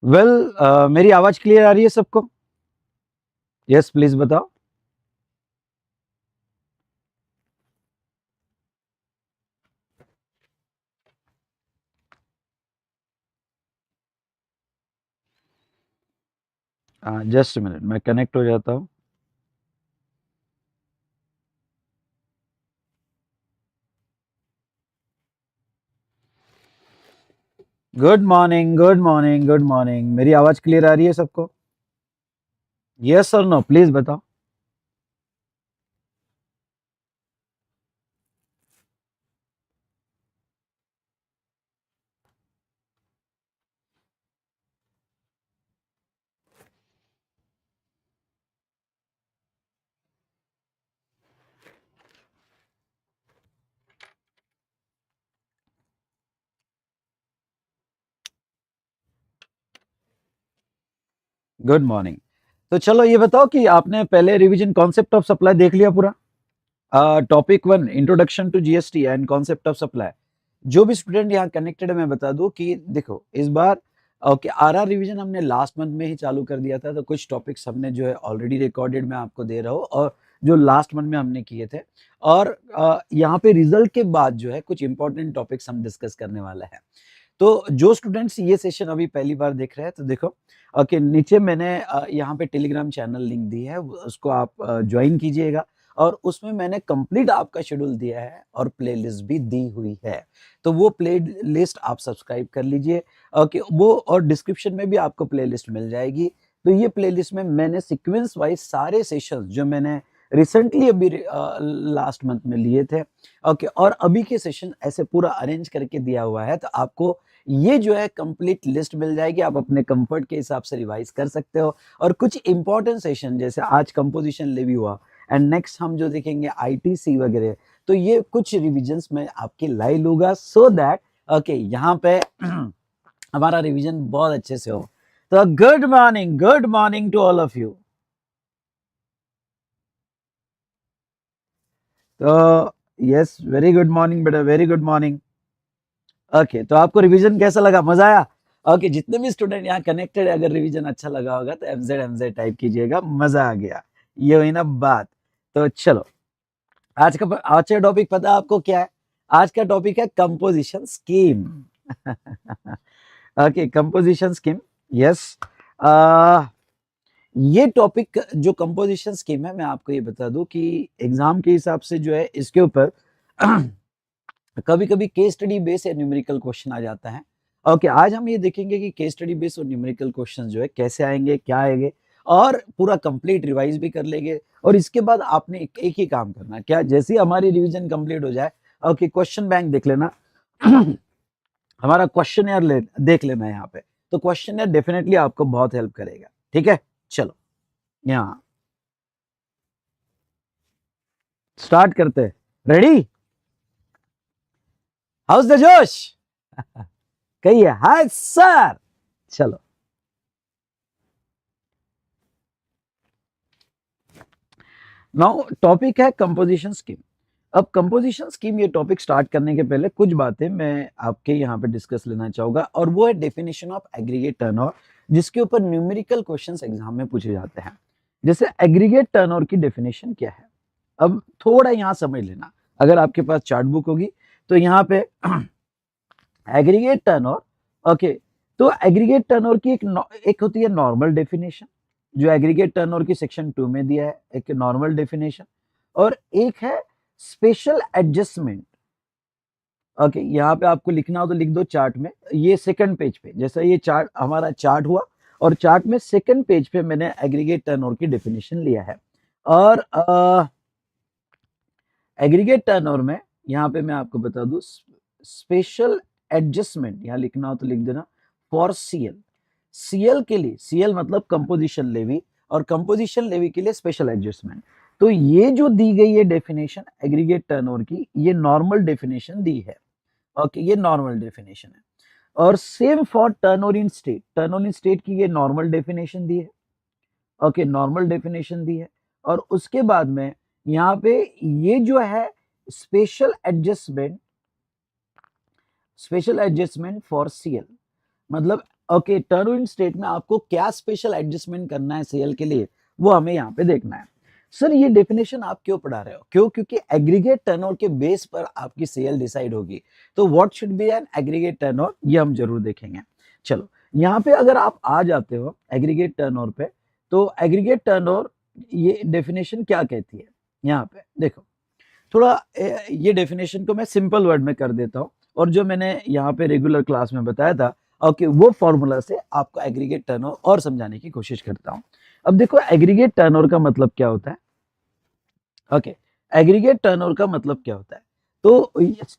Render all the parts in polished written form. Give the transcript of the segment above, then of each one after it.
Well मेरी आवाज clear आ रही है सबको? यस प्लीज बताओ। जस्ट मिनट, मैं कनेक्ट हो जाता हूँ। Good morning, good morning, good morning. मेरी आवाज क्लियर आ रही है सबको? यस और नो प्लीज बताओ। Good morning. तो चलो ये बताओ कि आपने पहले रिवीजन कॉन्सेप्ट ऑफ सप्लाई देख लिया पूरा? Topic one, introduction to GST and concept of supply. जो भी स्टूडेंट यहाँ कनेक्टेड है, मैं बता दूं कि देखो इस बार ओके आरआर रिवीजन हमने लास्ट मंथ में ही चालू कर दिया था, तो कुछ टॉपिक्स हमने जो है ऑलरेडी रिकॉर्डेड मैं आपको दे रहा हूँ, और जो लास्ट मंथ में हमने किए थे। और यहाँ पे रिजल्ट के बाद जो है कुछ इंपॉर्टेंट टॉपिक्स हम डिस्कस करने वाले हैं। तो जो स्टूडेंट्स ये सेशन अभी पहली बार देख रहे हैं, तो देखो ओके नीचे मैंने यहाँ पे टेलीग्राम चैनल लिंक दी है, उसको आप ज्वाइन कीजिएगा। और उसमें मैंने कंप्लीट आपका शेड्यूल दिया है और प्लेलिस्ट भी दी हुई है, तो वो प्लेलिस्ट आप सब्सक्राइब कर लीजिए। ओके वो और डिस्क्रिप्शन में भी आपको प्लेलिस्ट मिल जाएगी। तो ये प्लेलिस्ट में मैंने सीक्वेंस वाइज सारे सेशंस जो मैंने रिसेंटली अभी लास्ट मंथ में लिए थे, ओके और अभी के सेशन ऐसे पूरा अरेंज करके दिया हुआ है, तो आपको ये जो है कंप्लीट लिस्ट मिल जाएगी। आप अपने कंफर्ट के हिसाब से रिवाइज कर सकते हो। और कुछ इंपॉर्टेंट सेशन जैसे आज कंपोजिशन लेवी हुआ, एंड नेक्स्ट हम जो देखेंगे आईटीसी वगैरह, तो ये कुछ रिविजन्स में आपके लाइव लूंगा, सो दैट ओके यहाँ पे हमारा रिवीजन बहुत अच्छे से हो। तो good morning to all of you. तो यस, वेरी गुड मॉर्निंग बेटा, वेरी गुड मॉर्निंग। ओके तो आपको रिवीजन कैसा लगा, मजा आया? ओके जितने भी स्टूडेंट यहाँ कनेक्टेड है, अगर रिवीजन अच्छा लगा होगा तो एमजेड टाइप कीजिएगा, मजा आ गया। ये हुई ना बात। तो चलो आज का टॉपिक पता है आपको क्या है? आज का टॉपिक है composition scheme. Okay composition scheme. Yes. ये टॉपिक जो कंपोजिशन स्कीम है, मैं आपको ये बता दूं कि एग्जाम के हिसाब से जो है इसके ऊपर कभी कभी केस स्टडी बेस या न्यूमेरिकल क्वेश्चन आ जाता है। ओके आज हम ये देखेंगे कि केस स्टडी बेस और न्यूमेरिकल क्वेश्चन जो है कैसे आएंगे, क्या आएंगे, और पूरा कंप्लीट रिवाइज भी कर लेंगे। और इसके बाद आपने एक ही काम करना है, क्या जैसे ही हमारी रिवीजन कंप्लीट हो जाए, ओके क्वेश्चन बैंक देख लेना। हमारा क्वेश्चन यार देख लेना है यहाँ पे। तो क्वेश्चन यार डेफिनेटली आपको बहुत हेल्प करेगा। ठीक है चलो यहाँ स्टार्ट करते हैं। रेडी? हाउस द जोश? कहिए हाय सर। चलो नाउ टॉपिक है कंपोजिशन स्कीम। अब कंपोजिशन स्कीम ये टॉपिक स्टार्ट करने के पहले कुछ बातें मैं आपके यहाँ पे डिस्कस लेना चाहूंगा, और वो है डेफिनेशन ऑफ एग्रीगेट टर्नओवर, जिसके ऊपर न्यूमेरिकल क्वेश्चंस एग्जाम में पूछे जाते हैं। जैसे एग्रीगेट टर्नओवर की डेफिनेशन क्या है, अब थोड़ा यहाँ समझ लेना। अगर आपके पास चार्ट बुक होगी तो यहाँ पे एग्रीगेट टर्नओवर, ओके तो एग्रीगेट टर्नओवर की एक होती है नॉर्मल डेफिनेशन, जो एग्रीगेट टर्नओवर की सेक्शन 2 में दिया है, एक नॉर्मल डेफिनेशन। और एक है स्पेशल एडजस्टमेंट। ओके यहाँ पे आपको लिखना हो तो लिख दो चार्ट में, ये सेकंड पेज पे, जैसा ये चार्ट हमारा चार्ट हुआ, और चार्ट में सेकंड पेज पे मैंने एग्रीगेट टर्नओवर की डेफिनेशन लिया है। और एग्रीगेट टर्नओवर में यहाँ पे मैं आपको बता दूं, स्पेशल एडजस्टमेंट यहाँ लिखना हो तो लिख देना फॉर सीएल। सीएल के लिए, सीएल मतलब कंपोजिशन लेवी, और कंपोजिशन लेवी के लिए स्पेशल एडजस्टमेंट। तो ये जो दी गई है डेफिनेशन एग्रीगेट टर्नओवर की, ये नॉर्मल डेफिनेशन दी है। ओके ये नॉर्मल डेफिनेशन है। और same for turnover in state, turnover in state की ये नॉर्मल डेफिनेशन दी है। ओके नॉर्मल डेफिनेशन दी है। और उसके बाद में यहाँ पे ये जो है special adjustment, special adjustment for CL, मतलब ओके, टर्नओवर स्टेट में आपको क्या स्पेशल एडजस्टमेंट करना है सेल के लिए, वो हमें यहाँ पे देखना है। सर ये डेफिनेशन आप क्यों पढ़ा रहे हो? क्यों? क्योंकि एग्रीगेट टर्नओवर के बेस पर आपकी सेल डिसाइड होगी। तो what should be an aggregate turnover, ये हम जरूर देखेंगे। चलो यहाँ पे अगर आप आ जाते हो एग्रीगेट टर्नओवर पे, तो एग्रीगेट टर्नओवर ये डेफिनेशन क्या कहती है, यहाँ पे देखो थोड़ा ये डेफिनेशन को मैं सिंपल वर्ड में कर देता हूँ, और जो मैंने यहाँ पे रेगुलर क्लास में बताया था ओके वो फॉर्मूला से आपको एग्रीगेट टर्नओवर और समझाने की कोशिश करता हूँ। अब देखो एग्रीगेट टर्नओवर का मतलब क्या होता है। ओके, एग्रीगेट टर्नओवर का मतलब क्या होता है, तो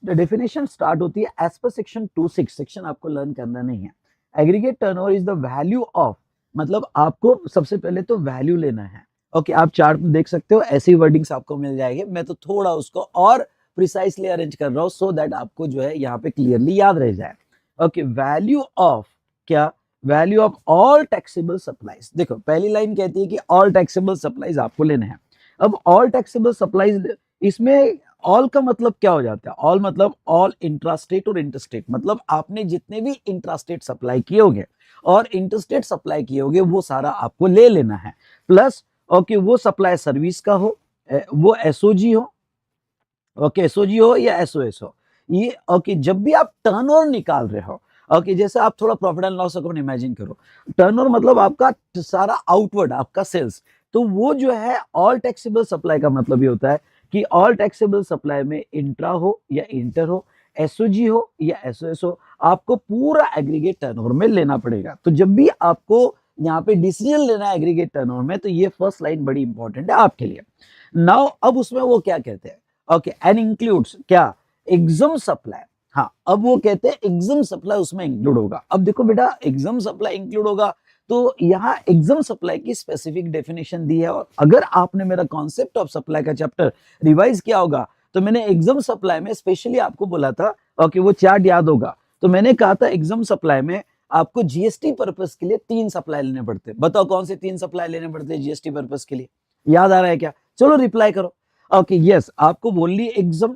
डेफिनेशन स्टार्ट होती है एज पर सेक्शन 26। सेक्शन आपको लर्न करना नहीं है। Aggregate turnover is the value of, मतलब आपको सबसे पहले तो वैल्यू लेना है। ओके, आप चार्ट में देख सकते हो ऐसी वर्डिंग्स आपको मिल जाएंगे, मैं तो थोड़ा उसको और प्रिसाइसली अरेंज कर रहा हूँ सो दैट आपको जो है यहाँ पे क्लियरली याद रह जाए। ओके, वैल्यू ऑफ क्या, value of all taxable supplies. देखो पहली लाइन कहती है कि ऑल टैक्सेबल सप्लाईज आपको लेने हैं। अब ऑल टैक्सेबल सप्लाईज, इसमें ऑल का मतलब क्या हो जाता है, ऑल मतलब ऑल इंट्रास्टेट और इंटरस्टेट, मतलब आपने जितने भी इंट्रास्टेट सप्लाई किए होंगे और इंटरस्टेट सप्लाई किए होंगे वो सारा आपको ले लेना है। प्लस ओके वो सप्लाई सर्विस का हो, वो एसओजी हो, ओके एसओजी हो या एसओएस हो, ये ओके जब भी आप टर्नओवर निकाल रहे हो, ओके जैसे आप थोड़ा profit and loss account imagine करो, टर्नओवर मतलब आपका सारा आउटवर्ड आपका सेल्स, तो वो जो है ऑल टैक्सेबल सप्लाई का मतलब ये होता है कि ऑल टैक्सेबल सप्लाई में इंट्रा हो या इंटर हो, एसओजी हो या एसओएस हो, आपको पूरा एग्रीगेट टर्नओवर में लेना पड़ेगा। तो जब भी आपको यहाँ पे डिसीजन लेना है एग्रीगेट टर्नओवर में, तो ये फर्स्ट लाइन बड़ी इंपॉर्टेंट है आपके लिए। नाउ अब उसमें वो क्या कहते हैं, ओके एंड इंक्लूड्स क्या, एग्जम सप्लाई। हाँ अब वो कहते हैं एग्जम सप्लाई उसमें इंक्लूड होगा। अब देखो बेटा एग्जम सप्लाई इंक्लूड होगा, तो यहाँ एग्जम सप्लाई की स्पेसिफिक डेफिनेशन दी है, और अगर आपने मेरा कॉन्सेप्ट ऑफ सप्लाई का चैप्टर रिवाइज किया होगा तो मैंने एग्जम सप्लाई में स्पेशली आपको बोला था, ओके वो चार्ट याद होगा, तो मैंने कहा था एग्जम सप्लाई में आपको जीएसटी पर्पस के लिए 3 सप्लाई लेने पड़ते। बताओ कौन से 3 सप्लाई लेने पड़ते हैं जीएसटी पर्पस के लिए, याद आ रहा है क्या? चलो रिप्लाई करो। ओके यस, आपको बोल ली एग्जाम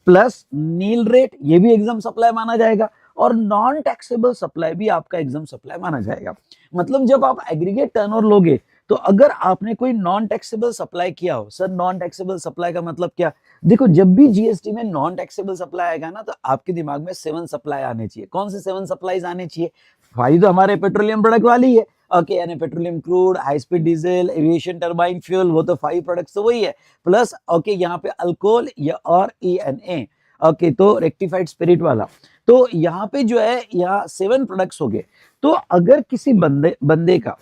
प्लस नील रेट, ये भी एग्जाम सप्लाई माना जाएगा, और नॉन टैक्सेबल सप्लाई भी आपका एग्जाम सप्लाई माना जाएगा। मतलब जब आप एग्रीगेट टर्नओवर लोगे तो अगर आपने कोई नॉन टैक्सेबल सप्लाई किया हो, सर नॉन टैक्सेबल सप्लाई का मतलब क्या, देखो जब भी जीएसटी में नॉन टैक्सेबल सप्लाई आएगा ना, तो आपके दिमाग में 7 सप्लाई आने चाहिए। कौन से 7 सप्लाईज आने चाहिए? 5 तो हमारे पेट्रोलियम प्रोडक्ट वाली है, ओके यानी petroleum crude, high speed diesel, aviation turbine fuel, वो तो 5 प्रोडक्ट्स तो वही है, प्लस ओके यहाँ पे अल्कोहल या और ENA, ओके तो रेक्टिफाइड स्पिरिट वाला, तो यहाँ पे जो है यहाँ 7 प्रोडक्ट्स हो गए। तो अगर किसी बंदे का,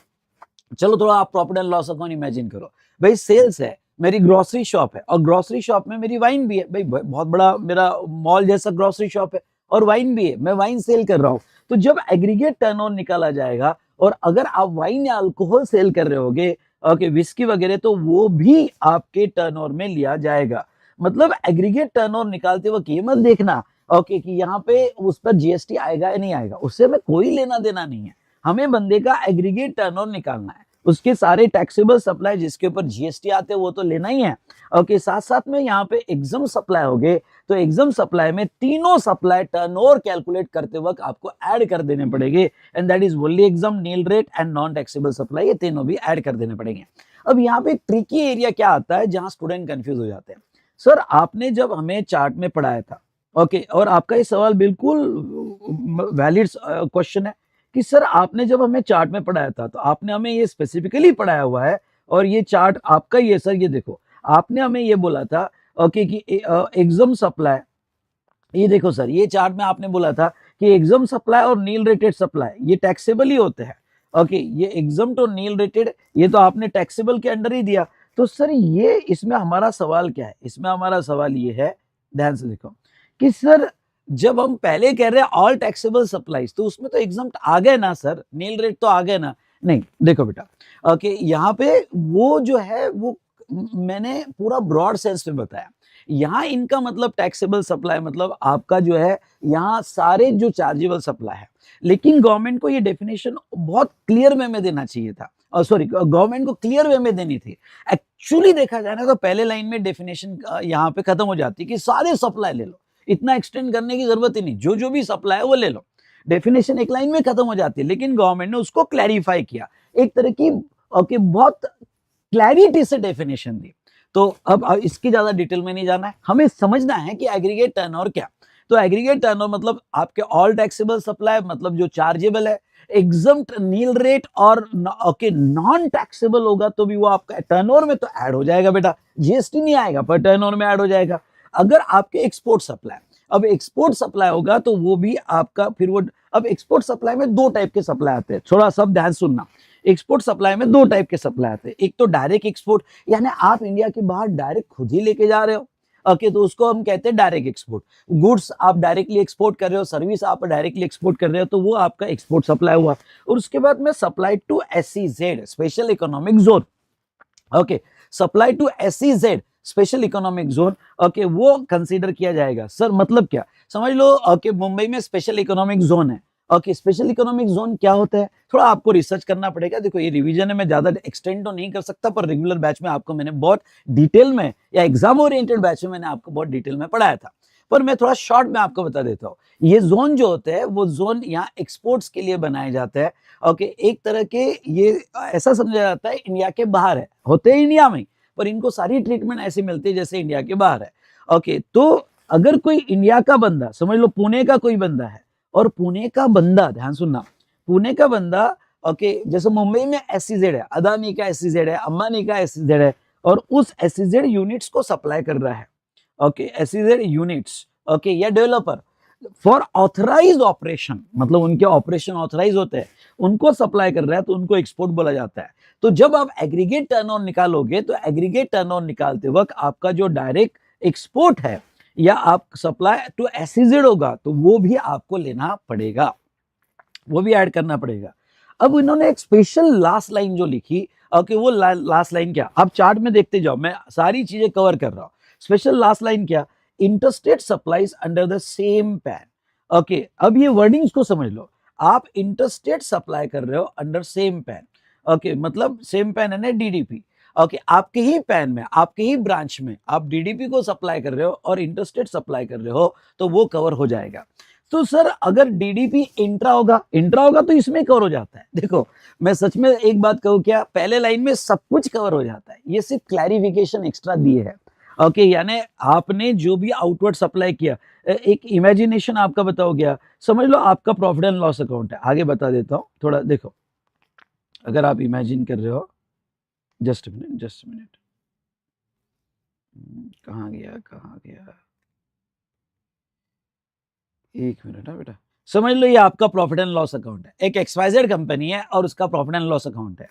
चलो थोड़ा आप profit and loss account imagine करो, भाई सेल्स है, मेरी ग्रोसरी शॉप है, और ग्रोसरी शॉप में मेरी वाइन भी है, भाई बहुत बड़ा मेरा मॉल जैसा ग्रोसरी शॉप है, और वाइन भी है, मैं वाइन सेल कर रहा हूँ। तो जब एग्रीगेट टर्नओवर निकाला जाएगा, और अगर आप वाइन या अल्कोहल सेल कर रहे होगे, ओके विस्की वगैरह, तो वो भी आपके टर्नओवर में लिया जाएगा। मतलब एग्रीगेट टर्नओवर निकालते वक्त ये मत देखना ओके कि यहाँ पे उस पर जीएसटी आएगा या नहीं आएगा, उससे हमें कोई लेना देना नहीं है। हमें बंदे का एग्रीगेट टर्नओवर निकालना है, उसके सारे टैक्सेबल सप्लाई जिसके ऊपर जीएसटी आते हैं वो तो लेना ही है। ओके साथ साथ में यहाँ पे एग्जाम सप्लाई हो गए, तो एग्जाम सप्लाई में तीनों सप्लाई टर्नओवर कैलकुलेट करते वक्त आपको ऐड कर देने पड़ेंगे, and that is only exempt, nil rate and non taxable supply, ये तीनों भी ऐड कर देने पड़ेंगे। अब यहाँ पे ट्रिकी एरिया क्या आता है जहां स्टूडेंट कंफ्यूज हो जाते हैं। सर आपने जब हमें चार्ट में पढ़ाया था, ओके और आपका ये सवाल बिल्कुल वैलिड क्वेश्चन है कि सर आपने जब हमें चार्ट में पढ़ाया था तो आपने हमें ये स्पेसिफिकली पढ़ाया हुआ है, और ये चार्ट आपका ही है सर, ये देखो आपने हमें ये बोला था ओके कि एग्जाम सप्लाई, ये देखो सर ये चार्ट में आपने बोला था कि एग्जाम सप्लाई और नील रेटेड सप्लाई ये टैक्सेबल ही होते हैं। ओके ये एग्जाम तो नील रेटेड ये तो आपने टैक्सेबल के अंडर ही दिया। तो सर ये इसमें हमारा सवाल क्या है, इसमें हमारा सवाल ये है, ध्यान से देखो कि सर जब हम पहले कह रहे हैं ऑल टैक्सेबल सप्लाईज, तो उसमें तो एग्जाम आ गए ना सर, नील रेट तो आ गए ना। नहीं देखो बेटा ओके यहाँ पे वो जो है वो मैंने पूरा ब्रॉड सेंस में बताया। यहाँ इनका मतलब टैक्सेबल सप्लाई मतलब आपका जो है यहाँ सारे जो चार्जेबल सप्लाई है, लेकिन गवर्नमेंट को ये डेफिनेशन बहुत क्लियर वे में देना चाहिए था, सॉरी गवर्नमेंट को क्लियर वे में देनी थी। एक्चुअली देखा जाए ना तो पहले लाइन में डेफिनेशन यहाँ पे खत्म हो जाती है कि सारे सप्लाई ले लो, इतना एक्सटेंड करने की जरूरत ही नहीं, जो जो भी सप्लाई है वो ले लो। डेफिनेशन एक लाइन में खत्म हो जाती है, लेकिन गवर्नमेंट ने उसको क्लैरिफाई किया, एक तरह की ओके बहुत क्लैरिटी से डेफिनेशन दी। तो अब इसकी ज्यादा डिटेल में नहीं जाना है, हमें समझना है कि एग्रीगेट टर्नओवर क्या। तो एग्रीगेट टर्नओवर मतलब आपके ऑल टैक्सेबल सप्लाई, मतलब जो चार्जेबल है, एग्जम्प्ट नील रेट और ओके नॉन टैक्सेबल होगा तो भी वो आपका टर्नओवर में तो ऐड हो जाएगा बेटा, जीएसटी नहीं आएगा पर टर्नओवर में ऐड हो जाएगा। अगर आपके एक्सपोर्ट सप्लाई, अब एक्सपोर्ट सप्लाई होगा तो वो भी आपका फिर वो, अब एक्सपोर्ट सप्लाई में दो टाइप के सप्लाई आते हैं, थोड़ा सब ध्यान सुनना। एक्सपोर्ट सप्लाई में दो टाइप के सप्लाई आते हैं, एक तो डायरेक्ट एक्सपोर्ट, यानी आप इंडिया के बाहर डायरेक्ट खुद ही लेके जा रहे हो, ओके, तो उसको हम कहते हैं डायरेक्ट एक्सपोर्ट। गुड्स आप डायरेक्टली एक्सपोर्ट कर रहे हो, सर्विस आप डायरेक्टली एक्सपोर्ट कर रहे हो, तो वो आपका एक्सपोर्ट सप्लाई हुआ। और उसके बाद में supply to SEZ, special economic zone, okay, supply to SEZ special economic zone, okay, वो कंसीडर किया जाएगा। सर मतलब क्या, समझ लो, ओके, मुंबई में स्पेशल इकोनॉमिक जोन है, ओके, स्पेशल इकोनॉमिक जोन क्या होता है, थोड़ा आपको रिसर्च करना पड़ेगा। देखो ये रिवीजन है, मैं ज्यादा एक्सटेंड तो नहीं कर सकता, पर रेगुलर बैच में आपको मैंने बहुत डिटेल में, या एग्जाम ओरिएंटेड बैच में मैंने आपको बहुत डिटेल में पढ़ाया था, पर मैं थोड़ा शॉर्ट में आपको बता देता हूँ। ये जोन जो होते हैं वो जोन यहाँ एक्सपोर्ट्स के लिए बनाए जाते हैं, ओके, एक तरह के ये ऐसा समझा जाता है इंडिया के बाहर है, होते हैं इंडिया में, पर इनको सारी ट्रीटमेंट ऐसी मिलती है जैसे इंडिया के बाहर है, ओके। तो अगर कोई इंडिया का बंदा, समझ लो पुणे का कोई बंदा है, और पुणे का बंदा, ध्यान सुनना, पुणे का बंदा, ओके, जैसे मुंबई में एसईजेड है, अदानी का एसईजेड है, अंबानी का एसईजेड है, और उस एसईजेड यूनिट्स को सप्लाई कर रहा है, ओके, एसईजेड यूनिट्स, ओके, या डेवलपर फॉर ऑथराइज्ड ऑपरेशन, मतलब उनके ऑपरेशन ऑथराइज होते हैं, उनको सप्लाई कर रहा है, तो उनको एक्सपोर्ट बोला जाता है। तो जब आप एग्रीगेट टर्नओवर निकालोगे, तो एग्रीगेट टर्नओवर निकालते वक्त आपका जो डायरेक्ट एक्सपोर्ट है या आप सप्लाई टू एसईजेड होगा, तो वो भी आपको लेना पड़ेगा, वो भी ऐड करना पड़ेगा। अब इन्होंने एक स्पेशल लास्ट लाइन जो लिखी, ओके, वो लास्ट लाइन क्या, आप चार्ट में देखते जाओ, मैं सारी चीजें कवर कर रहा हूं। स्पेशल लास्ट लाइन क्या, interstate supplies under the same pan, okay. अब ये वर्डिंग्स को समझ लो, आप इंटरस्टेट सप्लाई कर रहे हो अंडर सेम पैन, ओके, मतलब सेम पैन है ना डीडीपी, ओके, आपके ही पैन में, आपके ही ब्रांच में आप डीडीपी को सप्लाई कर रहे हो और इंटरस्टेट सप्लाई कर रहे हो, तो वो कवर हो जाएगा। तो सर अगर डीडीपी इंट्रा होगा तो इसमें कवर हो जाता है। देखो मैं सच में एक बात कहूं क्या, पहले लाइन में सब कुछ कवर हो जाता है, ये सिर्फ क्लैरिफिकेशन एक्स्ट्रा दिए है, ओके, यानी आपने जो भी आउटवर्ड सप्लाई किया, एक इमेजिनेशन आपका बताओ गया, समझ लो आपका प्रॉफिट एंड लॉस अकाउंट है, आगे बता देता हूं थोड़ा, देखो अगर आप इमेजिन कर रहे हो, जस्ट मिनट, कहाँ गया, एक मिनट है बेटा, समझ लो ये आपका प्रॉफिट एंड लॉस अकाउंट है, एक एक्सवाइजेड कंपनी है और उसका प्रॉफिट एंड लॉस अकाउंट है।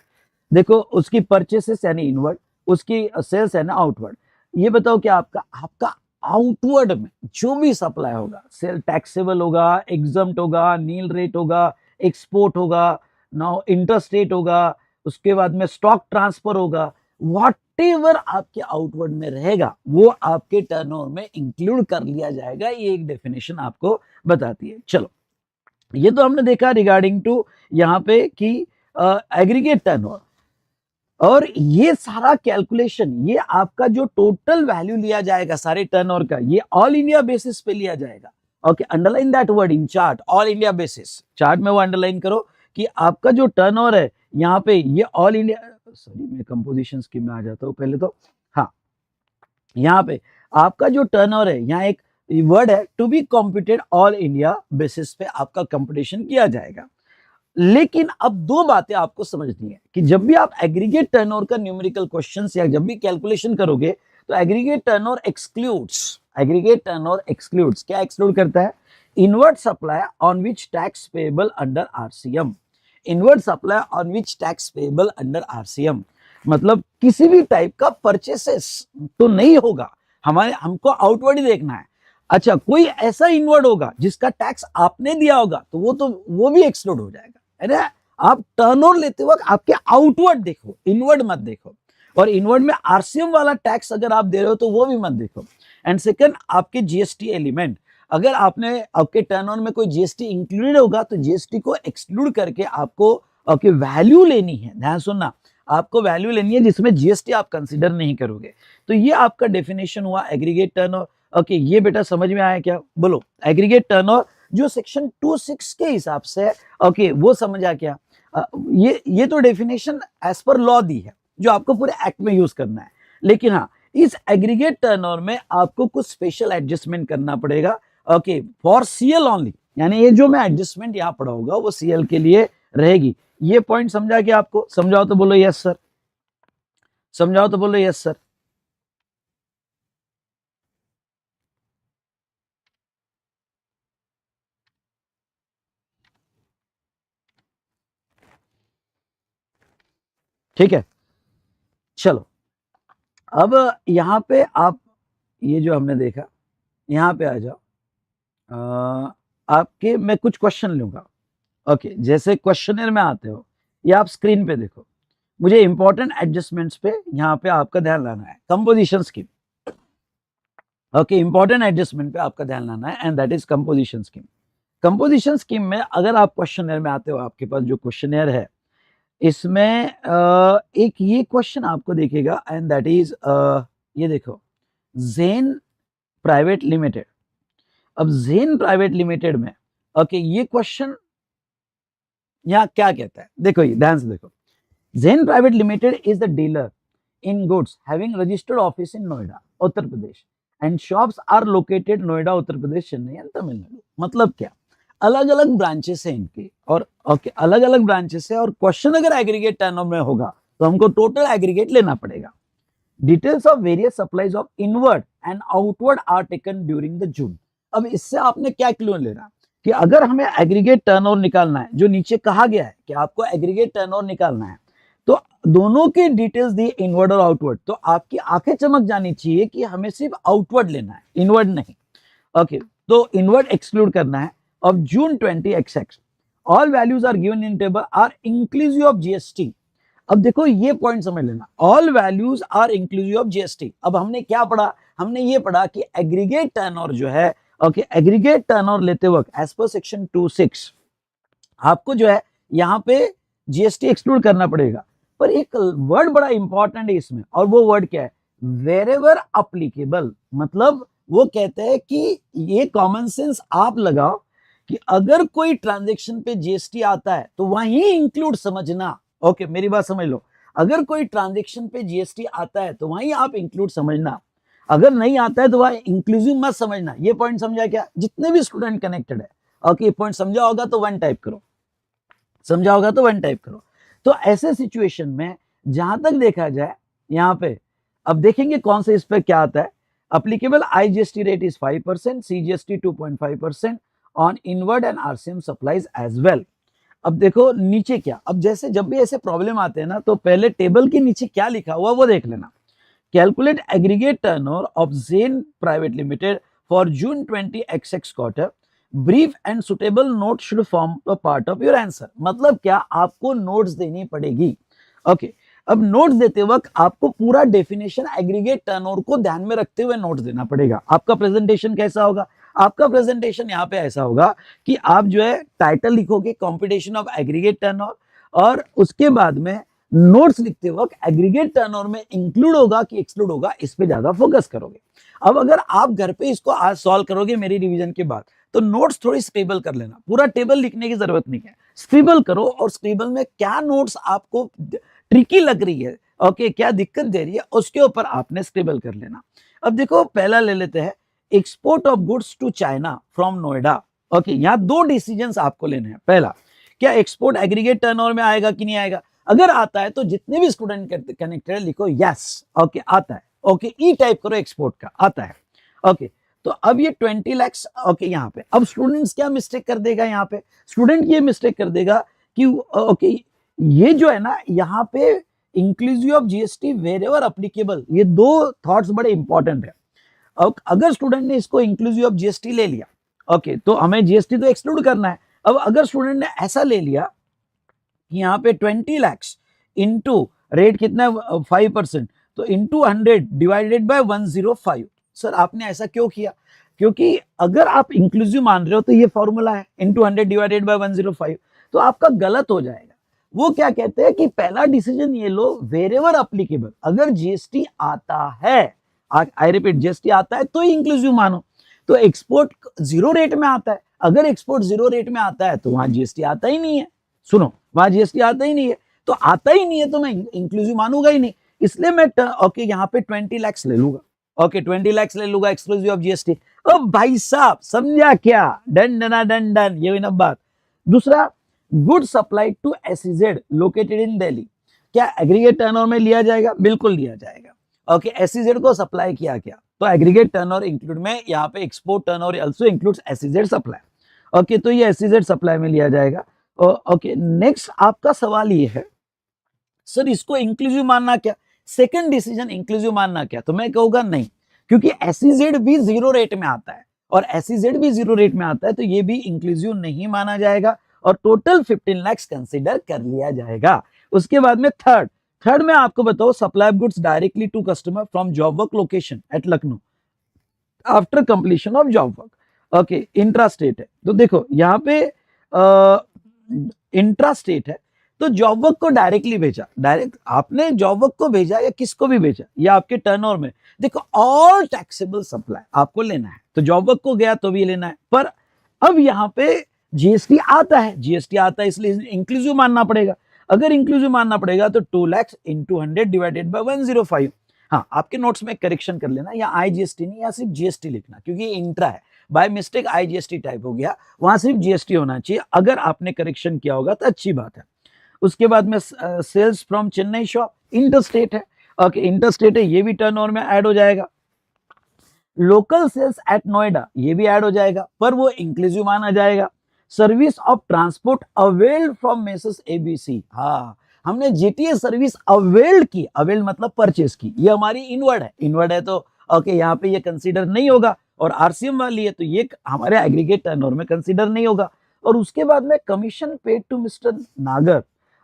देखो उसकी परचेसेस यानी इनवर्ड, उसकी सेल्स है ना आउटवर्ड। ये बताओ कि आपका आउटवर्ड में जो भी सप्लाई होगा, सेल टैक्सेबल होगा, एग्जम्प्ट होगा, नील रेट होगा, एक्सपोर्ट होगा, नाउ इंटरस्टेट होगा, उसके बाद में स्टॉक ट्रांसफर होगा, व्हाटएवर आपके आउटवर्ड में रहेगा वो आपके टर्नओवर में इंक्लूड कर लिया जाएगा। ये एक डेफिनेशन आपको बताती है। चलो ये तो हमने देखा रिगार्डिंग टू यहाँ पे कि एग्रीगेट टर्नओवर, और ये सारा कैलकुलेशन, ये आपका जो टोटल वैल्यू लिया जाएगा सारे टर्नओवर का, ये ऑल इंडिया बेसिस पे लिया जाएगा, okay, underline that word in chart, all India basis, chart में वो अंडरलाइन करो कि आपका जो टर्नओवर है यहाँ पे, ये ऑल इंडिया, सॉरी मैं कंपोजिशन स्कीम में आ जाता हूँ पहले तो, हाँ, यहाँ पे आपका जो टर्नओवर है, यहाँ एक वर्ड है to be computed all India basis पे आपका कंपटीशन किया जाएगा। लेकिन अब दो बातें आपको समझनी है कि जब भी आप एग्रीगेट टर्नओवर का न्यूमेरिकल क्वेश्चंस या जब भी कैलकुलेशन करोगे, तो एग्रीगेट टर्नओवर एक्सक्लूड्स, क्या एक्सक्लूड करता है, inward supply on which tax payable under RCM, inward supply on which tax payable under RCM, मतलब किसी भी टाइप का परचेसेस तो नहीं होगा, हमको आउटवर्ड ही देखना है। अच्छा कोई ऐसा इनवर्ड होगा जिसका टैक्स आपने दिया होगा, तो वो भी एक्सक्लूड हो जाएगा, है ना। आप टर्नओवर लेते वक्त आपके आउटवर्ड देखो, इनवर्ड मत देखो, और इनवर्ड में आरसीएम वाला टैक्स अगर आप दे रहे हो तो वो भी मत देखो। एंड सेकंड, आपके जीएसटी एलिमेंट, अगर आपके टर्नओवर में कोई जीएसटी इंक्लूडेड होगा तो जीएसटी को एक्सक्लूड करके आपको आपकी वैल्यू लेनी है, ध्यान सुनना, आपको वैल्यू लेनी है जिसमें जीएसटी आप कंसीडर नहीं करोगे। तो ये आपका डेफिनेशन हुआ एग्रीगेट टर्नओवर। ओके, ये बेटा समझ में आया क्या, बोलो एग्रीगेट टर्नओवर जो सेक्शन 26 के हिसाब से ओके वो समझ आ गया। ये तो डेफिनेशन एज पर लॉ दी है जो आपको पूरे एक्ट में यूज करना है, लेकिन हाँ इस एग्रीगेट टर्नओवर में आपको कुछ स्पेशल एडजस्टमेंट करना पड़ेगा ओके फॉर सीएल ओनली, यानी ये जो मैं एडजस्टमेंट यहाँ पढ़ा होगा वो सीएल के लिए रहेगी। ये पॉइंट समझा कि आपको? समझाओ तो बोलो यस सर, समझाओ तो बोलो यस सर। ठीक है, चलो अब यहाँ पे आप ये जो हमने देखा यहाँ पे आ जाओ। आपके मैं कुछ क्वेश्चन लूंगा ओके, जैसे क्वेश्चनर में आते हो ये आप स्क्रीन पे देखो, मुझे इंपॉर्टेंट एडजस्टमेंट्स पे यहाँ पे आपका ध्यान लाना है। Composition scheme okay, important adjustment पे आपका ध्यान लाना है and that is composition scheme. Composition scheme में अगर आप क्वेश्चनर में आते हो, आपके पास जो क्वेश्चनर है इसमें एक ये क्वेश्चन आपको देखेगा एंड दैट इज ये देखो ज़ेन प्राइवेट लिमिटेड। अब ज़ेन प्राइवेट लिमिटेड में ओके ये क्वेश्चन यहाँ क्या कहता है, देखो ये ध्यान से देखो। Zen private limited is the dealer in goods having registered office in Noida Uttar Pradesh and shops are located Noida Uttar Pradesh, Chennai and Tamil Nadu. मतलब क्या, अलग अलग ब्रांचेस हैं इनके और ओके अलग अलग ब्रांचेस है, और क्वेश्चन अगर एग्रीगेट टर्नओवर में होगा तो हमको टोटल एग्रीगेट लेना पड़ेगा। Details of various supplies of inward and outward are taken during the June. अब इससे आपने क्या क्लू लेना कि अगर हमें एग्रीगेट टर्नओवर निकालना है, जो नीचे कहा गया है कि आपको एग्रीगेट टर्नओवर निकालना है, तो दोनों के डिटेल्स दिए इनवर्ड और आउटवर्ड, तो आपकी आंखें चमक जानी चाहिए कि हमें सिर्फ आउटवर्ड लेना है, इनवर्ड नहीं। ओके तो इनवर्ड एक्सक्लूड करना है। Of June 20XX all values are given in table are inclusive of GST. अब देखो ये पॉइंट समझ लेना, all values are inclusive of GST. अब हमने क्या पढ़ा, हमने ये पढ़ा कि एग्रीगेट टर्नओवर जो है ओके एग्रीगेट टर्नओवर लेते वक्त एज पर सेक्शन 26 आपको जो है यहाँ पे जीएसटी एक्सक्लूड करना पड़ेगा। पर एक वर्ड बड़ा इंपॉर्टेंट है इसमें, और वो वर्ड क्या है, वेरेवर अप्लीकेबल। मतलब वो कहते हैं कि ये कॉमन सेंस आप लगाओ कि अगर कोई ट्रांजैक्शन पे जीएसटी आता है तो वहीं इंक्लूड समझना। ओके मेरी बात समझ लो, अगर कोई ट्रांजैक्शन पे जीएसटी आता है तो वहीं आप इंक्लूड समझना, अगर नहीं आता है तो वह इंक्लूसिव मत समझना। ये पॉइंट समझा क्या? जितने भी स्टूडेंट कनेक्टेड है ओके पॉइंट समझा होगा तो 1 टाइप करो, समझा होगा तो 1 टाइप करो। तो ऐसे सिचुएशन में जहां तक देखा जाए यहाँ पे, अब देखेंगे कौन से इस पे क्या आता है। Applicable IGST rate is 5%, CGST 2.5% on inward and RCM supplies as well. अब देखो नीचे क्या, अब जैसे जब भी ऐसे प्रॉब्लम आते हैं ना तो पहले टेबल के नीचे क्या लिखा हुआ वो देख लेना। Calculate aggregate turnover of Zen private limited for June 20XX quarter, brief and suitable note should form a part of your answer. मतलब क्या, आपको नोट्स देनी पड़ेगी। ओके अब नोट्स देते वक्त आपको पूरा डेफिनेशन एग्रीगेट टर्नओवर को ध्यान में रखते हुए नोट्स देना पड़ेगा। आपका प्रेजेंटेशन कैसा होगा? आपका प्रेजेंटेशन यहाँ पे ऐसा होगा कि आप जो है टाइटल लिखोगे कॉम्पिटिशन ऑफ एग्रीगेट टर्नओवर, और उसके बाद में नोट्स लिखते वक्त एग्रीगेट टर्नओवर में इंक्लूड होगा कि एक्सक्लूड होगा, इस पे ज्यादा फोकस करोगे। अब अगर आप घर पे इसको आज सॉल्व करोगे मेरी रिवीजन के बाद, तो नोट्स थोड़ी स्क्रिबल कर लेना, पूरा टेबल लिखने की जरूरत नहीं है, स्क्रिबल करो, और स्क्रिबल में क्या नोट्स आपको ट्रिकी लग रही है ओके क्या दिक्कत दे रही है उसके ऊपर आपने स्क्रिबल कर लेना। अब देखो पहला ले लेते हैं, export of goods to China from Noida. Okay यहाँ 2 डिसीजंस आपको लेने हैं। पहला, क्या एक्सपोर्ट एग्रीगेट टर्नओवर में आएगा कि नहीं आएगा? अगर आता है तो जितने भी स्टूडेंट कनेक्टेड लिखो यस ओके आता है, ओके ई टाइप करो एक्सपोर्ट का आता है। ओके तो अब ये 20 लाख ओके यहाँ पे, अब स्टूडेंट्स क्या मिस्टेक कर देगा यहाँ पे, स्टूडेंट ये मिस्टेक कर देगा कि ओके ये जो है ना यहाँ पे inclusive of GST wherever applicable, ये 2 थॉट्स बड़े इंपॉर्टेंट है। अगर स्टूडेंट ने इसको इंक्लूसिव ऑफ जीएसटी ले लिया ओके तो हमें जीएसटी तो एक्सक्लूड करना है। अब अगर स्टूडेंट ने ऐसा ले लिया कि यहाँ पे 20 लाख इंटू रेट कितना है 5%, तो इंटू 100 डिवाइडेड बाय 105। सर आपने ऐसा क्यों किया? क्योंकि अगर आप इंक्लूसिव मान रहे हो तो ये फॉर्मूला है इंटू 100 डिवाइडेड बाय 105, तो आपका गलत हो जाएगा। वो क्या कहते हैं कि पहला डिसीजन ये लो, वेरेवर अप्लीकेबल, अगर जीएसटी आता है, आई रिपीट जीएसटी आता है तो ही इंक्लूसिव मानो। तो एक्सपोर्ट 0 रेट में आता है, अगर एक्सपोर्ट जीरो रेट में आता है तो वहां जीएसटी आता ही नहीं है। सुनो, वहां जीएसटी आता ही नहीं है, तो आता ही नहीं है तो मैं इंक्लूसिव मानूंगा ही नहीं, इसलिए मैं ओके यहाँ पे 20 लाख ले लूंगा। ओके 20 लाख ले लूंगा एक्सक्लूसिव ऑफ जीएसटी। अब भाई साहब समझा क्या? डन डना डन डन, ये हुई ना बात। दूसरा, good supply to SEZ located in Delhi, क्या एग्रीगेट टर्नओवर में लिया जाएगा? बिल्कुल लिया जाएगा। ओके एसईजेड को सप्लाई किया क्या, तो एग्रीगेट टर्नओवर इंक्लूड में यहाँ पे export turnover also includes SEZ supply. Okay तो ये एसईजेड सप्लाई में लिया जाएगा। ओके नेक्स्ट आपका सवाल ये है, सर इसको इंक्लूसिव मानना क्या, सेकंड डिसीजन इंक्लूसिव मानना क्या? तो मैं कहूंगा नहीं, क्योंकि एसईजेड भी जीरो रेट में आता है और एसईजेड भी जीरो रेट में आता है, तो ये भी इंक्लूसिव नहीं माना जाएगा और टोटल 15 लाख कंसीडर कर लिया जाएगा। उसके बाद में थर्ड में आपको बताओ, supply of goods directly to customer from job work location at Lucknow after completion of job work. Okay intra state है, तो देखो यहाँ पे इंट्रा स्टेट है, तो जॉब वर्क को डायरेक्टली भेजा, डायरेक्ट आपने जॉब वर्क को भेजा या किसको भी भेजा, या आपके टर्नओवर में देखो ऑल टैक्सेबल सप्लाई आपको लेना है, तो जॉब वर्क को गया तो भी लेना है। पर अब यहाँ पे जीएसटी आता है, जीएसटी आता है इसलिए इंक्लूसिव मानना पड़ेगा। अगर इंक्लूसिव मानना पड़ेगा तो 2 लाख इंटू 100 डिवाइडेड बाय 105। हाँ आपके नोट्स में करेक्शन कर लेना, या आईजीएसटी नहीं या सिर्फ जीएसटी लिखना, क्योंकि इंट्रा है, बाय मिस्टेक आईजीएसटी टाइप हो गया, वहां सिर्फ जीएसटी होना चाहिए। अगर आपने करेक्शन किया होगा तो अच्छी बात है। उसके बाद में sales from Chennai shop, interstate है। ओके इंटरस्टेट है, ये भी टर्नओवर में ऐड हो जाएगा। लोकल सेल्स एट नोएडा, ये भी ऐड हो जाएगा, पर वो इंक्लूसिव माना जाएगा। Service of transport availed from messrs ABC, हाँ हमने जीटीए सर्विस अवेल्ड की, अवेल्ड मतलब परचेस की, ये हमारी इनवर्ड है तो ओके यहाँ पे ये कंसीडर नहीं होगा, और आरसीएम वाली है तो ये हमारे एग्रीगेट टर्नओवर में कंसीडर नहीं होगा। और उसके बाद में कमीशन पेड टू मिस्टर नागर,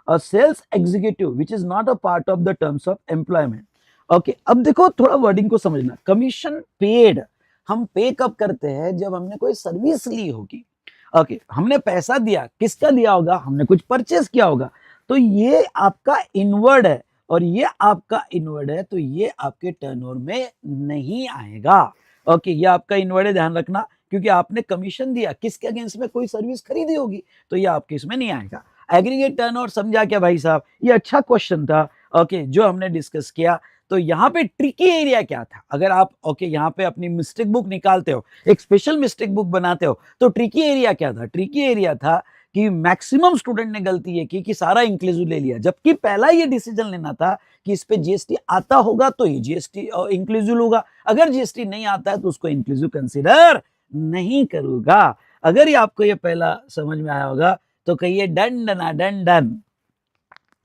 a sales executive which is not a part of the terms of employment। Okay अब देखो थोड़ा वर्डिंग को समझना, कमीशन पेड हम पे कब करते हैं, जब हमने कोई सर्विस ली होगी। ओके हमने पैसा दिया, किसका दिया होगा, हमने कुछ परचेस किया होगा, तो ये आपका इनवर्ड है और ये आपका इनवर्ड है, तो ये आपके टर्नओवर में नहीं आएगा। ओके ये आपका इनवर्ड है, ध्यान रखना, क्योंकि आपने कमीशन दिया, किसके अगेंस्ट में कोई सर्विस खरीदी होगी, तो ये आपके इसमें नहीं आएगा। एग्रीगेट टर्नओवर समझा क्या भाई साहब? ये अच्छा क्वेश्चन था ओके जो हमने डिस्कस किया। तो यहाँ पे ट्रिकी एरिया क्या था, अगर आप ओके यहाँ पे अपनी मिस्टेक बुक निकालते हो, एक स्पेशल मिस्टेक बुक बनाते हो, तो ट्रिकी एरिया क्या था? ट्रिकी एरिया था कि मैक्सिमम स्टूडेंट ने गलती ये की कि सारा इंक्लूसिव ले लिया, जबकि पहला ये डिसीजन लेना था कि इस पे जीएसटी आता होगा तो ये जीएसटी इंक्लूसिव होगा, अगर जीएसटी नहीं आता है तो उसको इंक्लूसिव कंसीडर नहीं करूंगा। अगर ये आपको ये पहला समझ में आया होगा तो कहिए डन डना डन डन।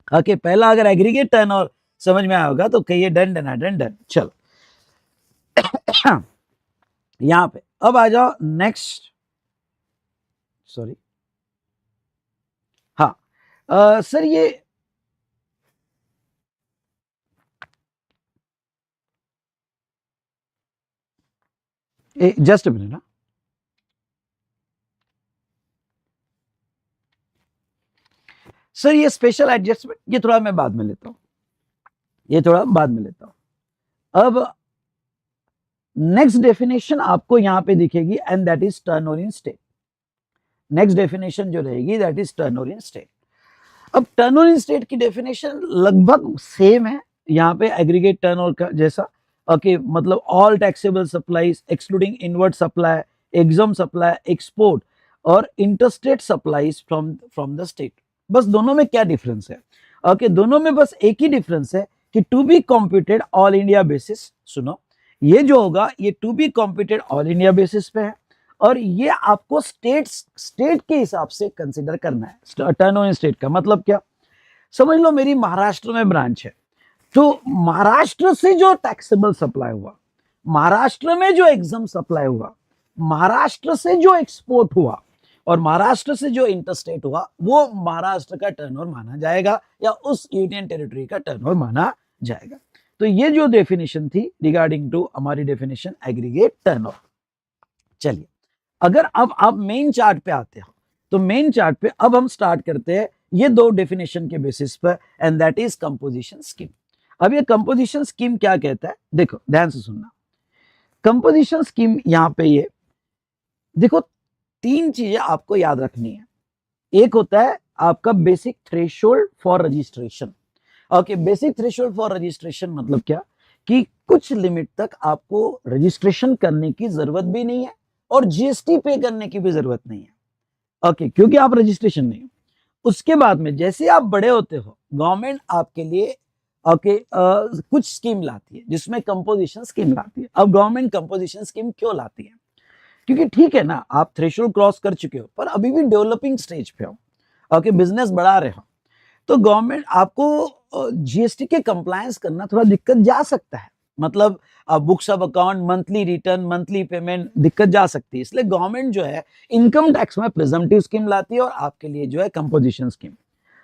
ओके पहला अगर एग्रीगेट टर्नओवर समझ में आया होगा तो कहिए डन डना डन डन। चलो यहां पे अब आ जाओ नेक्स्ट, सॉरी हाँ सर ये जस्ट अ मिनट ना, सर ये स्पेशल एडजस्टमेंट ये थोड़ा मैं बाद में लेता हूं, ये थोड़ा बाद में लेता हूं। अब नेक्स्ट डेफिनेशन आपको यहां पे दिखेगी and that is turnover in state. Next definition जो रहेगी that is turnover in state. अब टर्नओवर इन स्टेट की डेफिनेशन लगभग सेम है यहाँ पे एग्रीगेट टर्नओवर का जैसा। ओके मतलब all taxable supplies excluding inward supply, exam supply, export और interstate supplies from the state. बस दोनों में क्या डिफरेंस है? ओके दोनों में बस एक ही डिफरेंस है कि to be computed all India basis. सुनो ये जो होगा ये to be computed all India basis पे है, और ये आपको स्टेट के हिसाब से कंसिडर करना है। टर्नओवर इन स्टेट का मतलब क्या, समझ लो मेरी महाराष्ट्र में ब्रांच है, तो महाराष्ट्र से जो टैक्सेबल सप्लाई हुआ, महाराष्ट्र में जो एग्जाम सप्लाई हुआ, महाराष्ट्र से जो एक्सपोर्ट हुआ और महाराष्ट्र से जो इंटरस्टेट हुआ, वो महाराष्ट्र का टर्नओवर माना जाएगा या उस यूनियन टेरिटरी का टर्नओवर माना जाएगा। तो ये जो डेफिनेशन थी रिगार्डिंग टू हमारी डेफिनेशन एग्रीगेट टर्नओवर। चलिए अगर अब आप मेन चार्ट पे आते हो, तो मेन चार्ट पे अब हम स्टार्ट करते हैं ये दो डेफिनेशन के बेसिस पर, and that is composition scheme. अब ये कंपोजिशन स्कीम क्या कहता है, देखो ध्यान से सुनना। कंपोजिशन स्कीम यहां पे ये देखो तीन चीजें आपको याद रखनी है। एक होता है आपका basic threshold for registration. Okay, basic threshold for registration मतलब क्या कि कुछ लिमिट तक आपको रजिस्ट्रेशन करने की जरूरत भी नहीं है और जीएसटी पे करने की भी जरूरत नहीं है। ओके, क्योंकि आप रजिस्ट्रेशन नहीं हो। उसके बाद में जैसे आप बड़े होते हो, गवर्नमेंट आपके लिए कुछ स्कीम लाती है जिसमें कंपोजिशन स्कीम लाती है। अब गवर्नमेंट कंपोजिशन स्कीम क्यों लाती है? क्योंकि ठीक है ना, आप थ्रेशोल्ड क्रॉस कर चुके हो पर अभी भी डेवलपिंग स्टेज पे हो, ओके, बिजनेस बढ़ा रहे हो, तो गवर्नमेंट आपको जीएसटी के कंप्लायंस करना थोड़ा दिक्कत जा सकता है। मतलब books of account, monthly return, monthly payment दिक्कत जा सकती है। इसलिए गवर्नमेंट जो है इनकम टैक्स में प्रिजम्पटिव स्कीम लाती है और आपके लिए जो है composition scheme.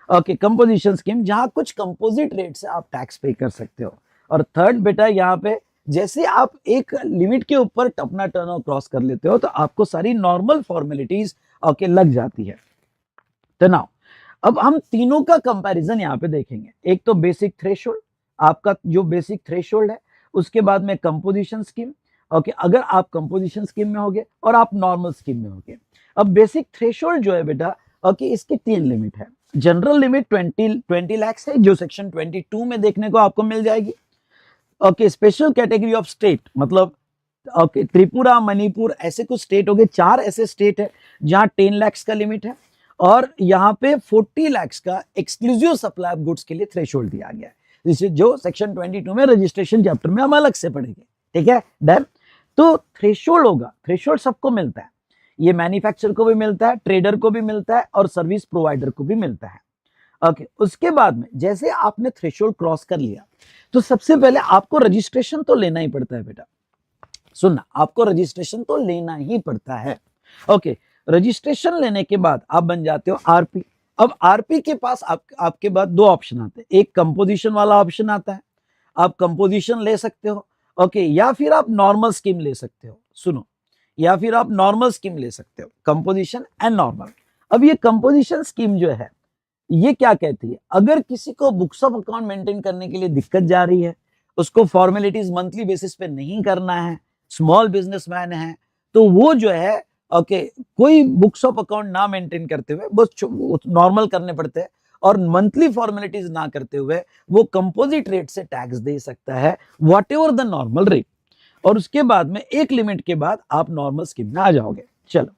Okay, composition scheme जहां कुछ कंपोजिट रेट से आप टैक्स पे कर सकते हो। और थर्ड बेटा, यहाँ पे जैसे आप एक लिमिट के ऊपर अपना टर्नओवर क्रॉस कर लेते हो तो आपको सारी नॉर्मल फॉर्मेलिटीज ओके लग जाती है। तो नाउ अब हम तीनों का कंपैरिजन यहाँ पे देखेंगे। एक तो बेसिक थ्रेशोल्ड, आपका जो बेसिक थ्रेशोल्ड है, उसके बाद में कंपोजिशन स्कीम। ओके, अगर आप कंपोजिशन स्कीम में होगे और आप नॉर्मल स्कीम में होगे। अब बेसिक थ्रेशोल्ड जो है बेटा, ओके, इसकी तीन लिमिट है। जनरल लिमिट 20 लाख है जो सेक्शन 22 में देखने को आपको मिल जाएगी। Okay, special category of state मतलब ओके, त्रिपुरा, मणिपुर, ऐसे कुछ स्टेट हो गए। चार ऐसे स्टेट है जहां 10 लाख का लिमिट है और यहाँ पे 40 लाख का एक्सक्लूसिव सप्लाई ऑफ गुड्स के लिए थ्रेशोल्ड दिया गया है, जिसे जो सेक्शन 22 में रजिस्ट्रेशन चैप्टर में हम अलग से पढ़ेंगे। ठीक है, डन। तो थ्रेशोल्ड होगा, थ्रेशोल्ड सबको मिलता है। ये मैन्युफैक्चरर को भी मिलता है, ट्रेडर को भी मिलता है और सर्विस प्रोवाइडर को भी मिलता है। ओके, उसके बाद में जैसे आपने थ्रेशोल्ड क्रॉस कर लिया तो सबसे पहले आपको रजिस्ट्रेशन तो लेना ही पड़ता है बेटा। सुनना, आपको रजिस्ट्रेशन तो लेना ही पड़ता है। ओके, रजिस्ट्रेशन लेने के बाद आप बन जाते हो आरपी। अब आरपी के पास आपके पास दो ऑप्शन आते हैं। एक कंपोजिशन वाला ऑप्शन आता है, आप कंपोजिशन ले सकते हो। ओके, या फिर आप नॉर्मल स्कीम ले सकते हो। सुनो, या फिर आप नॉर्मल स्कीम ले सकते हो, कंपोजिशन एंड नॉर्मल। अब ये कंपोजिशन स्कीम जो है ये क्या कहती है, अगर किसी को बुक्स ऑफ अकाउंट मेंटेन करने के लिए दिक्कत जा रही है, उसको फॉर्मेलिटीज मंथली बेसिस पे नहीं करना है, स्मॉल बिजनेसमैन है, तो वो जो है ओके, कोई बुक्स ऑफ अकाउंट ना मेंटेन करते हुए बस नॉर्मल करने पड़ते हैं और मंथली फॉर्मेलिटीज ना करते हुए वो कंपोजिट रेट से टैक्स दे सकता है, what ever the normal rate. और उसके बाद में एक लिमिट के बाद आप नॉर्मल स्कीम में आ जाओगे। चलो,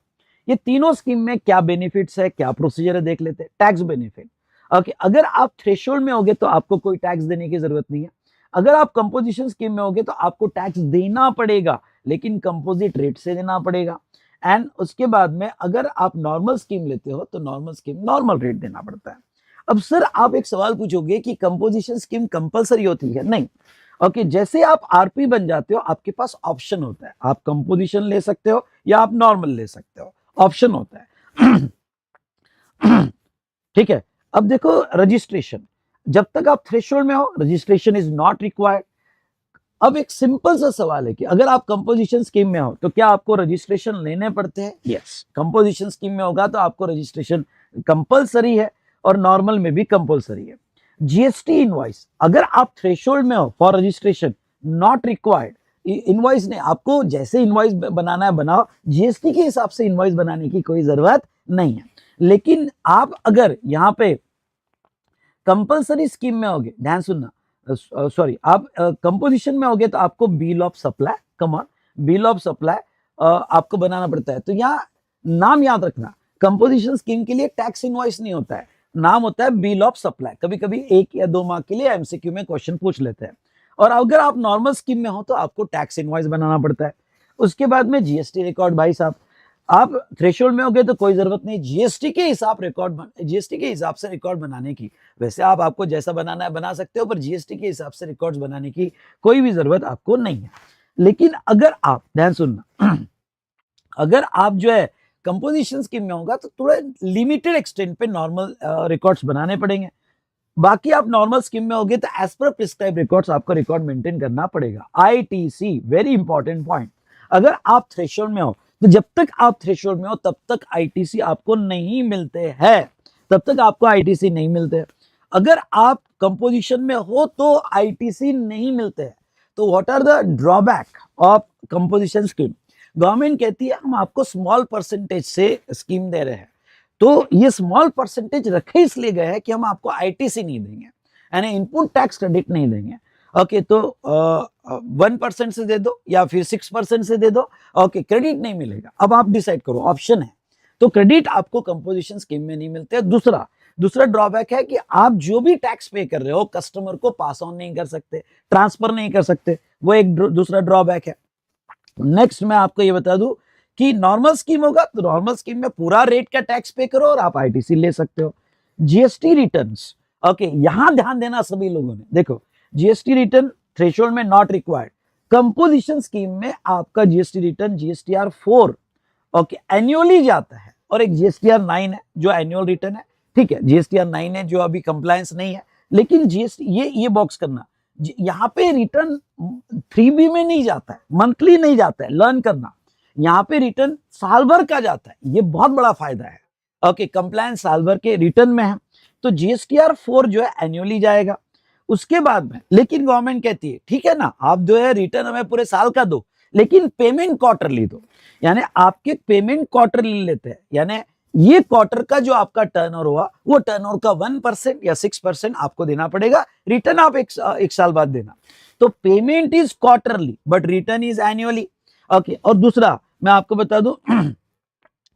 ये तीनों स्कीम में क्या बेनिफिट्स है, क्या प्रोसीजर है देख लेते हैं। टैक्स बेनिफिट, ओके, अगर आप थ्रेशोल्ड में होगे तो आपको कोई टैक्स देने की जरूरत नहीं है। अगर आप कंपोजिशन स्कीम में होगे तो आपको टैक्स देना पड़ेगा, लेकिन कंपोजिट रेट से देना पड़ेगा। एंड उसके बाद में अगर आप नॉर्मल स्कीम लेते हो तो नॉर्मल स्कीम नॉर्मल रेट देना पड़ता है। अब सर आप एक सवाल पूछोगे कि कंपोजिशन स्कीम कंपलसरी होती है? नहीं। ओके, जैसे आप आरपी बन जाते हो आपके पास ऑप्शन होता है, आप कंपोजिशन ले सकते हो या आप नॉर्मल ले सकते हो, ऑप्शन होता है। ठीक है, अब देखो रजिस्ट्रेशन, जब तक आप थ्रेशोल्ड में हो रजिस्ट्रेशन इज नॉट रिक्वायर्ड। अब एक सिंपल सा सवाल है कि अगर आप कंपोजिशन स्कीम में हो तो क्या आपको रजिस्ट्रेशन लेने पड़ते हैं? यस, कंपोजिशन स्कीम में होगा तो आपको रजिस्ट्रेशन कंपलसरी है और नॉर्मल में भी कंपलसरी है। जीएसटी इनवॉइस, अगर आप थ्रेशोल्ड में हो for registration not required. Invoice ने आपको जैसे इनवॉइस बनाना है बनाओ, जीएसटी के हिसाब से इनवॉइस बनाने की कोई जरूरत नहीं है। लेकिन आप अगर यहाँ पे कंपलसरी स्कीम में होगे, ध्यान सुनना, सॉरी, आप कंपोजिशन में होगे तो आपको bill of supply, come on, bill of supply आपको बनाना पड़ता है। तो यहाँ नाम याद रखना, कंपोजिशन स्कीम के लिए टैक्स इनवॉइस नहीं होता है, नाम होता है बिल ऑफ सप्लाई। कभी कभी 1 या 2 मार्क के लिए एमसीक्यू में क्वेश्चन पूछ लेते हैं। और अगर आप नॉर्मल स्कीम में हो तो आपको टैक्स इनवॉइस बनाना पड़ता है। उसके बाद में जीएसटी रिकॉर्ड, भाई साहब आप थ्रेशोल्ड में होगे तो कोई जरूरत नहीं जीएसटी के हिसाब से रिकॉर्ड बनाने की। वैसे आपको जैसा बनाना है बना सकते हो, पर जीएसटी के हिसाब से रिकॉर्ड्स बनाने की कोई भी जरूरत आपको नहीं है। लेकिन अगर आप, ध्यान सुनना, अगर आप जो है कंपोजिशन स्कीम में होगा तो थोड़ा लिमिटेड एक्सटेंट पे नॉर्मल रिकॉर्ड्स बनाने पड़ेंगे। बाकी आप नॉर्मल स्कीम में होगे तो एज पर प्रिस्क्राइब रिकॉर्ड्स आपको रिकॉर्ड मेंटेन करना पड़ेगा। आईटीसी, वेरी इंपॉर्टेंट पॉइंट, अगर आप थ्रेशोल्ड में हो तो जब तक आप थ्रेशोल्ड में हो तब तक आईटीसी आपको नहीं मिलते हैं, तब तक आपको आईटीसी नहीं मिलते। अगर आप कंपोजिशन में हो तो आईटीसी नहीं मिलते हैं। तो what are the drawback of composition scheme? Government कहती है हम आपको स्मॉल परसेंटेज से स्कीम दे रहे हैं, तो ये स्मॉल परसेंटेज रखे इसलिए गए हैं कि हम आपको आईटीसी नहीं देंगे, यानी इनपुट टैक्स क्रेडिट नहीं देंगे। ओके, तो 1% से दे दो या फिर 6% से दे दो, ओके, क्रेडिट नहीं मिलेगा। अब आप डिसाइड करो, ऑप्शन है। तो क्रेडिट आपको कंपोजिशन स्कीम में नहीं मिलते। दूसरा ड्रॉबैक है कि आप जो भी टैक्स पे कर रहे हो कस्टमर को पास ऑन नहीं कर सकते, ट्रांसफर नहीं कर सकते, वो एक दूसरा ड्रॉबैक है। नेक्स्ट मैं आपको ये बता दूं कि नॉर्मल स्कीम होगा तो नॉर्मल स्कीम में पूरा रेट का टैक्स पे करो और आप आईटीसी ले सकते हो। जीएसटी रिटर्न्स, ओके, यहां ध्यान देना सभी लोगों ने, देखो जीएसटी रिटर्न थ्रेशोल्ड में नॉट रिक्वायर्ड। कंपोजिशन स्कीम में आपका GST return GSTR 4 okay annually जाता है, और एक जीएसटीआर 9 है जो एनुअल रिटर्न है। ठीक है, जीएसटीआर 9 है जो अभी कंप्लायंस नहीं है, लेकिन जीएसटी ये बॉक्स करना, यहाँ पे रिटर्न 3B में नहीं जाता है, मंथली नहीं जाता है, लर्न करना, यहाँ पे रिटर्न साल भर का जाता है, ये बहुत बड़ा फायदा है। ओके, कंप्लायंस साल भर के रिटर्न में है, तो जीएसटीआर 4 जो है एनुअली जाएगा। उसके बाद में लेकिन गवर्नमेंट कहती है ठीक है ना, आप जो है रिटर्न हमें पूरे साल का दो, लेकिन पेमेंट क्वार्टरली दो, यानी आपके पेमेंट क्वार्टरली लेते हैं, यानी ये क्वार्टर का जो आपका टर्नओवर हुआ वो टर्नओवर का 1% या 6% आपको देना पड़ेगा, रिटर्न आप एक साल बाद देना। तो payment is quarterly but return is annually. Okay, और दूसरा मैं आपको बता दूं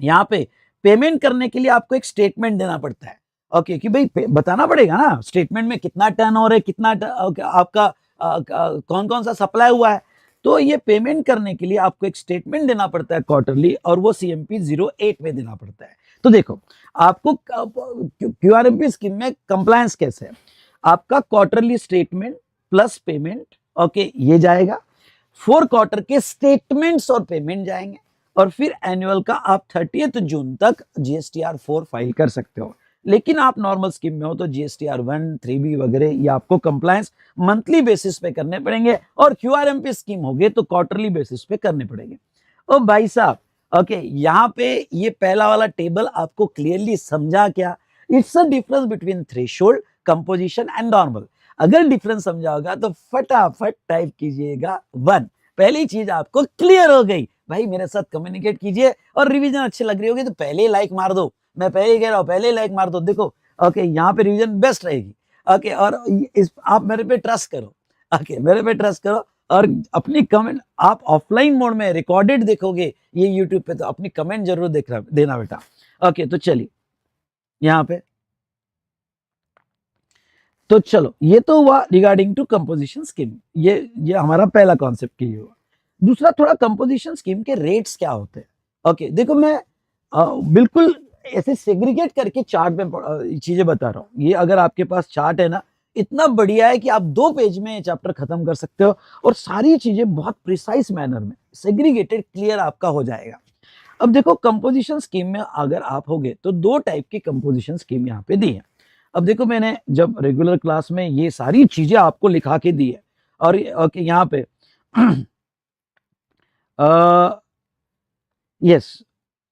यहाँ पे पेमेंट करने के लिए आपको एक स्टेटमेंट देना पड़ता है। ओके, कि भाई बताना पड़ेगा ना स्टेटमेंट में कितना टर्नओवर है, कितना आपका कौन कौन सा सप्लाई हुआ है। तो ये पेमेंट करने के लिए आपको एक स्टेटमेंट देना पड़ता है क्वार्टरली, और वो CMP 08 में देना पड़ता है। तो देखो आपको QRMP स्कीम में कंप्लायंस कैसे है, आपका quarterly statement plus payment, okay, ये जाएगा, 4 क्वार्टर के स्टेटमेंट्स और पेमेंट जाएंगे, और फिर एनुअल का आप 30 जून तक GSTR 4 फाइल कर सकते हो। लेकिन आप नॉर्मल स्कीम में हो तो GSTR 1, 3B वगैरह ये आपको कंप्लायंस मंथली बेसिस पे करने पड़ेंगे, और QRMP स्कीम होगी तो क्वार्टरली बेसिस पे करने पड़ेंगे। ओ भाई साहब, ओके, यहाँ पे ये पहला वाला टेबल आपको क्लियरली समझा क्या? It's a difference between threshold, composition and normal. अगर डिफरेंस समझा होगा तो फटाफट टाइप कीजिएगा 1। पहली चीज आपको क्लियर हो गई। भाई मेरे साथ कम्युनिकेट कीजिए, और रिवीजन अच्छी लग रही होगी तो पहले ही लाइक मार दो, मैं पहले ही कह रहा हूँ, पहले ही लाइक मार दो। देखो ओके, यहाँ पे रिवीजन बेस्ट रहेगी। ओके, और आप मेरे पे ट्रस्ट करो, ओके, मेरे पे ट्रस्ट करो, और अपनी कमेंट आप ऑफलाइन मोड में रिकॉर्डेड देखोगे ये यूट्यूब पे, तो अपनी कमेंट जरूर देना बेटा। ओके, तो चलिए यहाँ पे, तो चलो ये तो हुआ रिगार्डिंग टू कंपोजिशन स्कीम, ये हमारा पहला कॉन्सेप्ट की हुआ। दूसरा, थोड़ा कंपोजिशन स्कीम के रेट्स क्या होते हैं। ओके, देखो मैं बिल्कुल ऐसे सेग्रीगेट करके चार्ट में चीजें बता रहा हूँ। ये अगर आपके पास चार्ट है ना, इतना बढ़िया है कि आप 2 पेज में चैप्टर खत्म कर सकते हो, और सारी चीजें बहुत प्रिसाइज मैनर में सेग्रीगेटेड क्लियर आपका हो जाएगा। अब देखो कंपोजिशन स्कीम में अगर आप होगे तो 2 टाइप की कंपोजिशन स्कीम यहाँ पे दी है। अब देखो मैंने जब रेगुलर क्लास में ये सारी चीजें आपको लिखा के दी है, और ओके यहाँ पे यस,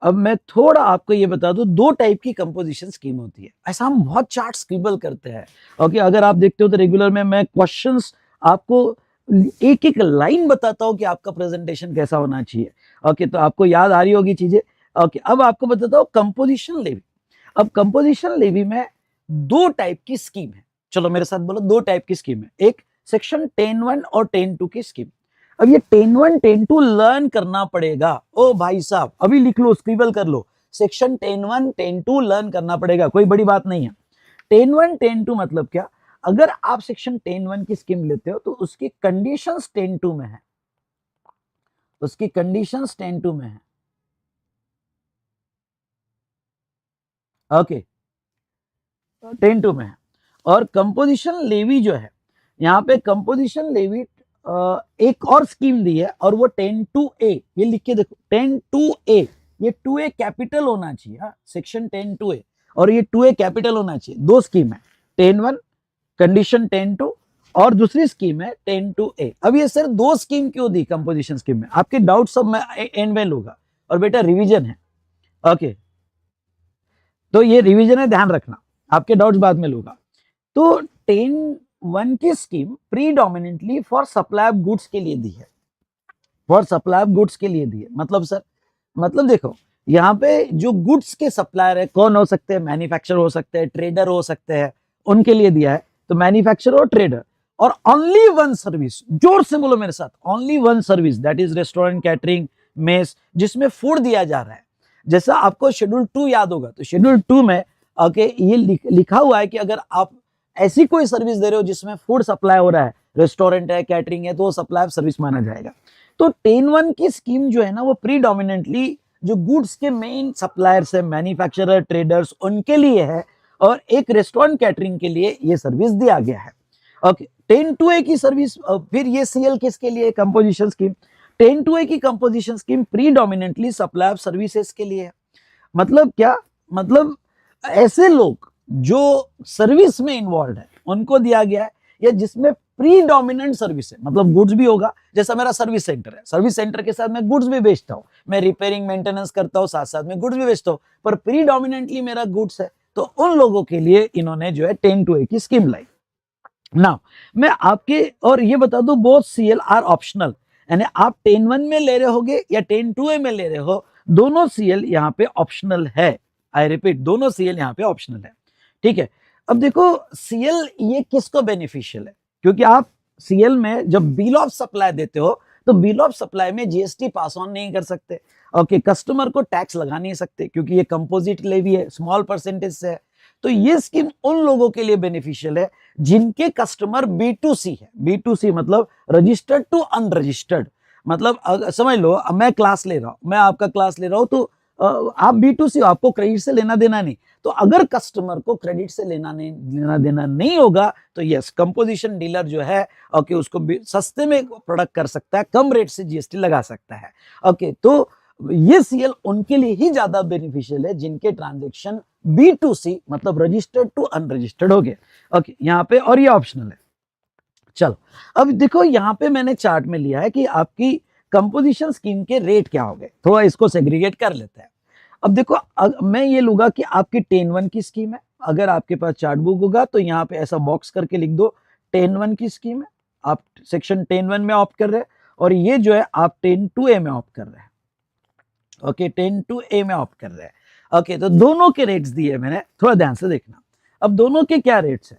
अब मैं थोड़ा आपको ये बता दूं, 2 टाइप की कंपोजिशन स्कीम होती है। ऐसा हम बहुत चार्ट स्क्रिबल करते हैं। ओके, अगर आप देखते हो तो रेगुलर में मैं क्वेश्चंस आपको एक एक लाइन बताता हूं कि आपका प्रेजेंटेशन कैसा होना चाहिए। ओके, तो आपको याद आ रही होगी चीजें। ओके, अब आपको बताता हूं कंपोजिशन लेवी। अब कंपोजिशन लेवी में 2 टाइप की स्कीम है। चलो मेरे साथ बोलो, 2 टाइप की स्कीम है। एक सेक्शन 10(1) और 10(2) की स्कीम। अब ये 10(1) 10(2) लर्न करना पड़ेगा। ओ भाई साहब, अभी लिख लो, स्क्रिबल कर लो, सेक्शन 10(1) 10(2) लर्न करना पड़ेगा, कोई बड़ी बात नहीं है। 10(1) 10(2) मतलब क्या? अगर आप सेक्शन 10(1) की स्कीम लेते हो तो उसकी कंडीशंस 10(2) में है, उसकी कंडीशंस 10(2) में है। ओके, 10(2) में है। और कंपोजिशन लेवी जो है, यहाँ पे कंपोजिशन लेवी एक और स्कीम दी है, और वो 10(2)A, ये लिख के देखो 10(2)A, ये 2A कैपिटल होना चाहिए, सेक्शन 10(2)A, और ये 2A कैपिटल होना चाहिए। 2 स्कीम है, 10(1) कंडीशन 10(2), और दूसरी स्कीम है 10(2)A। अब ये सर 2 स्कीम क्यों दी कंपोजिशन स्कीम में? आपके डाउट सब में एंड में लूंगा, और बेटा रिवीजन है। ओके, तो ये रिवीजन है, ध्यान रखना, आपके डाउट्स बाद में लूंगा। तो 10(1) की scheme predominantly for supply of goods के लिए दी है। फॉर सप्लाई ऑफ गुड्स के लिए दिए। मतलब सर, मतलब देखो यहाँ पे जो गुड्स के सप्लायर है कौन हो सकते हैं, मैन्युफैक्चरर हो सकते हैं, ट्रेडर हो सकते हैं, उनके लिए दिया है। तो मैन्युफैक्चरर और ट्रेडर, और ओनली वन सर्विस, जोर से बोलो मेरे साथ, only one service, that is restaurant, catering, mess, जिसमें फूड दिया जा रहा है। जैसा आपको शेड्यूल 2 याद होगा, तो शेड्यूल 2 में ओके ये लिखा हुआ है कि अगर आप ऐसी कोई सर्विस दे रहे हो जिसमें फूड सप्लाई हो रहा है, रेस्टोरेंट है, कैटरिंग है, तो वो सप्लाई ऑफ सर्विस माना जाएगा। तो 10(1) की स्कीम जो है ना, वो प्रीडोमिनेंटली जो गुड्स के मेन सप्लायर्स है, मैन्युफैक्चरर, ट्रेडर्स, उनके लिए है, और एक रेस्टोरेंट कैटरिंग के लिए ये सर्विस दिया गया है। ओके, 10(2) की सर्विस, फिर ये सीएल किसके लिए, कंपोजिशन स्कीम। 10(2) की composition scheme predominantly supply of services के लिए है। मतलब क्या, मतलब ऐसे लोग जो सर्विस में इन्वॉल्व है उनको दिया गया है, या जिसमें प्रीडोमिनेंट सर्विस है, मतलब गुड्स भी होगा। जैसा मेरा सर्विस सेंटर है, सर्विस सेंटर के साथ मैं गुड्स भी बेचता हूँ, मैं रिपेयरिंग मेंटेनेंस करता हूँ, साथ साथ में गुड्स भी बेचता हूँ, पर प्रीडोमिनेंटली मेरा गुड्स है। तो उन लोगों के लिए इन्होंने जो है 10(2) की स्कीम लाई। नाउ मैं आपके और ये बता दूं, बोथ सीएल आर ऑप्शनल, यानी आप 10(1) में ले रहे होगे या 10(2) में ले रहे हो, दोनों सीएल यहाँ पे ऑप्शनल है। आई रिपीट, दोनों सीएल यहाँ पे ऑप्शनल है। ठीक है, अब देखो सीएल ये किसको बेनिफिशियल है, क्योंकि आप सीएल में जब बिल ऑफ सप्लाई देते हो, तो बिल ऑफ सप्लाई में जीएसटी पास ऑन नहीं कर सकते। ओके, कस्टमर को टैक्स लगा नहीं सकते, क्योंकि ये कंपोजिट लेवी है, स्मॉल परसेंटेज से है। तो ये स्कीम उन लोगों के लिए बेनिफिशियल है जिनके कस्टमर B2C है। B2C मतलब रजिस्टर्ड टू अनरजिस्टर्ड। मतलब समझ लो, मैं क्लास ले रहा हूं, मैं आपका क्लास ले रहा हूं, तो आप B2C हो, आपको क्रेडिट से लेना देना नहीं। तो अगर कस्टमर को क्रेडिट से लेना देना नहीं होगा, तो यस, कंपोजिशन डीलर जो है ओके उसको सस्ते में प्रोडक्ट कर सकता है, कम रेट से जीएसटी लगा सकता है। ओके, तो ये सीएल उनके लिए ही ज्यादा बेनिफिशियल है जिनके ट्रांजेक्शन B2C मतलब रजिस्टर्ड टू अनरजिस्टर्ड हो गए। ओके, यहाँ पे, और ये ऑप्शनल है। चलो अब देखो, यहाँ पे मैंने चार्ट में लिया है कि आपकी कंपोजिशन स्कीम के रेट क्या हो गए, थोड़ा इसको सेग्रीगेट कर लेते हैं। अब देखो, मैं ये लूंगा कि आपकी 10(1) की स्कीम है। अगर आपके पास चार्ट बुक होगा तो यहाँ पे ऐसा बॉक्स करके लिख दो 10(1) की स्कीम है, आप सेक्शन 10(1) में ऑप्ट कर रहे हैं, और ये जो है आप 10(2) में ऑप्ट कर रहे हैं। ओके, 10(2) में ऑप्ट कर रहे हैं। ओके, तो दोनों के रेट्स दिए मैंने, थोड़ा ध्यान से देखना। अब दोनों के क्या रेट्स है,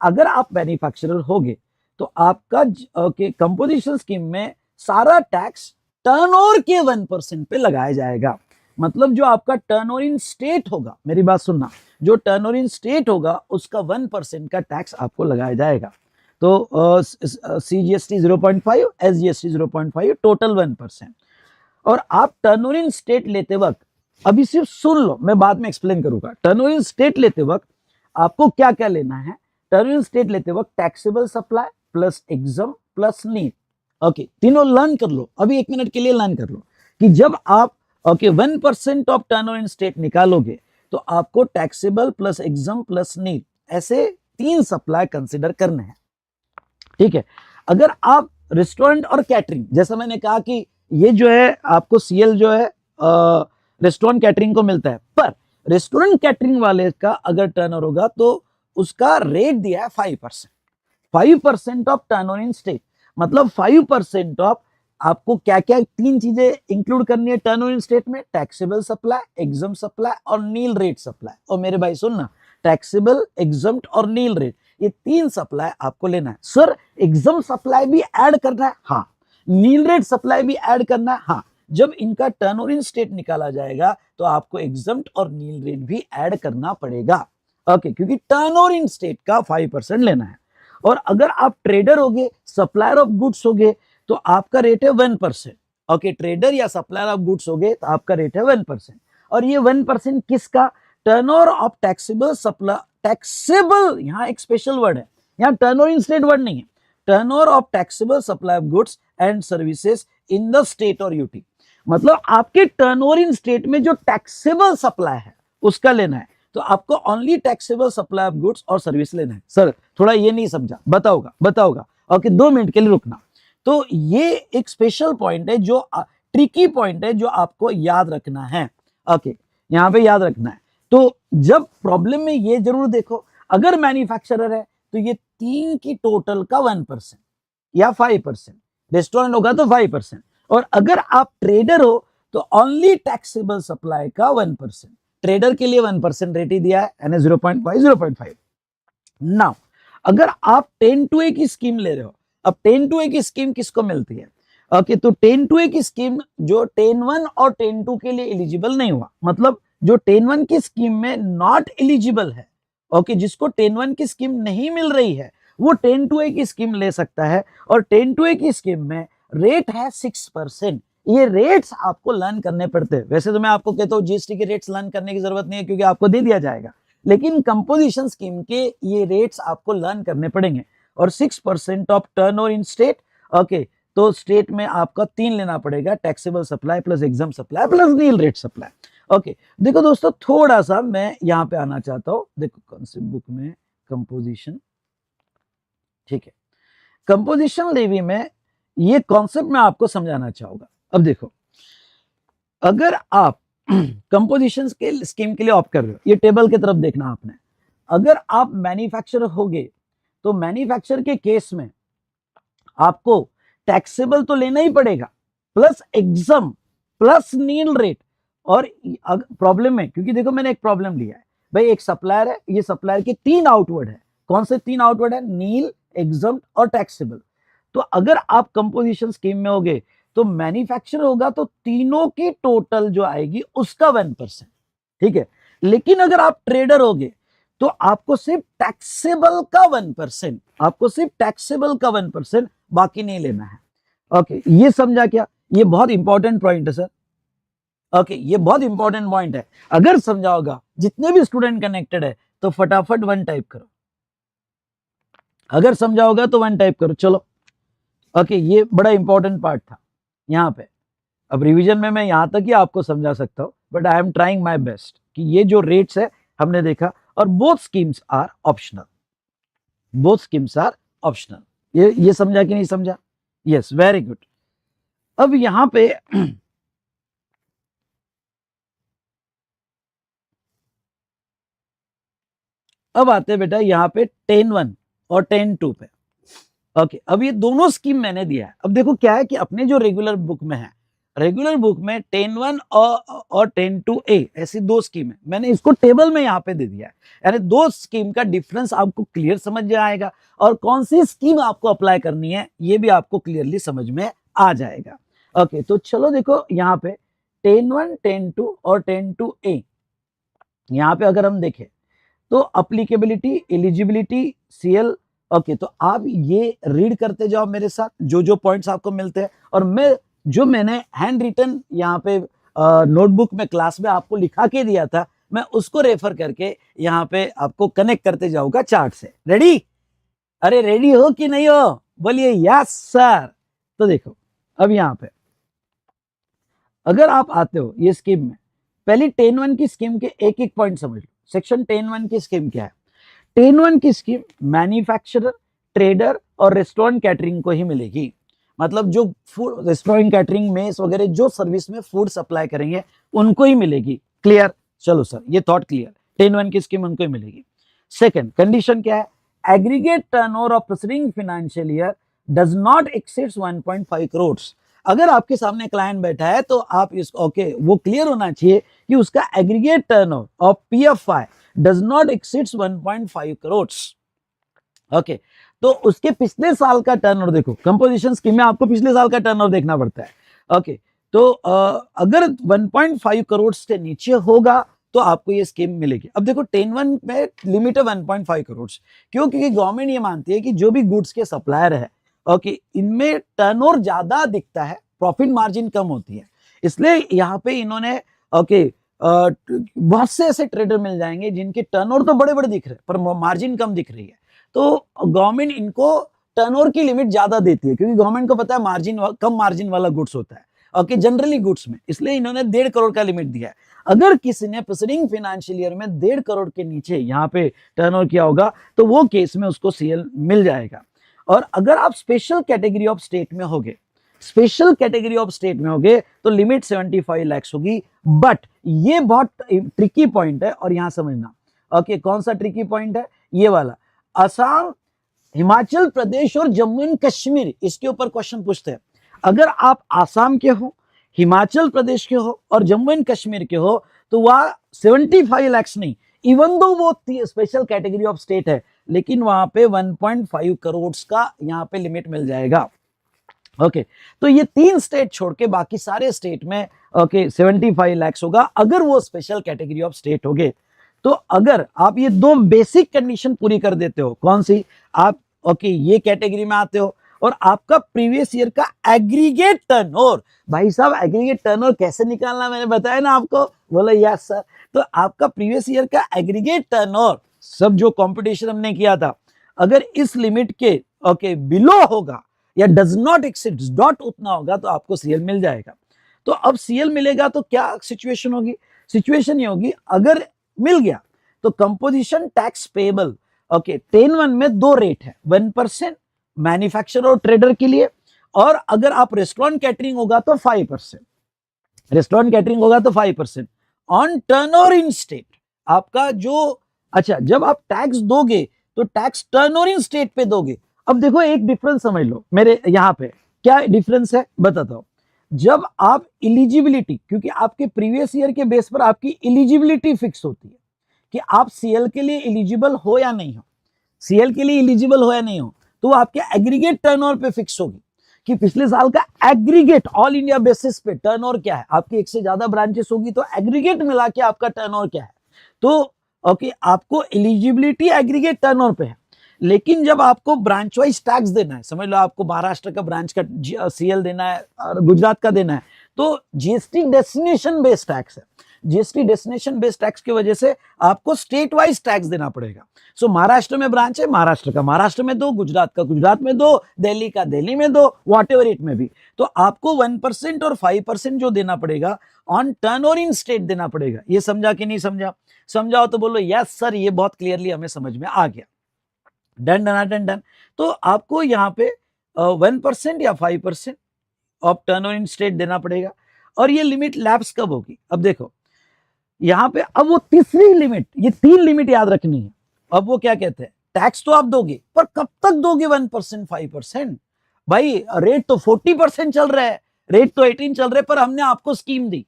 अगर आप मैन्युफैक्चरर होगे तो आपका ओके कंपोजिशन स्कीम में सारा टैक्स टर्नओवर के 1% पे लगाया जाएगा। मतलब जो आपका टर्नओवर इन स्टेट होगा, मेरी बात सुनना, जो टर्नओवर इन स्टेट होगा उसका 1% का टैक्स आपको लगाया जाएगा। तो CGST 0.5, SGST 0.5, टोटल 1%। और आप टर्नओवर इन स्टेट लेते वक्त, अभी सिर्फ सुन लो, मैं बाद में एक्सप्लेन करूंगा। टर्नओवर इन स्टेट लेते वक्त आपको क्या क्या लेना है। टर्नओवर इन स्टेट लेते वक्त taxable supply plus exempt plus need, okay, तीनों लर्न कर लो, अभी 1 मिनट के लिए लर्न कर लो कि जब आप okay 1% of turnover in state निकालोगे तो आपको taxable plus exempt plus need, ऐसे 3 सप्लाई कंसिडर करने हैं। ठीक है, अगर आप रेस्टोरेंट और कैटरिंग, जैसा मैंने कहा कि ये जो है आपको सीएल जो है रेस्टोरेंट कैटरिंग को मिलता है, पर रेस्टोरेंट कैटरिंग वाले का अगर टर्नओवर होगा तो उसका रेट दिया है 5%। 5% ऑफ टर्नओवर इन स्टेट, मतलब 5% ऑफ, आपको क्या क्या 3 चीजें इंक्लूड करनी है टर्नओवर इन स्टेट में, टैक्सेबल सप्लाई, एग्जम सप्लाई और नील रेट सप्लाई। और मेरे भाई सुनना, टैक्सेबल, एग्जम्प्ट और नील रेट, ये 3 सप्लाई आपको लेना है। सर एग्जम सप्लाई भी ऐड करना है, हाँ। नील रेट सप्लाई भी ऐड करना है, हाँ। जब इनका टर्नओवर इन स्टेट निकाला जाएगा तो आपको एग्जम्प्ट और नील रेट भी ऐड करना पड़ेगा। ओके, क्योंकि टर्नओवर इन स्टेट का 5% लेना है। और अगर आप ट्रेडर होगे, सप्लायर ऑफ गुड्स होगे, तो आपका रेट है 1%। ओके, ट्रेडर या सप्लायर ऑफ गुड्स होगे तो आपका रेट है 1%। और ये 1% किसका, turnover of taxable supply, taxable यहाँ एक स्पेशल वर्ड है, यहाँ टर्नओवर इन स्टेट वर्ड नहीं है, turnover of taxable supply of goods and services in the state और यूटी। मतलब आपके टर्नओवर इन स्टेट में जो टैक्सेबल सप्लाई है उसका लेना है, तो आपको only taxable supply of goods और सर्विस लेना है। सर थोड़ा ये नहीं समझा, बताओगा। ओके, 2 मिनट के लिए रुकना। तो ये एक स्पेशल पॉइंट है, जो ट्रिकी पॉइंट है, जो आपको याद रखना है। ओके, यहाँ पे याद रखना है। तो जब प्रॉब्लम में ये जरूर देखो, अगर मैन्युफैक्चरर है तो ये 3 की टोटल का 1% या 5%, रेस्टोरेंट होगा तो 5%, और अगर आप ट्रेडर हो तो ओनली टैक्सेबल सप्लाई का 1%, ट्रेडर के लिए 1% रेट ही दिया है, यानी 0.5 0.5। नाउ अगर आप 10 to A की स्कीम ले रहे हो, अब 10 to A की स्कीम किसको मिलती है? ओके, तो 10 to A की स्कीम जो 10-1 और 10-2 के लिए एलिजिबल नहीं हुआ, मतलब जो 10-1 की स्कीम में नॉट एलिजिबल है, ओके, जिसको 10-1 की स्कीम नहीं मिल रही है, वो 10 to A की स्कीम ले सकता है। और 10 to A की स्कीम में रेट है 6%। ये रेट्स आपको लर्न करने पड़ते हैं। वैसे तो मैं आपको कहता हूँ जीएसटी के रेट्स लर्न करने की जरूरत नहीं है, क्योंकि आपको दे दिया जाएगा, लेकिन कंपोजिशन स्कीम के ये रेट्स आपको लर्न करने पड़ेंगे। और 6% of turnover in state, okay, तो स्टेट में आपका 3 लेना पड़ेगा, taxable supply plus exempt supply plus nil rate supply. Okay, देखो दोस्तों, थोड़ा सा मैं यहां पे आना चाहता हूं। देखो कॉन्सेप्ट बुक में कंपोजिशन, ठीक है, कंपोजिशन लेवी में ये कॉन्सेप्ट मैं आपको समझाना चाहूंगा। अब देखो, अगर आप कंपोजिशन के स्कीम के लिए ऑप्ट कर रहे हो, ये टेबल की तरफ देखना आपने, अगर आप मैन्युफैक्चरर होगे तो मैन्युफैक्चर के केस में आपको टैक्सेबल तो लेना ही पड़ेगा, plus exempt plus nil rate. और प्रॉब्लम है, क्योंकि देखो मैंने एक प्रॉब्लम लिया है भाई, एक सप्लायर है, ये सप्लायर के 3 आउटवर्ड है। कौन से 3 आउटवर्ड है? नील, एग्जाम और टैक्सेबल। तो अगर आप कंपोजिशन स्कीम में होगे तो मैन्युफैक्चर होगा तो तीनों की टोटल जो आएगी उसका 1%, ठीक है। लेकिन अगर आप ट्रेडर होगे तो आपको सिर्फ टैक्सेबल का 1%, आपको सिर्फ टैक्सेबल का 1%, बाकी नहीं लेना है। ओके, ये समझा क्या? ये बहुत इंपॉर्टेंट पॉइंट है सर। ओके, ये बहुत इंपॉर्टेंट पॉइंट है। अगर समझा होगा, जितने भी स्टूडेंट कनेक्टेड है तो फटाफट 1 टाइप करो, अगर समझा होगा तो 1 टाइप करो। चलो, ओके, ये बड़ा इंपॉर्टेंट पार्ट था यहाँ पे। अब रिवीजन में मैं यहां तक ही आपको समझा सकता हूं, but I am trying my best कि ये जो रेट्स है हमने देखा, और both schemes are optional, both schemes are optional. ये समझा कि नहीं समझा? Yes, very good. अब यहां पे अब आते हैं बेटा यहाँ पे 10-1 और 10-2 पे। ओके, अब ये दोनों स्कीम मैंने दिया है। अब देखो क्या है कि अपने जो रेगुलर बुक में है, रेगुलर बुक में 10-1 और 10-2A ऐसी 2 स्कीम है, मैंने इसको टेबल में यहाँ पे दे दिया है। यानी 2 स्कीम का डिफरेंस आपको क्लियर समझ में आएगा, और कौन सी स्कीम आपको अप्लाई करनी है ये भी आपको क्लियरली समझ में आ जाएगा। ओके, तो चलो देखो यहाँ पे 10-1, 10-2 और 10-2A, यहाँ पे अगर हम देखें तो अप्लीकेबिलिटी, एलिजिबिलिटी, सीएल। ओके, तो आप ये रीड करते जाओ मेरे साथ, जो जो पॉइंट्स आपको मिलते हैं, और मैंने हैंड रिटन यहाँ पे नोटबुक में क्लास में आपको लिखा के दिया था, मैं उसको रेफर करके यहाँ पे आपको कनेक्ट करते जाऊंगा चार्ट से। रेडी? अरे रेडी हो कि नहीं हो? बोलिए यस सर। तो देखो, अब यहाँ पे अगर आप आते हो ये स्कीम में, पहले 10-1 की स्कीम के एक एक पॉइंट समझ लो। सेक्शन 10-1 की स्कीम क्या है? 10-1 की स्कीम मैन्युफैक्चरर, ट्रेडर और रेस्टोरेंट कैटरिंग को ही मिलेगी। मतलब जो फूड, रेस्टोरेंट कैटरिंग, मेस वगैरह जो सर्विस में फूड सप्लाई करेंगे उनको ही मिलेगी। क्लियर? चलो सर, ये थॉट क्लियर। 10-1 की स्कीम उनको ही मिलेगी। सेकंड कंडीशन क्या है? Aggregate turnover of preceding financial year does not exceeds 1.5 crore. अगर आपके सामने क्लाइंट बैठा है तो आप इसको, ओके, वो क्लियर होना चाहिए कि उसका aggregate turnover of PFI does not exceeds 1.5 crore. Okay, तो उसके पिछले साल का टर्नओवर देखो, कंपोजिशन स्कीम में आपको पिछले साल का टर्नओवर देखना पड़ता है। ओके, तो अगर 1.5 करोड़ से नीचे होगा तो आपको ये स्कीम मिलेगी। अब देखो 10-1 में लिमिट है 1.5 करोड़, क्यों? क्योंकि गवर्नमेंट ये मानती है कि जो भी गुड्स के सप्लायर है, ओके, इनमें टर्नओवर ज्यादा दिखता है, प्रॉफिट मार्जिन कम होती है, इसलिए यहाँ पे इन्होंने, ओके, बहुत से ऐसे ट्रेडर मिल जाएंगे जिनके टर्नओवर तो बड़े बड़े दिख रहे हैं पर मार्जिन कम दिख रही है, तो गवर्नमेंट इनको टर्नओवर की लिमिट ज्यादा देती है, क्योंकि गवर्नमेंट को पता है मार्जिन कम मार्जिन वाला गुड्स होता है, ओके, जनरली गुड्स में, इसलिए इन्होंने 1.5 करोड़ का लिमिट दिया है। अगर किसी ने प्रीसीडिंग फाइनेंशियल ईयर में 1.5 करोड़ के नीचे यहाँ पे टर्नओवर किया होगा तो वो केस में उसको सीएल मिल जाएगा। और अगर आप स्पेशल कैटेगरी ऑफ स्टेट में होगे, स्पेशल कैटेगरी ऑफ स्टेट में होगे तो लिमिट 75 लाख होगी। बट ये बहुत ट्रिकी पॉइंट है और यहां समझना, ओके, कौन सा ट्रिकी पॉइंट है? ये वाला, असम हिमाचल प्रदेश और जम्मू एंड कश्मीर, इसके ऊपर क्वेश्चन पूछते हैं। अगर आप आसाम के हो, हिमाचल प्रदेश के हो और जम्मू एंड कश्मीर के हो तो वह 75 लाख नहीं, इवन दो वो स्पेशल कैटेगरी ऑफ स्टेट है, लेकिन वहां पे 1.5 करोड़ का यहाँ पे लिमिट मिल जाएगा। ओके तो ये 3 स्टेट छोड़ के बाकी सारे स्टेट में 75 लाख होगा अगर वो स्पेशल कैटेगरी ऑफ स्टेट होगे। तो अगर आप ये 2 बेसिक कंडीशन पूरी कर देते हो, कौन सी, आप ये कैटेगरी में आते हो और आपका प्रीवियस ईयर का एग्रीगेट टर्नओवर, भाई साहब एग्रीगेट टर्नओवर कैसे निकालना मैंने बताया ना आपको, बोले यस सर। तो आपका प्रीवियस ईयर का एग्रीगेट टर्नओवर सब जो कंपटीशन हमने किया था, अगर इस लिमिट के बिलो होगा या डज नॉट एक्सीड, डॉट उतना होगा तो आपको सीएल मिल जाएगा। तो अब सीएल मिलेगा तो क्या सिचुएशन होगी, सिचुएशन ये होगी अगर मिल गया तो कंपोजिशन टैक्स पेएबल 10(1) में 2 रेट है, 1% मैन्युफैक्चरर और ट्रेडर के लिए, और अगर आप रेस्टोरेंट कैटरिंग होगा तो 5%, रेस्टोरेंट कैटरिंग होगा तो 5% ऑन टर्नओवर इन स्टेट आपका जो, अच्छा जब आप टैक्स दोगे तो टैक्स टर्नओवर इन स्टेट पे दोगे। अब देखो एक डिफरेंस समझ लो मेरे यहाँ पे क्या डिफरेंस है बताता हूं। जब आप इलिजिबिलिटी, क्योंकि आपके प्रीवियस ईयर के बेस पर आपकी इलिजिबिलिटी फिक्स होती है कि आप सीएल के लिए इलिजिबल हो या नहीं हो, सीएल के लिए इलिजिबल हो या नहीं हो, तो वो आपके एग्रीगेट टर्नओवर पे फिक्स होगी कि पिछले साल का एग्रीगेट ऑल इंडिया बेसिस पे टर्नओवर क्या है, आपकी एक से ज्यादा ब्रांचेस होगी तो एग्रीगेट मिला के आपका टर्नओवर क्या है। तो आपको एलिजिबिलिटी एग्रीगेट टर्नओवर पे है, लेकिन जब आपको ब्रांच वाइज टैक्स देना है, समझ लो आपको महाराष्ट्र का ब्रांच का सीएल देना है और गुजरात का देना है, तो जीएसटी डेस्टिनेशन बेस्ड टैक्स है, जीएसटी डेस्टिनेशन बेस्ड टैक्स की वजह से आपको स्टेट वाइज टैक्स देना पड़ेगा। सो महाराष्ट्र में ब्रांच है, महाराष्ट्र का महाराष्ट्र में दो, गुजरात का गुजरात में दो, दिल्ली का दिल्ली में दो, वॉट एवर इट में भी, तो आपको 1% और 5% जो देना पड़ेगा ऑन टर्नओवर इन स्टेट देना पड़ेगा। ये समझा कि नहीं समझा, समझाओ तो बोलो यस सर, ये बहुत क्लियरली हमें समझ में आ गया। Done done done done. तो आपको यहाँ पे 1% या 5% ऑफ टर्नओवर इन स्टेट देना पड़ेगा, और ये लिमिट लैप्स कब होगी, अब देखो यहाँ पे अब वो तीसरी लिमिट, ये 3 लिमिट याद रखनी है। अब वो क्या कहते हैं, टैक्स तो आप दोगे पर कब तक दोगे 1% 5%, भाई रेट तो 40% चल रहा है, रेट तो 18 चल रहा है, पर हमने आपको स्कीम दी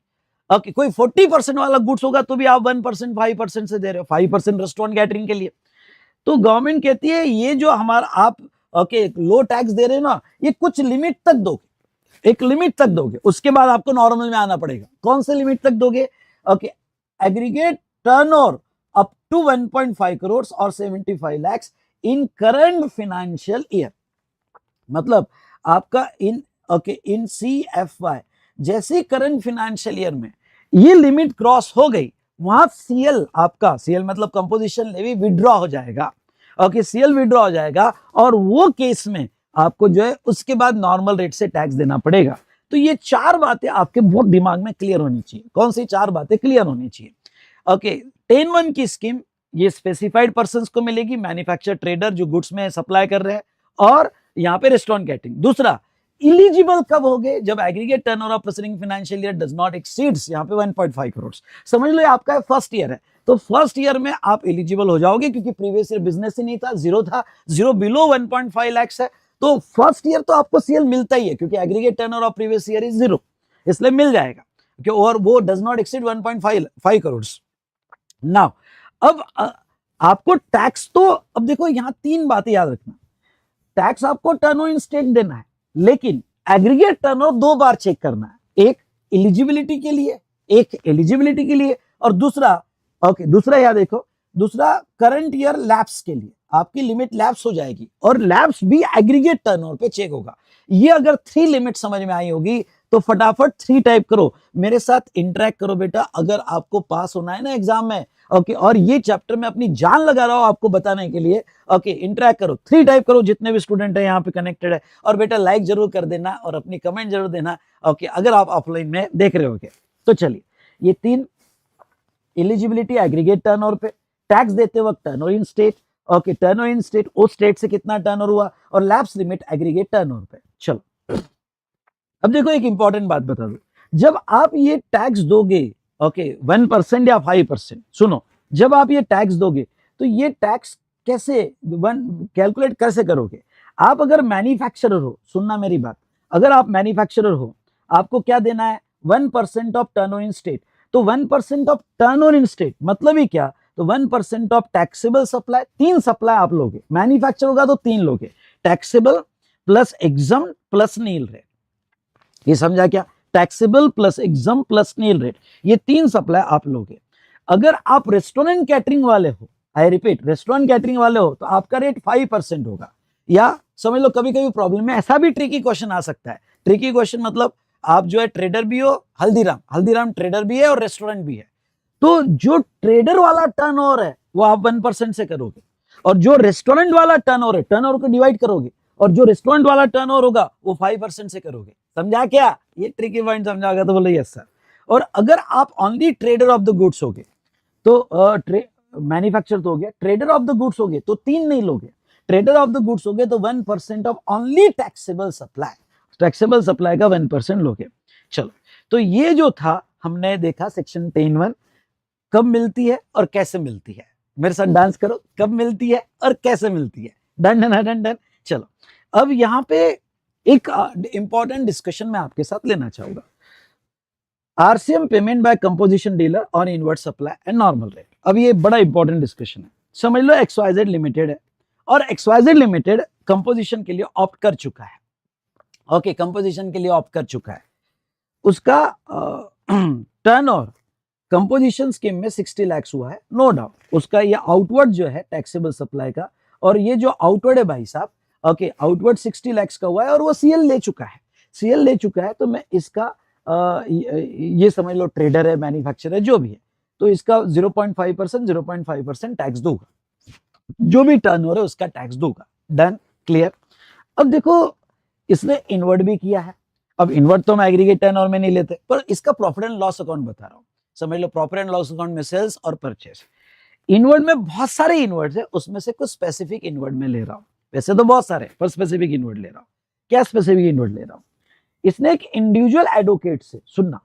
कोई 40% वाला गुड्स होगा तो भी आप 1% 5% से दे रहे हो, 5% रेस्टोरेंट कैटरिंग के लिए। तो गवर्नमेंट कहती है ये जो हमारा आप लो टैक्स दे रहे हो ना, ये कुछ लिमिट तक दोगे, एक लिमिट तक दोगे, उसके बाद आपको नॉर्मल में आना पड़ेगा। कौन से लिमिट तक दोगे, aggregate turnover up to 1.5 crore और 75 lakh in current financial year, मतलब आपका इन CFY जैसे करंट फाइनेंशियल ईयर में ये लिमिट क्रॉस हो गई, वहां सीएल, आपका सीएल मतलब कंपोजिशन लेवी विड्रॉ हो जाएगा, सीएल विड्रॉ हो जाएगा, और वो केस में आपको जो है उसके बाद नॉर्मल रेट से टैक्स देना पड़ेगा। तो ये 4 बातें आपके बहुत दिमाग में क्लियर होनी चाहिए। कौन सी 4 बातें क्लियर होनी चाहिए, 10(1) की स्कीम ये स्पेसिफाइड पर्संस को मिलेगी, मैन्युफैक्चर ट्रेडर जो गुड्स में सप्लाई कर रहे हैं, और यहाँ पे रेस्टोरेंट कैटरिंग। दूसरा, इलिजिबल कब होगे, जब aggregate turnover of preceding financial year does not exceeds यहाँ पे 1.5 करोड़। समझ लो आपका फर्स्ट ईयर है, तो फर्स्ट ईयर में आप एलिजिबल हो जाओगे, क्योंकि प्रीवियस ईयर बिजनेस ही नहीं था, जीरो था, जीरो बिलो 1.5 लाख है, तो फर्स्ट ईयर तो आपको सीएल मिलता ही है, क्योंकि aggregate turnover of previous year is 0, इसलिए मिल जाएगा, और वो does not exceed 1.5 crore. Now अब आपको टैक्स, तो अब देखो यहां 3 बातें याद रखना, टैक्स आपको टर्नओवर इन स्टेट देना है, लेकिन एग्रीगेट टर्नओवर 2 बार चेक करना है, एक एलिजिबिलिटी के लिए, एक एलिजिबिलिटी के लिए, और दूसरा दूसरा याद देखो, दूसरा करंट ईयर लैप्स के लिए, आपकी लिमिट लैप्स हो जाएगी, और लैप्स भी एग्रीगेट टर्नओवर पे चेक होगा। ये अगर 3 लिमिट समझ में आई होगी तो फटाफट 3 टाइप करो, मेरे साथ इंटरेक्ट करो बेटा, अगर आपको पास होना है ना एग्जाम में, और ये चैप्टर में अपनी जान लगा रहा हूं आपको बताने के लिए, इंटरेक्ट करो, 3 टाइप करो, जितने भी स्टूडेंट है यहाँ पे कनेक्टेड है, और बेटा लाइक जरूर कर देना और अपनी कमेंट जरूर देना, अगर आप ऑफलाइन में देख रहे होगे तो। चलिए, ये 3, एलिजिबिलिटी एग्रीगेट टर्नओवर पे, टैक्स देते वक्त turnover in state, turnover in state, उस स्टेट से कितना टर्नओवर हुआ, और लैप्स लिमिट एग्रीगेट टर्नओवर पे। चलो अब देखो एक इंपॉर्टेंट बात बता दो, जब आप ये टैक्स दोगे 1% या 5%, सुनो, जब आप ये टैक्स दोगे तो ये टैक्स कैसे वन कैलकुलेट कैसे करोगे? आप अगर मैन्युफैक्चरर हो, सुनना मेरी बात, अगर आप मैन्युफैक्चरर हो, आपको क्या देना है? 1% ऑफ टर्नओवर इन स्टेट। तो 1% ऑफ टर्नओवर इन स्टेट मतलब ही क्या? तो 1% ऑफ टैक्सेबल सप्लाई, 3 सप्लाई आप लोगे। मैन्युफैक्चर होगा तो 3 लोगे, taxable plus exempt plus nil rate. ये समझा क्या? Taxable plus exempt plus nil rate, ये 3 सप्लाई आप लोगे। अगर आप रेस्टोरेंट कैटरिंग वाले हो, आई रिपीट, रेस्टोरेंट कैटरिंग वाले हो, तो आपका रेट 5% होगा। या समझ लो कभी कभी प्रॉब्लम में ऐसा भी ट्रिकी क्वेश्चन आ सकता है। ट्रिकी क्वेश्चन मतलब आप जो है ट्रेडर भी हो, हल्दीराम ट्रेडर भी है और रेस्टोरेंट भी है, तो जो ट्रेडर वाला टर्नओवर है वो आप 1% से करोगे, और जो रेस्टोरेंट वाला टर्नओवर है, टर्नओवर को डिवाइड करोगे, और जो रेस्टोरेंट वाला टर्नओवर होगा वो 5% से करोगे। समझा क्या? ये ट्रिकी पॉइंट समझा होगा तो बोलो यस सर। और अगर आप only trader of the goods होगे, तो मैन्युफैक्चर तो हो गया, ट्रेडर ऑफ द गुड्स हो गए तो 3 नहीं लोगे, ट्रेडर ऑफ द गुड्स हो गए तो 1% of only taxable supply, taxable supply का 1% लोगे। चलो, तो ये जो था हमने देखा सेक्शन 10(1) कब मिलती है और कैसे मिलती है। मेरे साथ डांस करो, कब मिलती है और कैसे मिलती है। Done done done done. चलो, अब यहां पे एक इंपॉर्टेंट डिस्कशन मैं आपके साथ लेना चाहूंगा। RCM payment by composition dealer on inward supply and normal rate. अब ये बड़ा इंपॉर्टेंट डिस्कशन है। समझ लो XYZ लिमिटेड है, और XYZ लिमिटेड कंपोजिशन के लिए ऑप्ट कर चुका है। ओके, कंपोजिशन के लिए ऑप्ट कर चुका है। उसका टर्नओवर कंपोजिशन स्कीम में 60 लाख हुआ है, नो डाउट। उसका ये आउटवर्ड जो है टैक्सेबल सप्लाई का, और ये जो आउटवर्ड है भाई साहब, ओके, आउटवर्ड 60 लाख का हुआ है, और वो सीएल ले चुका है, सीएल ले चुका है। तो मैं इसका ये समझ लो ट्रेडर है, मैन्युफैक्चरर है, जो भी है, तो इसका 0.5% टैक्स दूंगा, जो भी टर्नओवर है उसका टैक्स दूंगा। Done, clear. अब देखो, इसने इनवर्ट भी किया है। अब इनवर्ट तो मैं एग्रीगेट टर्नओवर में नहीं लेते, पर इसका प्रॉफिट एंड लॉस अकाउंट बता रहा हूं। समझ लो, प्रॉफिट एंड लॉस अकाउंट में सेल्स और परचेस, इनवर्ट में बहुत सारे इनवर्ट्स है, उसमें से कुछ स्पेसिफिक इनवर्ट में ले रहा हूं। वैसे तो बहुत सारे, पर स्पेसिफिक इनवर्ट ले रहा हूं। क्या स्पेसिफिक इनवर्ट ले रहा हूं? इसने एक इंडिविजुअल एडवोकेट से, सुनना,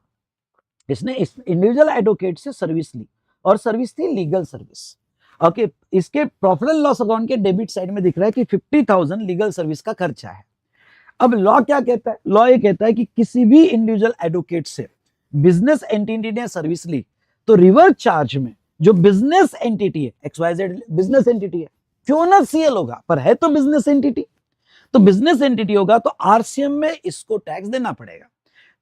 इसने इस इंडिविजुअल एडवोकेट से सर्विस ली, और सर्विस थी लीगल सर्विस। ओके, इसके प्रॉफिट एंड लॉस अकाउंट के डेबिट साइड में दिख रहा है कि 50,000 लीगल सर्विस का खर्चा है। अब लॉ क्या कहता है? लॉ ये कहता है कि किसी भी इंडिविजुअल एडवोकेट से बिजनेस एंटिटी ने सर्विस ली, तो रिवर्स चार्ज में जो बिजनेस एंटिटी है, XYZ बिजनेस एंटिटी है, क्यों ना सीएल होगा, पर है तो बिजनेस एंटिटी, तो बिजनेस एंटिटी होगा तो आरसीएम में इसको टैक्स देना पड़ेगा।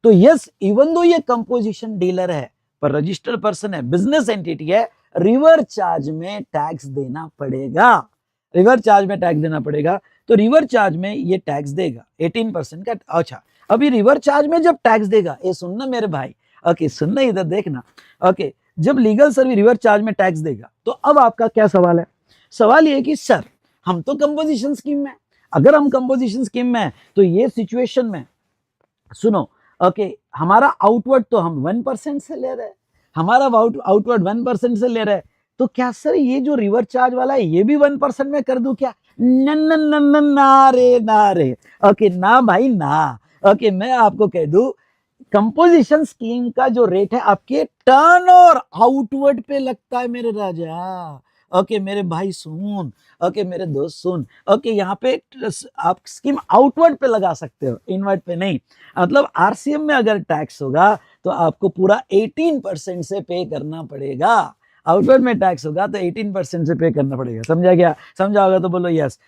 तो यस, इवन दो ये कंपोजिशन डीलर है, पर रजिस्टर्ड पर्सन है, बिजनेस एंटिटी है, रिवर्स चार्ज में टैक्स देना पड़ेगा, रिवर्स चार्ज में टैक्स देना पड़ेगा। तो रिवर्स चार्ज में ये टैक्स देगा 18% का। अच्छा, अभी रिवर्स चार्ज में जब टैक्स देगा, ये सुनना मेरे भाई, ओके, सुनना, इधर देखना। ओके, जब लीगल सर्विस रिवर्स चार्ज में टैक्स देगा, तो अब आपका क्या सवाल है? सवाल ये कि सर, हम तो कंपोजिशन स्कीम में, अगर हम कंपोजिशन स्कीम में, तो ये सिचुएशन में सुनो, ओके, हमारा आउटवर्ड तो हम 1% से ले रहे हैं, हमारा आउटवर्ड 1% से ले रहे हैं, तो क्या सर ये जो रिवर्स चार्ज वाला है ये भी 1% में कर दूं क्या? ना रे, ओके, ना भाई ना। ओके, मैं आपको कह दूं, कंपोजिशन स्कीम का जो रेट है आपके टर्न और आउटवर्ड पे लगता है मेरे राजा। ओके मेरे भाई सुन, ओके मेरे दोस्त सुन, ओके यहाँ पे आप स्कीम आउटवर्ड पे लगा सकते हो, इनवर्ड पे नहीं। मतलब आरसीएम में अगर टैक्स होगा तो आपको पूरा 18% से पे करना पड़ेगा, आउटवर्ड में टैक्स होगा तो 18% से पे करना पड़ेगा। समझा क्या? समझा होगा तो बोलो यस।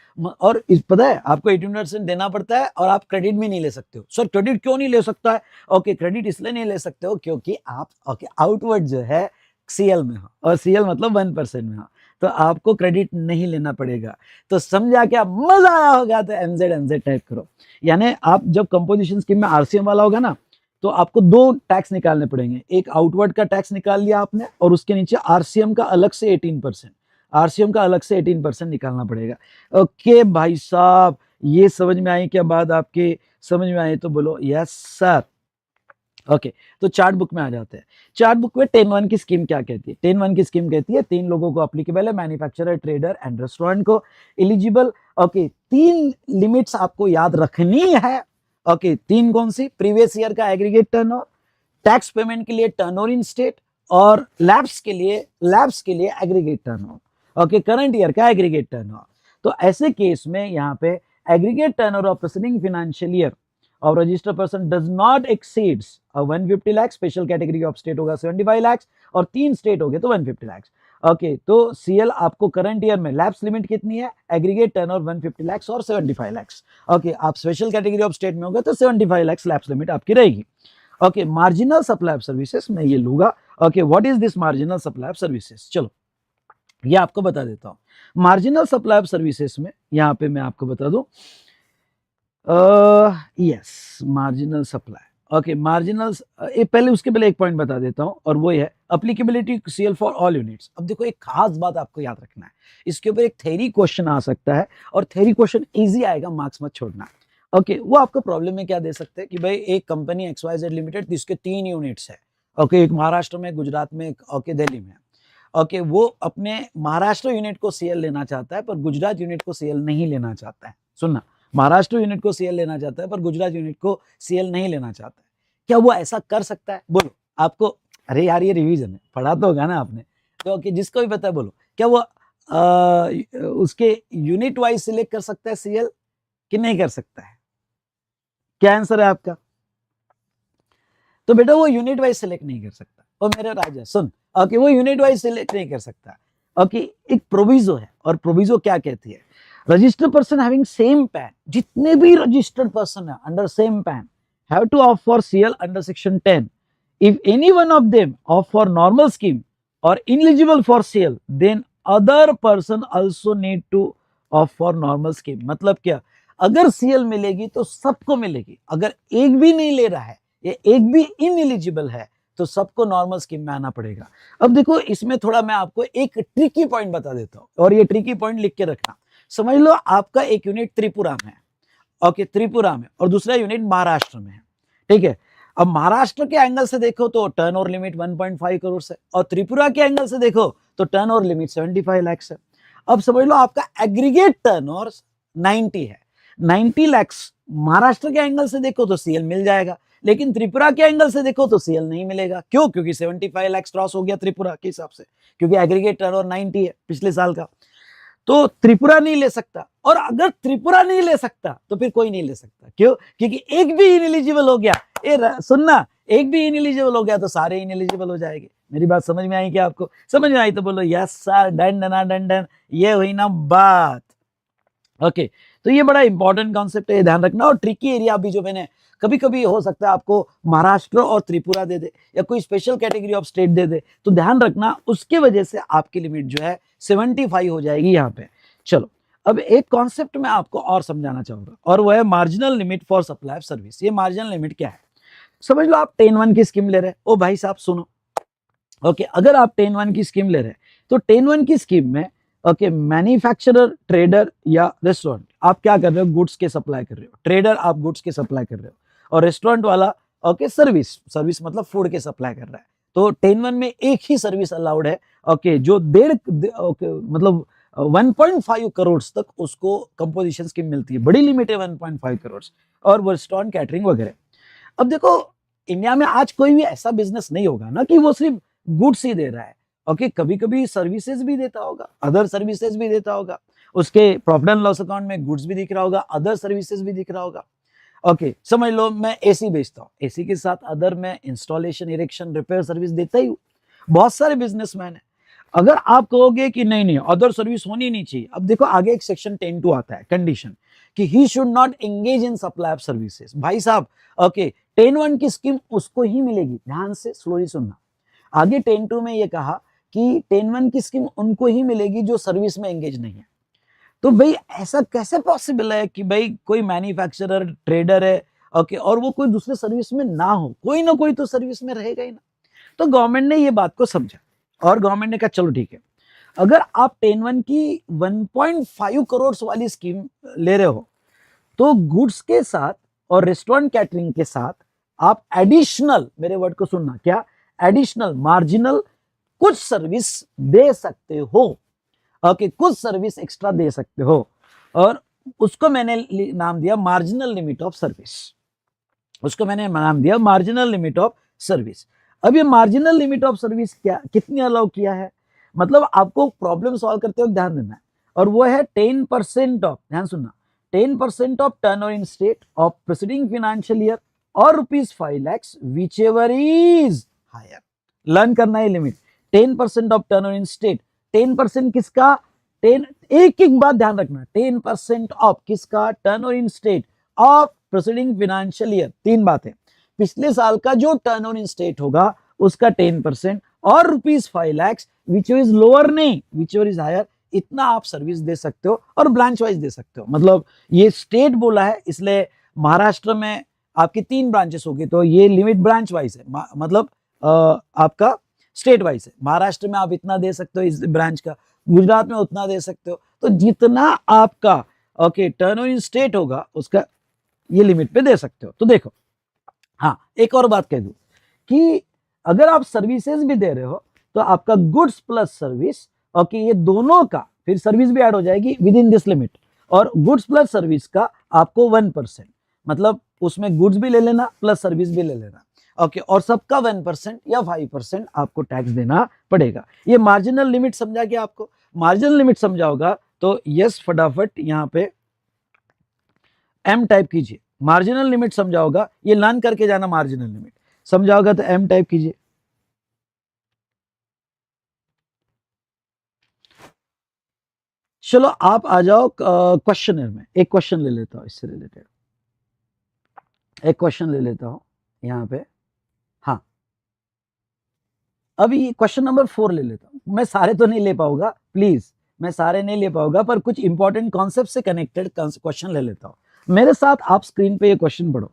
और पता है आपको 18% देना पड़ता है, और आप क्रेडिट भी नहीं ले सकते हो। सर क्रेडिट क्यों नहीं ले सकता है? ओके, क्रेडिट इसलिए नहीं ले सकते हो क्योंकि आप ओके आउटवर्ड जो है सीएल में हो, और सीएल मतलब 1% में हो, तो आपको क्रेडिट नहीं लेना पड़ेगा। तो समझा क्या? मजा आया होगा तो एमजेड टाइप करो। यानी आप जब कंपोजिशन स्कीम में आरसीएम वाला होगा ना, तो आपको 2 टैक्स निकालने पड़ेंगे। एक आउटवर्ड का टैक्स निकाल लिया आपने, और उसके नीचे आरसीएम का अलग से 18%, आरसीएम का अलग से 18% निकालना पड़ेगा। ओके भाई साहब, ये समझ में आई क्या बात? आपके समझ में आई तो बोलो यस सर। ओके, तो चार्ट बुक में आ जाते हैं। चार्ट बुक में 10(1) की स्कीम क्या कहती है? 10(1) की स्कीम कहती है 3 लोगों को एप्लीकेबल है, मैन्युफैक्चरर, ट्रेडर एंड रेस्टोरेंट को एलिजिबल। ओके, 3 लिमिट्स आपको याद रखनी है। ओके, 3 कौन सी? प्रीवियस ईयर का एग्रीगेट टर्नओवर, टैक्स पेमेंट के लिए टर्नओवर इन स्टेट, और लैब्स के लिए aggregate turnover. Okay, current year का एग्रीगेट टर्नओवर। तो ऐसे केस में यहाँ पे aggregate turnover of preceding financial year और registered person does not exceeds 150 lakh, special category of state होगा 75 लाख और 3 स्टेट हो गए तो 150 लाख। ओके, तो सीएल आपको करंट ईयर में लैप्स लिमिट कितनी है, एग्रीगेट टर्नओवर 150 लाख और 75 लाख। ओके, आप स्पेशल कैटेगरी ऑफ स्टेट में होगा तो 75 लाख लैप्स लिमिट आपकी रहेगी। Okay, marginal supply of services मैं ये लूंगा। Okay, what is this marginal supply of services, चलो ये आपको बता देता हूं। मार्जिनल सप्लाई ऑफ सर्विसेज में यहां पे मैं आपको बता दूं, yes marginal supply. Okay, marginal, पहले उसके पहले एक पॉइंट बता देता हूं और वो है applicability CL for all units. अब देखो एक खास बात आपको याद रखना है, इसके ऊपर एक थ्योरी क्वेश्चन आ सकता है और थ्योरी क्वेश्चन इजी आएगा, मार्क्स मत छोड़ना। ओके, वो आपको प्रॉब्लम में क्या दे सकते हैं कि भाई एक कंपनी XYZ लिमिटेड जिसके 3 यूनिट्स है। ओके, एक महाराष्ट्र में, गुजरात में, ओके दिल्ली में। ओके, वो अपने महाराष्ट्र यूनिट को सीएल लेना चाहता है पर गुजरात यूनिट को सीएल नहीं लेना चाहता है। सुनना, महाराष्ट्र यूनिट को सीएल लेना चाहता है पर गुजरात यूनिट को सीएल नहीं लेना चाहता है। क्या वो ऐसा कर सकता है, बोलो आपको। अरे यार ये रिवीजन है, पढ़ा तो होगा ना आपने, तो ओके जिसको भी पता है बोलो, क्या वो उसके यूनिट वाइज सिलेक्ट कर सकता है सीएल कि नहीं कर सकता है? क्या आंसर है आपका? तो बेटा वो यूनिट वाइज सिलेक्ट नहीं कर सकता। और मेरे राजा सुन, ओके वो यूनिट वाइज सिलेक्ट नहीं कर सकता। ओके, एक प्रोविजो है और प्रोविजो क्या कहती है, registered person having same pan, जितने भी रजिस्टर्ड पर्सन है under same pan have to opt for CL under section 10. If any one of them opt for normal scheme or ineligible for CL, then other person also need to opt for normal scheme. मतलब क्या, अगर CL मिलेगी तो सबको मिलेगी, अगर एक भी नहीं ले रहा है या एक भी इनएलिजिबल है तो सबको नॉर्मल स्कीम में आना पड़ेगा। अब देखो इसमें थोड़ा मैं आपको एक ट्रिकी पॉइंट बता देता हूं और ये ट्रिकी पॉइंट लिख के रखना। समझ लो आपका एक यूनिट त्रिपुरा में है, ओके त्रिपुरा में, और दूसरा यूनिट महाराष्ट्र में है, ठीक है। अब महाराष्ट्र के एंगल से देखो तो टर्नओवर लिमिट 1.5 करोड़ है और त्रिपुरा के एंगल से देखो तो टर्नओवर लिमिट 75 लाख है। अब समझ लो आपका एग्रीगेट टर्नओवर 90 है, 90 लाख महाराष्ट्र के एंगल से देखो तो सीएल मिल जाएगा, लेकिन त्रिपुरा के एंगल से देखो तो सीएल नहीं मिलेगा। क्यों? क्योंकि 75 लाख क्रॉस हो गया त्रिपुरा के हिसाब से, क्योंकि एग्रीगेट टर्नओवर 90 है पिछले साल का, तो त्रिपुरा नहीं ले सकता। और अगर त्रिपुरा नहीं ले सकता तो फिर कोई नहीं ले सकता। क्यों? क्योंकि एक भी इनएलिजिबल हो गया, सुनना, एक भी इनएलिजिबल हो गया तो सारे इनएलिजिबल हो जाएंगे। मेरी बात समझ में आई क्या आपको? समझ में आई तो बोलो यस सर, डन डना डन डन, ये हुई ना बात। ओके, तो ये बड़ा इंपॉर्टेंट कॉन्सेप्ट है, ध्यान रखना। और ट्रिकी एरिया भी जो मैंने, कभी कभी हो सकता है आपको महाराष्ट्र और त्रिपुरा दे दे या कोई स्पेशल कैटेगरी ऑफ स्टेट दे दे, तो ध्यान रखना उसके वजह से आपकी लिमिट जो है 75 हो जाएगी यहाँ पे। चलो अब एक कॉन्सेप्ट मैं आपको और समझाना चाहूंगा और वो है marginal limit for supply of service. ये मार्जिनल लिमिट क्या है? समझ लो आप 10(1) की स्कीम ले रहे हैं। ओ भाई साहब सुनो, ओके अगर आप 10(1) की स्कीम ले रहे हैं तो 10(1) की स्कीम में ओके मैन्युफैक्चरर, ट्रेडर या रेस्टोरेंट, आप क्या कर रहे हो? गुड्स के सप्लाई कर रहे हो। ट्रेडर आप गुड्स के सप्लाई कर रहे हो और रेस्टोरेंट वाला ओके सर्विस मतलब फूड के सप्लाई कर रहा है। तो 10(1) में एक ही सर्विस अलाउड है, ओके जो मतलब 1.5 करोड़ तक उसको कंपोजिशन स्कीम मिलती है, बड़ी लिमिट है 1.5 करोड़, और वो रेस्टोरेंट, कैटरिंग वगैरह। अब देखो इंडिया में आज कोई भी ऐसा बिजनेस नहीं होगा ना कि वो सिर्फ गुड्स ही दे रहा है, ओके कभी कभी सर्विसेज भी देता होगा, अदर सर्विसेज भी देता होगा, उसके प्रॉफिट एंड लॉस अकाउंट में गुड्स भी दिख रहा होगा, अदर सर्विसेज भी दिख रहा होगा। ओके समझ लो मैं एसी बेचता हूँ, एसी के साथ अदर में इंस्टॉलेशन, इरेक्शन, रिपेयर सर्विस देता ही हूँ। बहुत सारे बिजनेसमैन है। अगर आप कहोगे कि नहीं नहीं अदर सर्विस होनी नहीं चाहिए, अब देखो आगे एक सेक्शन 10(2) आता है, कंडीशन कि he should not engage in supply of services. भाई साहब ओके 10(1) की स्कीम उसको ही मिलेगी, ध्यान से स्लोली सुनना। आगे 10(2) में ये कहा कि 10(1) की स्कीम उनको ही मिलेगी जो सर्विस में एंगेज नहीं है। तो भाई ऐसा कैसे पॉसिबल है कि भाई कोई मैन्युफैक्चरर, ट्रेडर है ओके और वो कोई दूसरे सर्विस में ना हो, कोई ना कोई तो सर्विस में रहेगा ही ना। तो गवर्नमेंट ने ये बात को समझा और गवर्नमेंट ने कहा चलो ठीक है, अगर आप 10(1) की 1.5 करोड़ वाली स्कीम ले रहे हो तो गुड्स के साथ और रेस्टोरेंट, कैटरिंग के साथ आप एडिशनल, मेरे वर्ड को सुनना, क्या एडिशनल मार्जिनल कुछ सर्विस दे सकते हो, ओके कुछ सर्विस एक्स्ट्रा दे सकते हो, और उसको मैंने नाम दिया मार्जिनल लिमिट ऑफ सर्विस। उसको मैंने नाम दिया मार्जिनल लिमिट ऑफ सर्विस। अब ये मार्जिनल लिमिट ऑफ सर्विस क्या, कितनी अलाउ किया है? मतलब आपको प्रॉब्लम सॉल्व करते वक्त ध्यान देना है, और वो है 10% ऑफ, ध्यान सुनना, 10% of turnover in state of preceding financial year और ₹5 lakhs whichever is higher. Learn करना है limit, 10% of turnover in state, 10% किसका, 10, एक एक बात ध्यान रखना, 10% ऑफ किसका, turnover in state of preceding financial year, तीन बातें, पिछले साल का जो टर्नओवर इन स्टेट होगा उसका 10% और ₹5 lakhs विच इज लोअर नहीं, विच इज हायर, इतना आप सर्विस दे सकते हो और ब्रांच वाइज दे सकते हो। मतलब ये स्टेट बोला है इसलिए महाराष्ट्र में आपकी 3 ब्रांचेस होगी, तो ये लिमिट ब्रांच वाइज है, मतलब आपका स्टेट वाइज है। महाराष्ट्र में आप इतना दे सकते हो इस ब्रांच का, गुजरात में उतना दे सकते हो, तो जितना आपका ओके टर्नओवर इन स्टेट होगा उसका ये लिमिट पे दे सकते हो। तो देखो, हाँ एक और बात कह दूं कि अगर आप सर्विसेज भी दे रहे हो तो आपका गुड्स प्लस सर्विस, ओके ये दोनों का फिर सर्विस भी ऐड हो जाएगी विद इन दिस लिमिट, और गुड्स प्लस सर्विस का आपको 1%, मतलब उसमें गुड्स भी ले लेना प्लस सर्विस भी ले लेना, ओके और सबका 1% या 5% आपको टैक्स देना पड़ेगा। ये मार्जिनल लिमिट समझा क्या आपको, मार्जिनल लिमिट समझा होगा तो यस फटाफट यहां पे एम टाइप कीजिए, मार्जिनल लिमिट समझा होगा, ये लर्न करके जाना, मार्जिनल लिमिट समझा होगा तो एम टाइप कीजिए। चलो आप आ जाओ क्वेश्चनर में, एक क्वेश्चन ले लेता हूं इससे रिलेटेड, एक क्वेश्चन ले लेता हूं यहां पे, हाँ अभी क्वेश्चन नंबर 4 ले लेता हूं, मैं सारे तो नहीं ले पाऊंगा प्लीज, मैं सारे नहीं ले पाऊंगा, पर कुछ इंपॉर्टेंट कॉन्सेप्ट से कनेक्टेड क्वेश्चन ले लेता हूं। मेरे साथ आप स्क्रीन पे ये क्वेश्चन पढ़ो,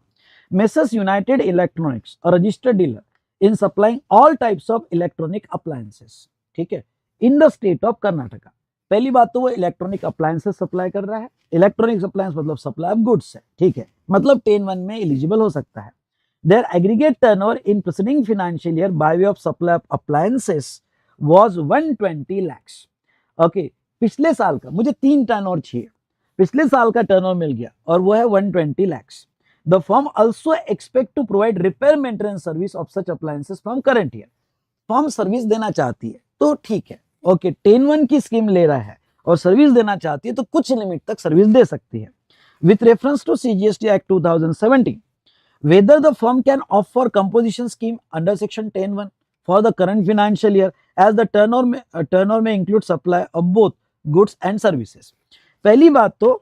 मेसर्स यूनाइटेड इलेक्ट्रॉनिक्स और registered dealer in supplying all types of electronic appliances, ठीक है, in the state of Karnataka. पहली बात तो वो इलेक्ट्रॉनिक अप्लायंसेस सप्लाई कर रहा है, इलेक्ट्रॉनिक अप्लायंस मतलब सप्लाई ऑफ गुड्स है, ठीक है, मतलब 10(1) में एलिजिबल हो सकता है। Their aggregate turnover in preceding financial year by way of supply of appliances was 120 lakhs. Okay, पिछले साल का मुझे 3 टर्नओवर चाहिए, पिछले साल का टर्नओवर मिल गया और वो है 120 lakhs. The firm also expect to provide repair maintenance service of such appliances from current year. Firm service देना चाहती है तो ठीक है, ओके 10(1) की स्कीम ले रहा है और सर्विस देना चाहती है तो कुछ लिमिट तक सर्विस दे सकती है। With reference to CGST Act 2017, whether the firm can offer composition scheme under section 10(1) for the current financial year as the turnover may include supply of both goods and services। पहली बात तो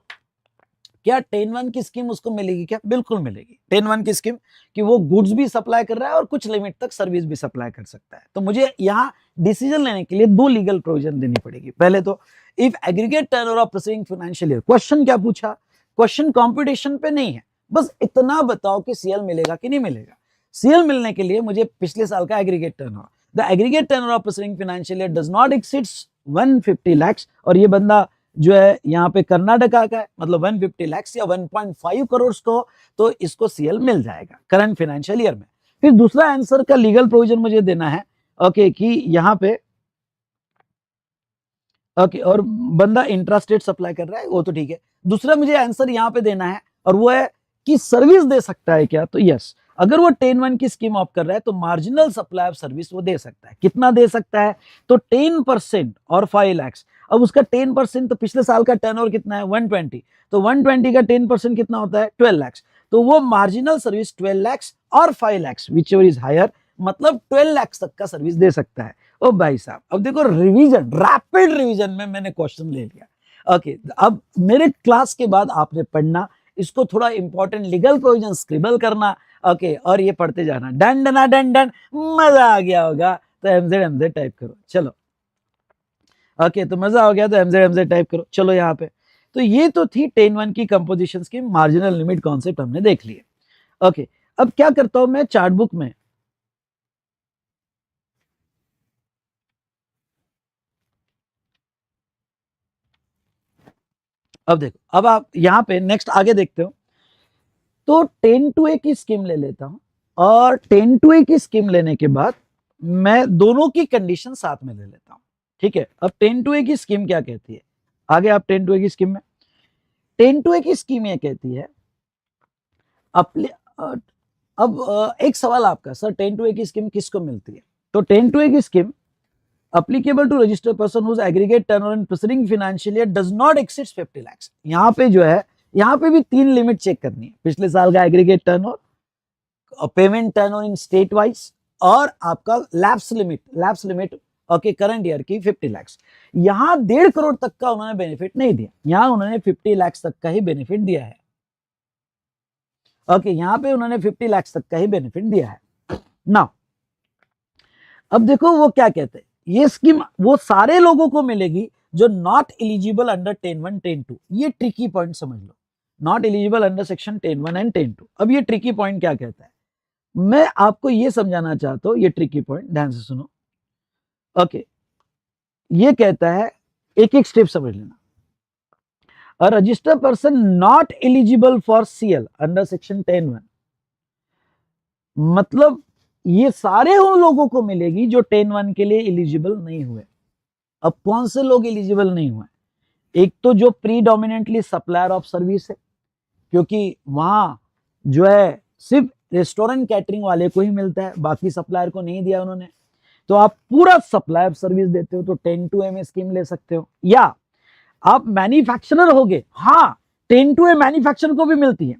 क्या 10(1) की scheme उसको मिलेगी क्या, बिल्कुल मिलेगी 10(1) की स्कीम, कि वो गुड्स भी सप्लाई कर रहा है और कुछ लिमिट तक सर्विस भी सप्लाई कर सकता है। तो मुझे यहाँ डिसीजन लेने के लिए 2 लीगल प्रोविजन देनी पड़ेगी। पहले तो if aggregate turnover of preceding financial year, question क्या पूछा, क्वेश्चन कंपटीशन पे नहीं है, बस इतना बताओ कि सीएल मिलेगा कि नहीं मिलेगा। सीएल मिलने के लिए मुझे पिछले साल का aggregate turnover, the aggregate turnover of preceding financial year does not exceeds 150 lakhs, और ये बंदा जो है यहाँ पे कर्नाटका का है, मतलब 150 lakhs या 1.5 करोड़ को, तो इसको सीएल मिल जाएगा करंट फाइनेंशियल ईयर में। फिर दूसरा आंसर का लीगल प्रोविजन मुझे देना है, ओके कि यहाँ पे ओके और बंदा इंट्रास्टेट सप्लाई कर रहा है, वो तो ठीक है। दूसरा मुझे आंसर यहाँ पे देना है और वो है कि सर्विस दे सकता है क्या, तो यस, अगर वो 10(1) की स्कीम ऑफ कर रहा है तो मार्जिनल सप्लाई ऑफ सर्विस वो दे सकता है। कितना दे सकता है, तो 10% और 5 lakhs। अब उसका 10% तो पिछले साल का टर्नओवर कितना है 120, तो 120 का 10% कितना होता है 12 lakhs, तो वो मार्जिनल सर्विस 12 lakhs और 5 lakhs whichever is higher, मतलब 12 lakhs तक का सर्विस दे सकता है। ओ भाई साहब, अब देखो रिवीजन, रैपिड रिवीजन में मैंने क्वेश्चन ले लिया। ओके, अब मेरे क्लास के बाद आपने पढ़ना, इसको थोड़ा इंपॉर्टेंट लीगल प्रोविजन स्क्रिबल करना, ओके और ये पढ़ते जाना, डन डना डन डन, मजा आ गया होगा तो एमजेड टाइप करो। चलो ओके, तो मजा हो गया तो एमजेड टाइप करो। चलो यहाँ पे, तो ये तो थी 10(1) की कंपोजिशन की मार्जिनल लिमिट कॉन्सेप्ट हमने देख लिए। ओके, अब क्या करता हूं मैं चार्ट बुक में, अब देखो, अब आप यहाँ पे नेक्स्ट आगे देखते हो, तो 10(2) की स्कीम ले लेता हूं और 10(2) की स्कीम लेने के बाद मैं दोनों की कंडीशन साथ में ले लेता हूं, ठीक है। अब 10(2) की स्कीम क्या कहती है, आगे आप 10(2) की स्कीम में, 10(2) की स्कीम ये कहती है अपने अब एक सवाल आपका, सर 10(2) की स्कीम किसको मिलती है, तो 10(2) की scheme applicable to registered person whose aggregate turnover in preceding financial year does not exceed 50 lakhs। यहाँ पे जो है, यहाँ पे भी 3 लिमिट चेक करनी है, पिछले साल का aggregate turnover, payment turnover in state wise, और आपका lapse limit okay current year की 50 लाख्स। यहां 1.5 करोड़ तक का उन्होंने बेनिफिट नहीं दिया, यहां उन्होंने 50 लाख तक का ही बेनिफिट दिया है। ओके, यहां पे उन्होंने 50 लाख तक का ही बेनिफिट दिया है। नाउ अब देखो वो क्या कहते हैं, ये स्कीम वो सारे लोगों को मिलेगी जो नॉट एलिजिबल अंडर 10(1) 10(2)। ये ट्रिकी पॉइंट समझ लो, not eligible under section 10(1) and 10(2). अब ये ट्रिकी पॉइंट क्या कहता है, मैं आपको ये समझाना चाहता हूं, ये ट्रिकी पॉइंट ध्यान से सुनो। ओके, ये कहता है, एक एक स्टेप समझ लेना। A registered person not eligible for CL under section 10(1), मतलब ये सारे उन लोगों को मिलेगी जो 10(1) के लिए एलिजिबल नहीं हुए। अब कौन से लोग एलिजिबल नहीं हुए, एक तो जो प्रीडोमिनेंटली सप्लायर ऑफ सर्विस है, क्योंकि वहां जो है सिर्फ रेस्टोरेंट कैटरिंग वाले को ही मिलता है, बाकी सप्लायर को नहीं दिया उन्होंने। तो आप पूरा सप्लाई सर्विस देते हो तो 10(2) में स्कीम ले सकते हो, या आप मैन्युफैक्चरर होगे, हाँ 10(2) मैन्युफैक्चरर को भी मिलती है।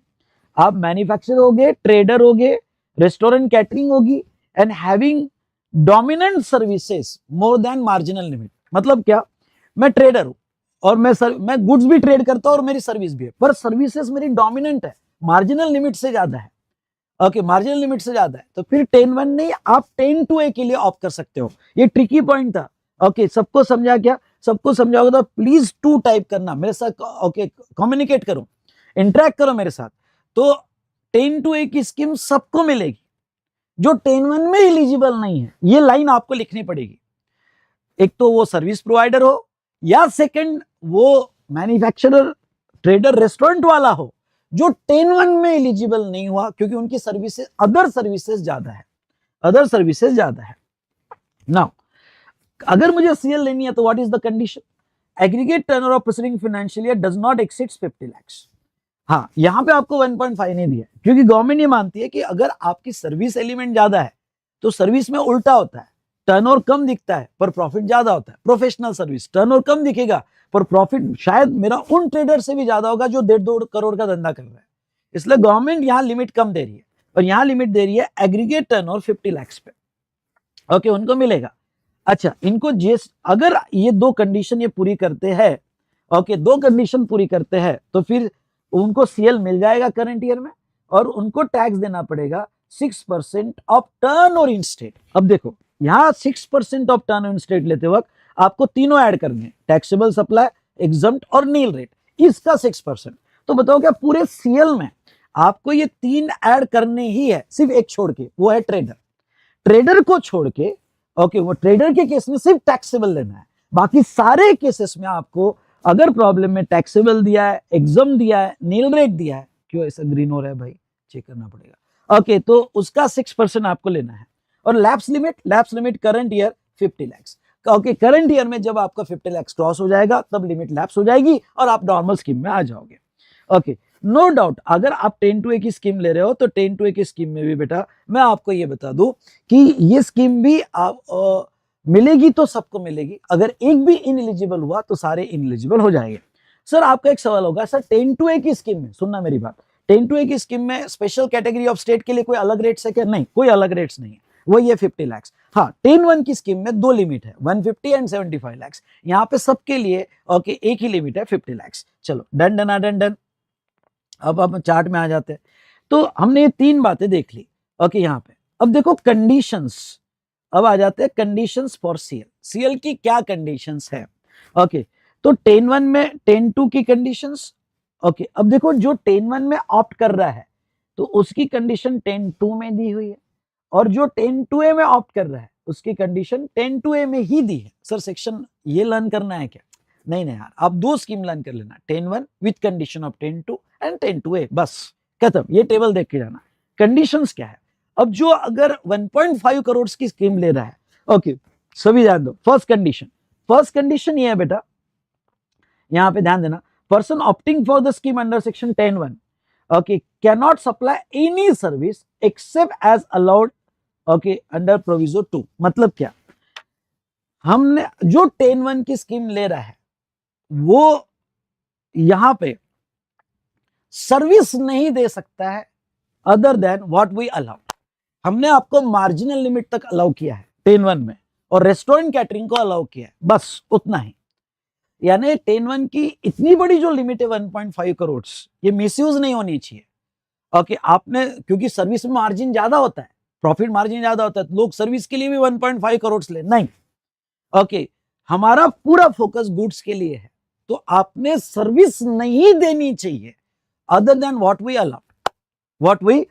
आप मैन्युफैक्चरर होगे, ट्रेडर होगे, रेस्टोरेंट कैटरिंग होगी, and having dominant services more than marginal limit. मतलब क्या, मैं ट्रेडर हूं और मैं गुड्स भी ट्रेड करता हूं और मेरी सर्विस भी है, पर सर्विसेज मेरी डोमिनेंट है, मार्जिनल लिमिट से ज्यादा है। ओके, मार्जिनल लिमिट से ज्यादा है, तो फिर 10(1) नहीं, आप 10(2) के लिए ऑप्ट कर सकते हो। ये ट्रिकी पॉइंट था। ओके, सबको समझा क्या? सबको समझाओगे तो प्लीज 2 टाइप करना मेरे साथ। ओके, कम्युनिकेट करो, इंटरेक्ट करो मेरे साथ। तो 10(2) की स्कीम सबको मिलेगी, जो 10(1) में एलिजिबल नहीं है, ये लाइन आपको लिखनी पड़ेगी। एक तो वो सर्विस प्रोवाइडर हो, या सेकंड वो मैन्युफैक्चरर, ट्रेडर, रेस्टोरेंट वाला हो, जो 10(1) में एलिजिबल नहीं हुआ क्योंकि उनकी सर्विसेज, अदर सर्विसेज ज्यादा है, अदर सर्विसेज ज्यादा है। नाउ अगर मुझे सीएल लेनी है तो what is the condition, aggregate turnover of preceding financial year does not exceed 50 lakhs. हाँ, यहां पे आपको 1.5 नहीं दिया, क्योंकि गवर्नमेंट ये मानती है कि अगर आपकी सर्विस एलिमेंट ज्यादा है तो सर्विस में उल्टा होता है, टर्नओवर कम दिखता है पर प्रॉफिट ज्यादा होता है। प्रोफेशनल सर्विस टर्नओवर कम दिखेगा पर प्रॉफिट शायद मेरा उन ट्रेडर से भी ज्यादा होगा जो 1.5-2 करोड़ का धंधा कर रहा है, इसलिए गवर्नमेंट यहां लिमिट कम दे रही है, और यहां लिमिट दे रही है एग्रीगेट टर्नओवर 50 लाख पे। ओके, उनको मिलेगा। अच्छा, इनको जीएस अगर ये 2 कंडीशन ये पूरी करते हैं, ओके 2 कंडीशन पूरी करते हैं, तो फिर उनको सीएल मिल जाएगा करंट ईयर में, और उनको टैक्स देना पड़ेगा 6% ऑफ टर्नओवर इन स्टेट। अब देखो, यहां 6% ऑफ टर्नओवर इन स्टेट लेते वक्त आपको तीनों ऐड करने हैं, टैक्सेबल सप्लाई, एग्जम्प्ट और नील रेट, इसका 6%। तो बताओ क्या पूरे सीएल में आपको ये 3 ऐड करने ही है, सिर्फ एक छोड़ के, वो है ट्रेडर। ट्रेडर को छोड़ के, ओके, वो ट्रेडर के केस में सिर्फ टैक्सेबल लेना है, बाकी सारे केसेस में आपको अगर प्रॉब्लम में टैक्सेबल दिया है, एग्जम दिया है, नील रेट दिया है, क्यों ऐसा ग्रीन हो रहा है भाई, चेक करना पड़ेगा। ओके, तो उसका 6% आपको लेना है। और lapse limit current year 50 lakh. Okay, current year में जब आपका 50 लाख क्रॉस हो जाएगा तब लिमिट लैप्स हो जाएगी और आप नॉर्मल स्कीम में आ जाओगे। ओके, नो डाउट अगर आप 10(2) की स्कीम ले रहे हो तो 10(2) की स्कीम में भी बेटा मैं आपको ये बता दूं कि ये स्कीम भी आप मिलेगी तो सबको मिलेगी, अगर एक भी इनएलिजिबल हुआ तो सारे इनएलिजिबल हो जाएंगे। सर आपका एक सवाल होगा, सर 10(2) की स्कीम में, सुनना मेरी बात, 10(2) की स्कीम में स्पेशल कैटेगरी ऑफ स्टेट के लिए कोई अलग रेट्स है क्या? नहीं, कोई अलग रेट्स नहीं है, वो ये 50 लाख। हाँ, 10(1) की स्कीम में 2 लिमिट है, 150 एंड 75 लाख। यहाँ पे सबके लिए ओके एक ही लिमिट है, 50 लाख। चलो डन डन डन डन। अब हम चार्ट में आ जाते हैं। तो हमने ये 3 बातें देख ली। ओके, यहाँ पे अब देखो कंडीशंस, अब आ जाते हैं कंडीशंस फॉर सीएल। सीएल की क्या कंडीशंस है? ओके, तो 10(1) में 10(2) की कंडीशंस। ओके, अब देखो जो 10(1) में ऑप्ट कर रहा है तो उसकी कंडीशन 10(2) में दी हुई है, और जो 10(2) में ऑप्ट कर रहा है उसकी कंडीशन 10(2) में ही दी है। सर सेक्शन ये लर्न करना है क्या? नहीं नहीं यार, आप 2 स्कीम लर्न कर लेना, 10(1) with condition of 10(2) and 10(2)(a, बस खत्म। ये टेबल देख के जाना कंडीशंस क्या है। अब जो अगर 1.5 करोड़ की स्कीम ले रहा है, ओके सभी ध्यान दो। फर्स्ट कंडीशन ये है बेटा, यहां पे ध्यान देना, person opting for the scheme under section 10(1) okay cannot supply any service except as allowed okay under proviso 2। मतलब क्या, हमने जो 10-1 की स्कीम ले रहा है वो यहां पे सर्विस नहीं दे सकता है other than what we allow. हमने आपको मार्जिनल लिमिट तक अलाउ किया है 10-1 में, और रेस्टोरेंट कैटरिंग को अलाउ किया है, बस उतना ही। यानी 10-1 की इतनी बड़ी जो लिमिट है 1.5 करोड़, ये मिसयूज नहीं होनी चाहिए। ओके, आपने, क्योंकि सर्विस में मार्जिन ज्यादा होता है, प्रॉफिट मार्जिन ज्यादा होता है, लोग सर्विस के लिए भी 1.5 करोड़ ले, नहीं। ओके, हमारा पूरा फोकस गुड्स के लिए है, तो आपने सर्विस नहीं देनी चाहिए other than what we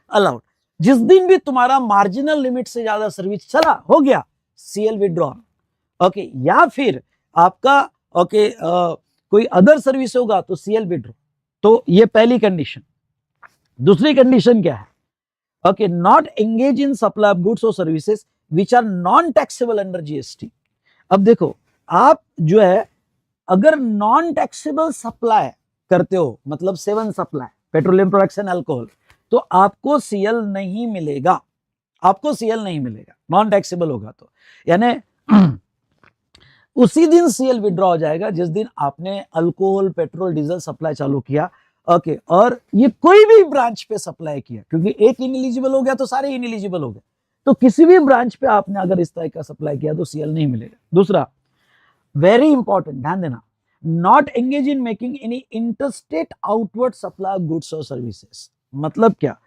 allowed. जिस दिन भी तुम्हारा मार्जिनल लिमिट से ज्यादा सर्विस चला, हो गया, सीएल विड्रॉन। ओके, या फिर आपका कोई अदर सर्विस होगा तो सीएल विड्रॉ। तो ये पहली कंडीशन। दूसरी कंडीशन क्या है? Okay, not engage in supply of goods और services which are non taxable under GST. अब देखो, आप जो है अगर नॉन टैक्सेबल सप्लाई करते हो, मतलब 7 supply, petroleum products and alcohol, तो आपको सीएल नहीं मिलेगा, नॉन टैक्सेबल होगा तो। यानी उसी दिन सीएल विड्रॉ हो जाएगा जिस दिन आपने अल्कोहल, पेट्रोल, डीजल सप्लाई चालू किया। ओके, और ये कोई भी ब्रांच पे सप्लाई किया, क्योंकि एक इनएलिजिबल हो गया तो सारे इनएलिजिबल हो गए, तो किसी भी ब्रांच पे आपने अगर इस तरह का सप्लाई किया तो सीएल नहीं मिलेगा। दूसरा, वेरी इंपॉर्टेंट, ध्यान देना, not engage in making any interstate outward supply of goods और सर्विसेज। मतलब क्या?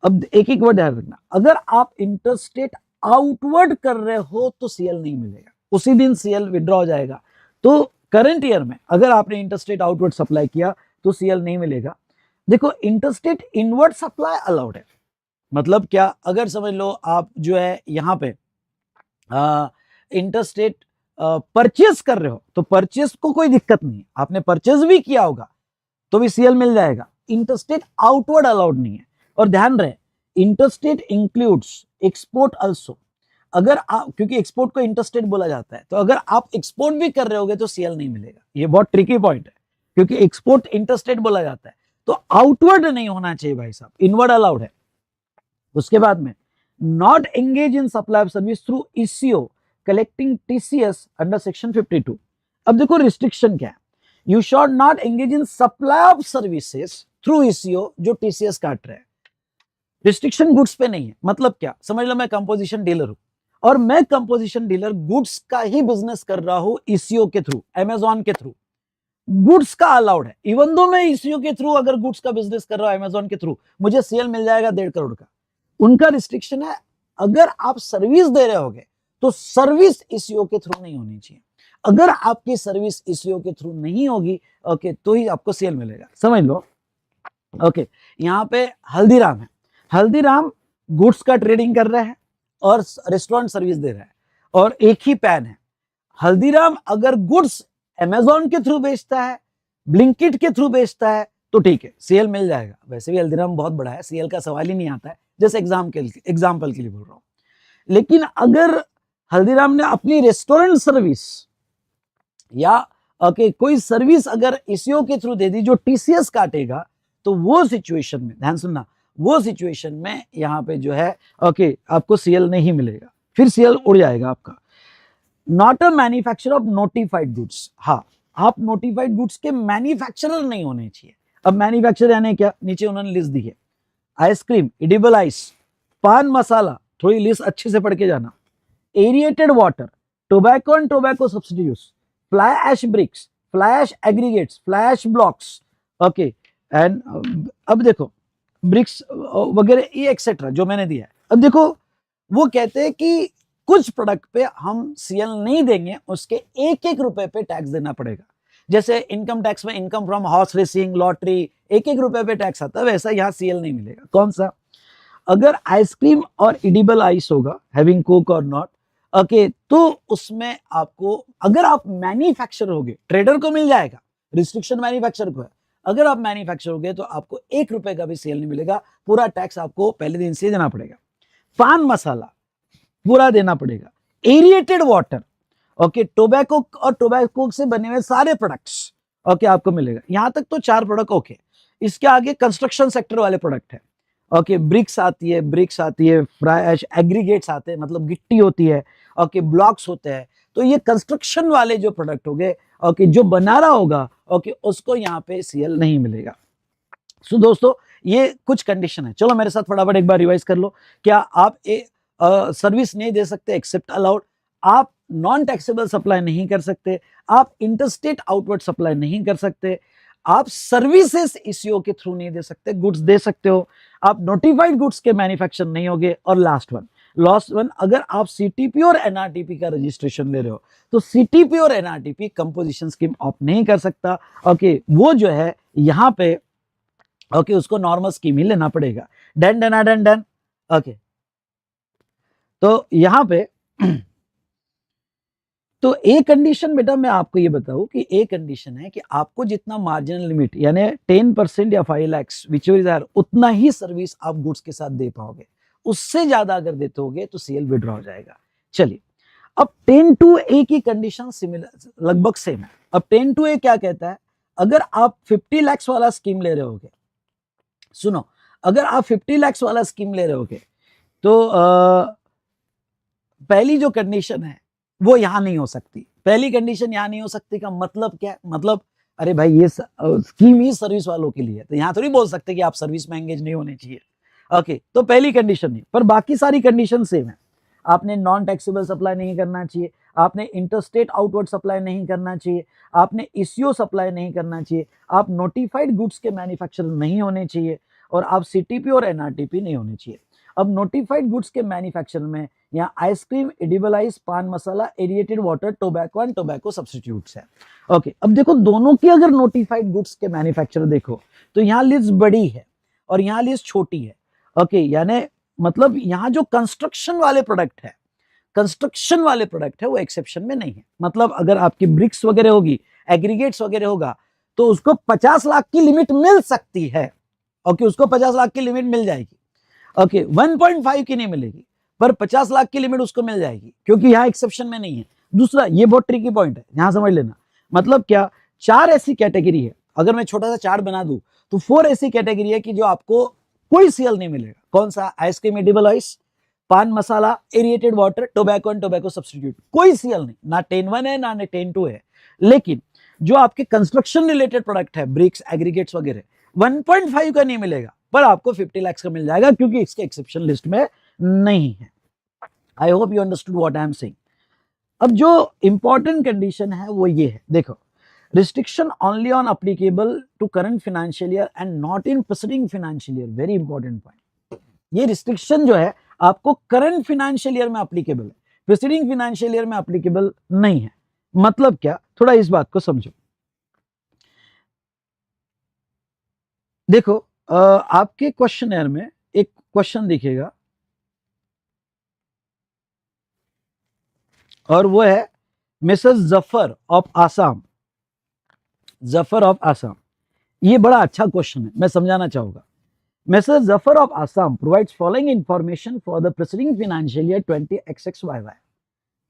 अब एक एक वर्ड ध्यान रखना, अगर आप इंटरस्टेट आउटवर्ड कर रहे हो तो सीएल नहीं मिलेगा, उसी दिन सीएल विड्रॉ हो जाएगा। तो करंट ईयर में अगर आपने इंटरस्टेट आउटवर्ड सप्लाई किया तो सीएल नहीं मिलेगा। देखो, इंटरस्टेट इनवर्ड सप्लाई अलाउड है। मतलब क्या? अगर समझ लो आप जो है यहां पे इंटरस्टेट परचेज कर रहे हो, तो परचेज को कोई दिक्कत नहीं है, आपने परचेज भी किया होगा तो भी सीएल मिल जाएगा। इंटरस्टेट आउटवर्ड अलाउड नहीं है। और ध्यान रहे, इंटरस्टेट इंक्लूड्स एक्सपोर्ट आल्सो। अगर आप, क्योंकि एक्सपोर्ट को इंटरस्टेट बोला जाता है, तो अगर आप एक्सपोर्ट भी कर रहे होगे तो सीएल नहीं मिलेगा। ये बहुत ट्रिकी पॉइंट है, क्योंकि एक्सपोर्ट इंटरस्टेट बोला जाता है, तो आउटवर्ड नहीं होना चाहिए भाई साहब, इनवर्ड अलाउड है। उसके बाद में, not engage in supply of service through eco collecting TCS under section 52। अब देखो रिस्ट्रिक्शन क्या है, you should not engage in supply of services through eco जो टीसीएस काट रहे हैं। रिस्ट्रिक्शन गुड्स पे नहीं है। मतलब क्या? समझ लो मैं कंपोजिशन डीलर हूं, और मैं कंपोजिशन डीलर गुड्स का ही बिजनेस कर रहा हूं ईसीओ के थ्रू, अमेजॉन के थ्रू, गुड्स का अलाउड है। इवन दो मैं ईसीओ के थ्रू अगर गुड्स का बिजनेस कर रहा हूं अमेजॉन के थ्रू, मुझे सीएल मिल जाएगा 1.5 करोड़ का। उनका रिस्ट्रिक्शन है, अगर आप सर्विस दे रहे होगे तो सर्विस ईसीओ के थ्रू नहीं होनी चाहिए। अगर आपकी सर्विस ईसीओ के थ्रू नहीं होगी, ओके, तो ही आपको सीएल मिलेगा। समझ लो। ओके, यहां पे हल्दीराम है, हल्दीराम गुड्स का ट्रेडिंग कर रहा है और रेस्टोरेंट सर्विस दे रहा है, और एक ही पैन है। हल्दीराम अगर गुड्स अमेजॉन के थ्रू बेचता है, ब्लिंकिट के थ्रू बेचता है, तो ठीक है, सीएल मिल जाएगा। वैसे भी हल्दीराम बहुत बड़ा है, सीएल का सवाल ही नहीं आता है, जैसे एग्जाम्पल के लिए बोल रहा हूं। लेकिन अगर हल्दीराम ने अपनी रेस्टोरेंट सर्विस या कोई सर्विस अगर ईसीओ के थ्रू दे दी जो टीसीएस काटेगा, तो वो सिचुएशन में, ध्यान सुनना, वो सिचुएशन में यहां पे जो है आपको सीएल नहीं मिलेगा, फिर सीएल उड़ जाएगा आपका। Not a manufacturer of notified goods. हाँ, आप नोटिफाइड गुड्स के मैन्युफैक्चरर नहीं होने चाहिए। अब मैन्युफैक्चरर यानी क्या? नीचे उन्होंने लिस्ट दी है, आइसक्रीम, एडिबल आइस, पान मसाला, थोड़ी लिस्ट अच्छे से पढ़ के जाना, aerated water, tobacco and tobacco substitutes, fly ash bricks, fly ash aggregates, fly ash blocks, okay, and अब देखो ब्रिक्स वगैरह, ये एक्सेट्रा जो मैंने दिया है। अब देखो, वो कहते हैं कि कुछ प्रोडक्ट पे हम सीएल नहीं देंगे, उसके एक एक रुपए पे टैक्स देना पड़ेगा। जैसे इनकम टैक्स में income from horse racing, lottery, एक एक रुपए पे टैक्स आता है, वैसा यहाँ सीएल नहीं मिलेगा। कौन सा? अगर आइसक्रीम और एडिबल आइस होगा, हैविंग कोक और नॉट, ओके, तो उसमें आपको, अगर आप मैन्युफैक्चर होगे, ट्रेडर को मिल जाएगा, रिस्ट्रिक्शन मैन्युफैक्चर को है। अगर आप मैन्युफैक्चर होगे तो आपको 1 रुपए का भी सेल नहीं मिलेगा, पूरा टैक्स आपको पहले दिन से देना पड़ेगा। पान मसाला पूरा देना पड़ेगा। एरिएटेड वाटर, ओके, टोबैको और टोबैको से बने हुए सारे प्रोडक्ट्स, ओके, आपको मिलेगा। यहां तक तो 4 प्रोडक्ट ओके। इसके आगे कंस्ट्रक्शन सेक्टर वाले प्रोडक्ट है, ओके, ब्रिक्स आती है, फ्राई ऐश एग्रीगेट्स आते हैं, मतलब गिट्टी होती है, ओके, ब्लॉक्स होते हैं, तो ये कंस्ट्रक्शन वाले जो प्रोडक्ट हो गए, ओके, जो बना रहा होगा, ओके, उसको यहाँ पे सीएल नहीं मिलेगा। सो दोस्तों ये कुछ कंडीशन है। चलो मेरे साथ फटाफट एक बार रिवाइज कर लो। क्या आप सर्विस नहीं दे सकते एक्सेप्ट अलाउड, आप नॉन टैक्सेबल सप्लाई नहीं कर सकते, आप इंटरस्टेट आउटवर्ड सप्लाई नहीं कर सकते, आप सर्विसेज ईसीओ के थ्रू नहीं दे सकते, गुड्स दे सकते हो, आप नोटिफाइड गुड्स के मैन्युफैक्चर नहीं होगे, और लास्ट वन अगर आप सीटीपी और एनआरटीपी का रजिस्ट्रेशन ले रहे हो तो सीटीपी और एनआरटीपी कंपोजिशन स्कीम ऑप्ट नहीं कर सकता। ओके, वो जो है यहाँ पे ओके उसको नॉर्मल स्कीम ही लेना पड़ेगा। Done done done done. Okay, तो यहां पे तो ए कंडीशन बेटा मैं आपको ये बताऊं कि ए कंडीशन है कि आपको जितना मार्जिनल लिमिट यानी 10% या 5 लाख विच इज उतना ही सर्विस आप गुड्स के साथ दे पाओगे। उससे ज्यादा अगर देते होगे तो सीएल विड्रॉ हो जाएगा। चलिए अब 10(2)A की कंडीशन सिमिलर लगभग सेम है। अब 10(2)A क्या कहता है, अगर आप 50 लाख वाला स्कीम ले रहे होगे, सुनो, अगर आप 50 लाख वाला स्कीम ले रहे होगे तो पहली जो कंडीशन है वो यहां नहीं हो सकती। पहली कंडीशन यहां नहीं हो सकती का मतलब क्या है, मतलब अरे भाई ये स्कीम ही सर्विस वालों के लिए है, तो यहां थोड़ी बोल सकते कि आप सर्विस में एंगेज नहीं होने चाहिए। ओके, तो पहली कंडीशन नहीं, पर बाकी सारी कंडीशन सेम है। आपने नॉन टैक्सेबल सप्लाई नहीं करना चाहिए, आपने इंटरस्टेट आउटवर्ड सप्लाई नहीं करना चाहिए, आपने ईसीओ सप्लाई नहीं करना चाहिए, आप नोटिफाइड गुड्स के मैन्युफैक्चरर नहीं होने चाहिए, और आप सीटीपी और एनआरटीपी नहीं होने चाहिए। अब नोटिफाइड गुड्स के मैन्युफैक्चर में यहाँ ice cream, edible ice, pan masala, aerated water, tobacco and tobacco substitutes है। ओके, अब देखो दोनों की अगर नोटिफाइड गुड्स के मैन्युफैक्चर देखो तो यहाँ लिस्ट बड़ी है और यहाँ लिस्ट छोटी है। ओके, यानी मतलब यहाँ जो कंस्ट्रक्शन वाले प्रोडक्ट है वो एक्सेप्शन में नहीं है। मतलब अगर आपकी ब्रिक्स वगैरह होगी, एग्रीगेट्स वगैरह होगा, तो उसको 50 लाख की लिमिट मिल सकती है। ओके, उसको 50 लाख की लिमिट मिल जाएगी। ओके, 1.5 की नहीं मिलेगी, पर 50 लाख की लिमिट उसको मिल जाएगी, क्योंकि यहाँ एक्सेप्शन में नहीं है। दूसरा, ये बहुत ट्रिकी पॉइंट है, यहां समझ लेना। मतलब क्या, 4 ऐसी कैटेगरी है, अगर मैं छोटा सा चार्ट बना दूं तो 4 ऐसी कैटेगरी है कि जो आपको कोई सीएल नहीं मिलेगा। कौन सा? Ice cream, edible ice, pan masala, aerated water, tobacco and tobacco substitute, कोई सीएल नहीं, ना 10(1) है ना 10(2) है। लेकिन जो आपके कंस्ट्रक्शन रिलेटेड प्रोडक्ट है, ब्रिक्स, एग्रीगेट्स वगैरह, 1.5 का नहीं मिलेगा, पर आपको 50 लाख का मिल जाएगा, क्योंकि इसके एक्सेप्शन लिस्ट में नहीं है। I hope you understood what I am saying. अब जो इंपॉर्टेंट कंडीशन है वो ये है, देखो, restriction only on applicable to current financial year and not in preceding financial year. Very important point. ये रिस्ट्रिक्शन जो है आपको करंट फाइनेंशियल ईयर में अप्लीकेबल है, प्रीसीडिंग फाइनेंशियल ईयर में अप्लीकेबल नहीं है। मतलब क्या, थोड़ा इस बात को समझो। देखो आपके क्वेश्चनर में एक क्वेश्चन दिखेगा और वो है Mrs Zafar of Assam. Zafar of Assam, ये बड़ा अच्छा क्वेश्चन है, मैं समझाना चाहूंगा। Mrs Zafar of Assam provides following information for the preceding financial year 20XXYY।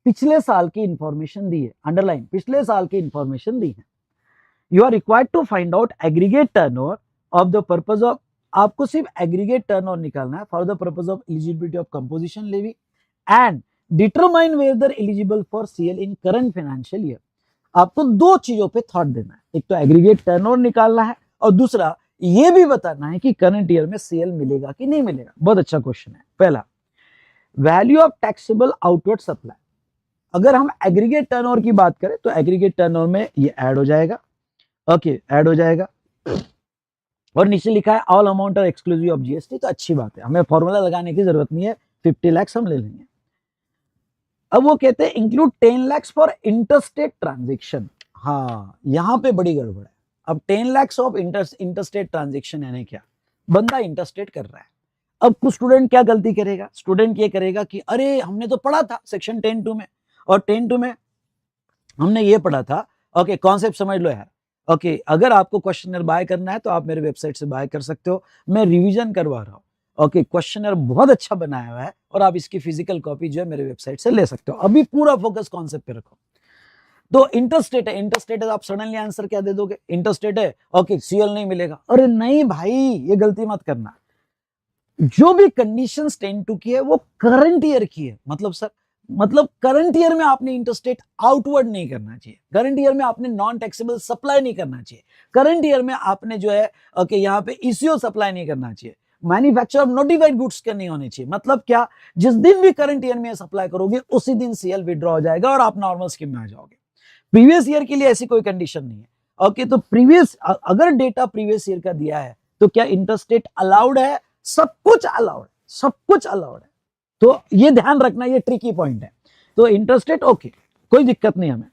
पिछले साल की इंफॉर्मेशन दी है, अंडरलाइन, पिछले साल की इंफॉर्मेशन दी है। You are required to find out aggregate turnover of the purpose of, आपको सिर्फ एग्रीगेट टर्नओवर निकालना है for the purpose of eligibility of composition levy and determine whether eligible for CL in current financial year. आपको दो चीजों पे thought देना है, एक तो एग्रीगेट टर्नओवर निकालना है और दूसरा ये भी बताना है कि करंट ईयर में सीएल मिलेगा कि नहीं मिलेगा। बहुत अच्छा क्वेश्चन है। पहला, value of taxable outward supply. अगर हम एग्रीगेट टर्नओवर की बात करें तो एग्रीगेट टर्नओवर में ये ऐड हो जाएगा। ओके, ऐड हो जाएगा, और नीचे लिखा है all amount are exclusive of GST, तो अच्छी बात है, हमें फॉर्मूला लगाने की जरूरत नहीं है, 50 लाख हम ले लेंगे। अब वो कहते हैं include 10 lakh for interstate transaction. हाँ, यहां पे बड़ी गड़बड़ है। अब 10 लाख ऑफ इंटरस्टेट ट्रांजेक्शन यानी क्या, बंदा इंटरस्टेट कर रहा है। अब कुछ स्टूडेंट क्या गलती करेगा, स्टूडेंट ये करेगा कि अरे हमने तो पढ़ा था सेक्शन 10(2) में, और 10(2) में हमने ये पढ़ा था। ओके, कॉन्सेप्ट समझ लो यार। ओके, अगर आपको क्वेश्चनर बाय करना है तो आप मेरे वेबसाइट से बाय कर सकते हो, मैं रिवीजन करवा रहा हूँ। ओके, क्वेश्चनर बहुत अच्छा बनाया हुआ है और आप इसकी फिजिकल कॉपी जो है मेरे वेबसाइट से ले सकते हो। अभी पूरा फोकस कॉन्सेप्ट पे रखो। तो इंटरस्टेट है, इंटरस्टेट है तो आप सडनली आंसर क्या दे दोगे, इंटरस्टेट है, ओके सीएल नहीं मिलेगा। अरे नहीं भाई, ये गलती मत करना। जो भी कंडीशंस 10(2) की है वो करंट ईयर की है। मतलब सर मतलब करंट ईयर में आपने इंटरस्टेट आउटवर्ड नहीं करना चाहिए, करंट ईयर में आपने नॉन टैक्सेबल सप्लाई नहीं करना चाहिए, करंट ईयर में आपने जो है ओके यहाँ पे ईसीओ सप्लाई नहीं करना चाहिए, मैन्युफैक्चर ऑफ नोटिफाइड गुड्स के नहीं होने चाहिए। मतलब क्या, जिस दिन भी करंट ईयर में सप्लाई करोगे उसी दिन सीएल विड्रॉ हो जाएगा और आप नॉर्मल स्कीम में आ जाओगे। प्रीवियस ईयर के लिए ऐसी कोई कंडीशन नहीं है। ओके, तो प्रीवियस अगर डेटा प्रीवियस ईयर का दिया है तो क्या इंटरस्टेट अलाउड है? सब कुछ अलाउड है, सब कुछ अलाउड है। तो ये ध्यान रखना, ये ट्रिकी पॉइंट है। तो इंटरस्टेट ओके, कोई दिक्कत नहीं हमें।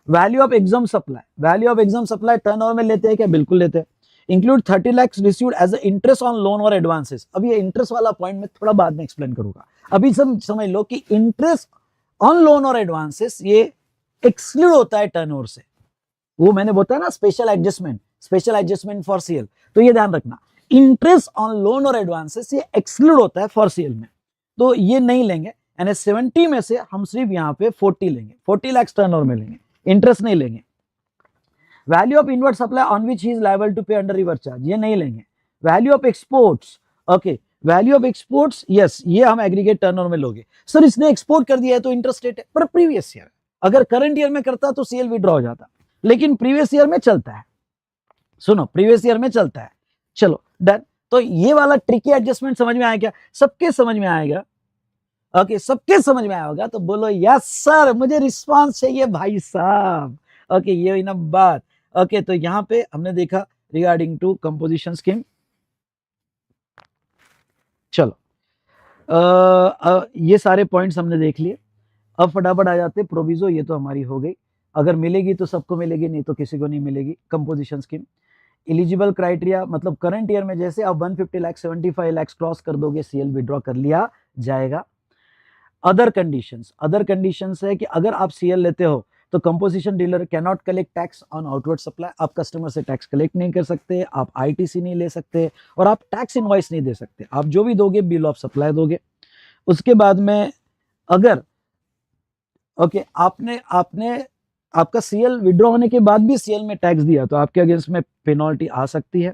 Value of exempt supply, value of exempt supply turnover में लेते हैं क्या? बिल्कुल लेते हैं। Include 30 lakhs received as a interest on loan और एडवांसेस। अब ये इंटरेस्ट वाला पॉइंट मैं थोड़ा बाद में एक्सप्लेन करूंगा। अभी सब समझ लो कि इंटरेस्ट ऑन लोन और एडवांसेस ये एक्सक्लूड होता है टर्नओवर से। वो मैंने बताया ना स्पेशल एडजस्टमेंट फॉर सीएल, तो ये ध्यान रखना, इंटरेस्ट ऑन लोन और एडवांसेस ये एक्सक्लूड होता है फॉर सीएल में, तो ये नहीं लेंगे। यानी 70 में से हम सिर्फ यहाँ पे 40 लेंगे, 40 लाख टर्नओवर में लेंगे, इंटरेस्ट नहीं लेंगे। Value of inward supply on which he is liable to pay under reverse charge, ये नहीं लेंगे। Value of exports, okay, value of exports yes, ये हम एग्रीगेट टर्नओवर में लोगे। सर इसने एक्सपोर्ट कर दिया है तो इंटरेस्ट रेट है, पर प्रीवियस ईयर, अगर करंट ईयर में करता तो सीएल विड्रॉ हो जाता, लेकिन प्रीवियस ईयर में चलता है। सुनो, प्रीवियस ईयर में चलता है। चलो डन। तो ये वाला ट्रिकी एडजस्टमेंट समझ में आया क्या? सबके समझ में आएगा? ओके, सबके समझ में आया होगा तो बोलो यस सर, मुझे रिस्पांस चाहिए भाई साहब। ओके, ये ना बात। ओके, तो यहां पे हमने देखा रिगार्डिंग टू कंपोजिशन स्कीम। चलो ये सारे पॉइंट्स हमने देख लिए। अब फटाफट आ जाते प्रोविजो, ये तो हमारी हो गई, अगर मिलेगी तो सबको मिलेगी, नहीं तो किसी को नहीं मिलेगी। कंपोजिशन स्कीम एलिजिबल क्राइटेरिया, मतलब करंट ईयर में जैसे आप 150 लाख 75 लाख क्रॉस कर दोगे सीएल विड्रॉ कर लिया जाएगा। अदर कंडीशंस है कि अगर आप सीएल लेते हो तो composition dealer can not collect tax on outward supply, आप कस्टमर से टैक्स कलेक्ट नहीं कर सकते, आप आईटीसी नहीं ले सकते और आप टैक्स इनवॉइस नहीं दे सकते, आप जो भी दोगे बिल ऑफ सप्लाई दोगे। उसके बाद में अगर ओके आपने आपका सीएल विड्रॉ होने के बाद भी सीएल में टैक्स दिया तो आपके अगेंस्ट में पेनल्टी आ सकती है।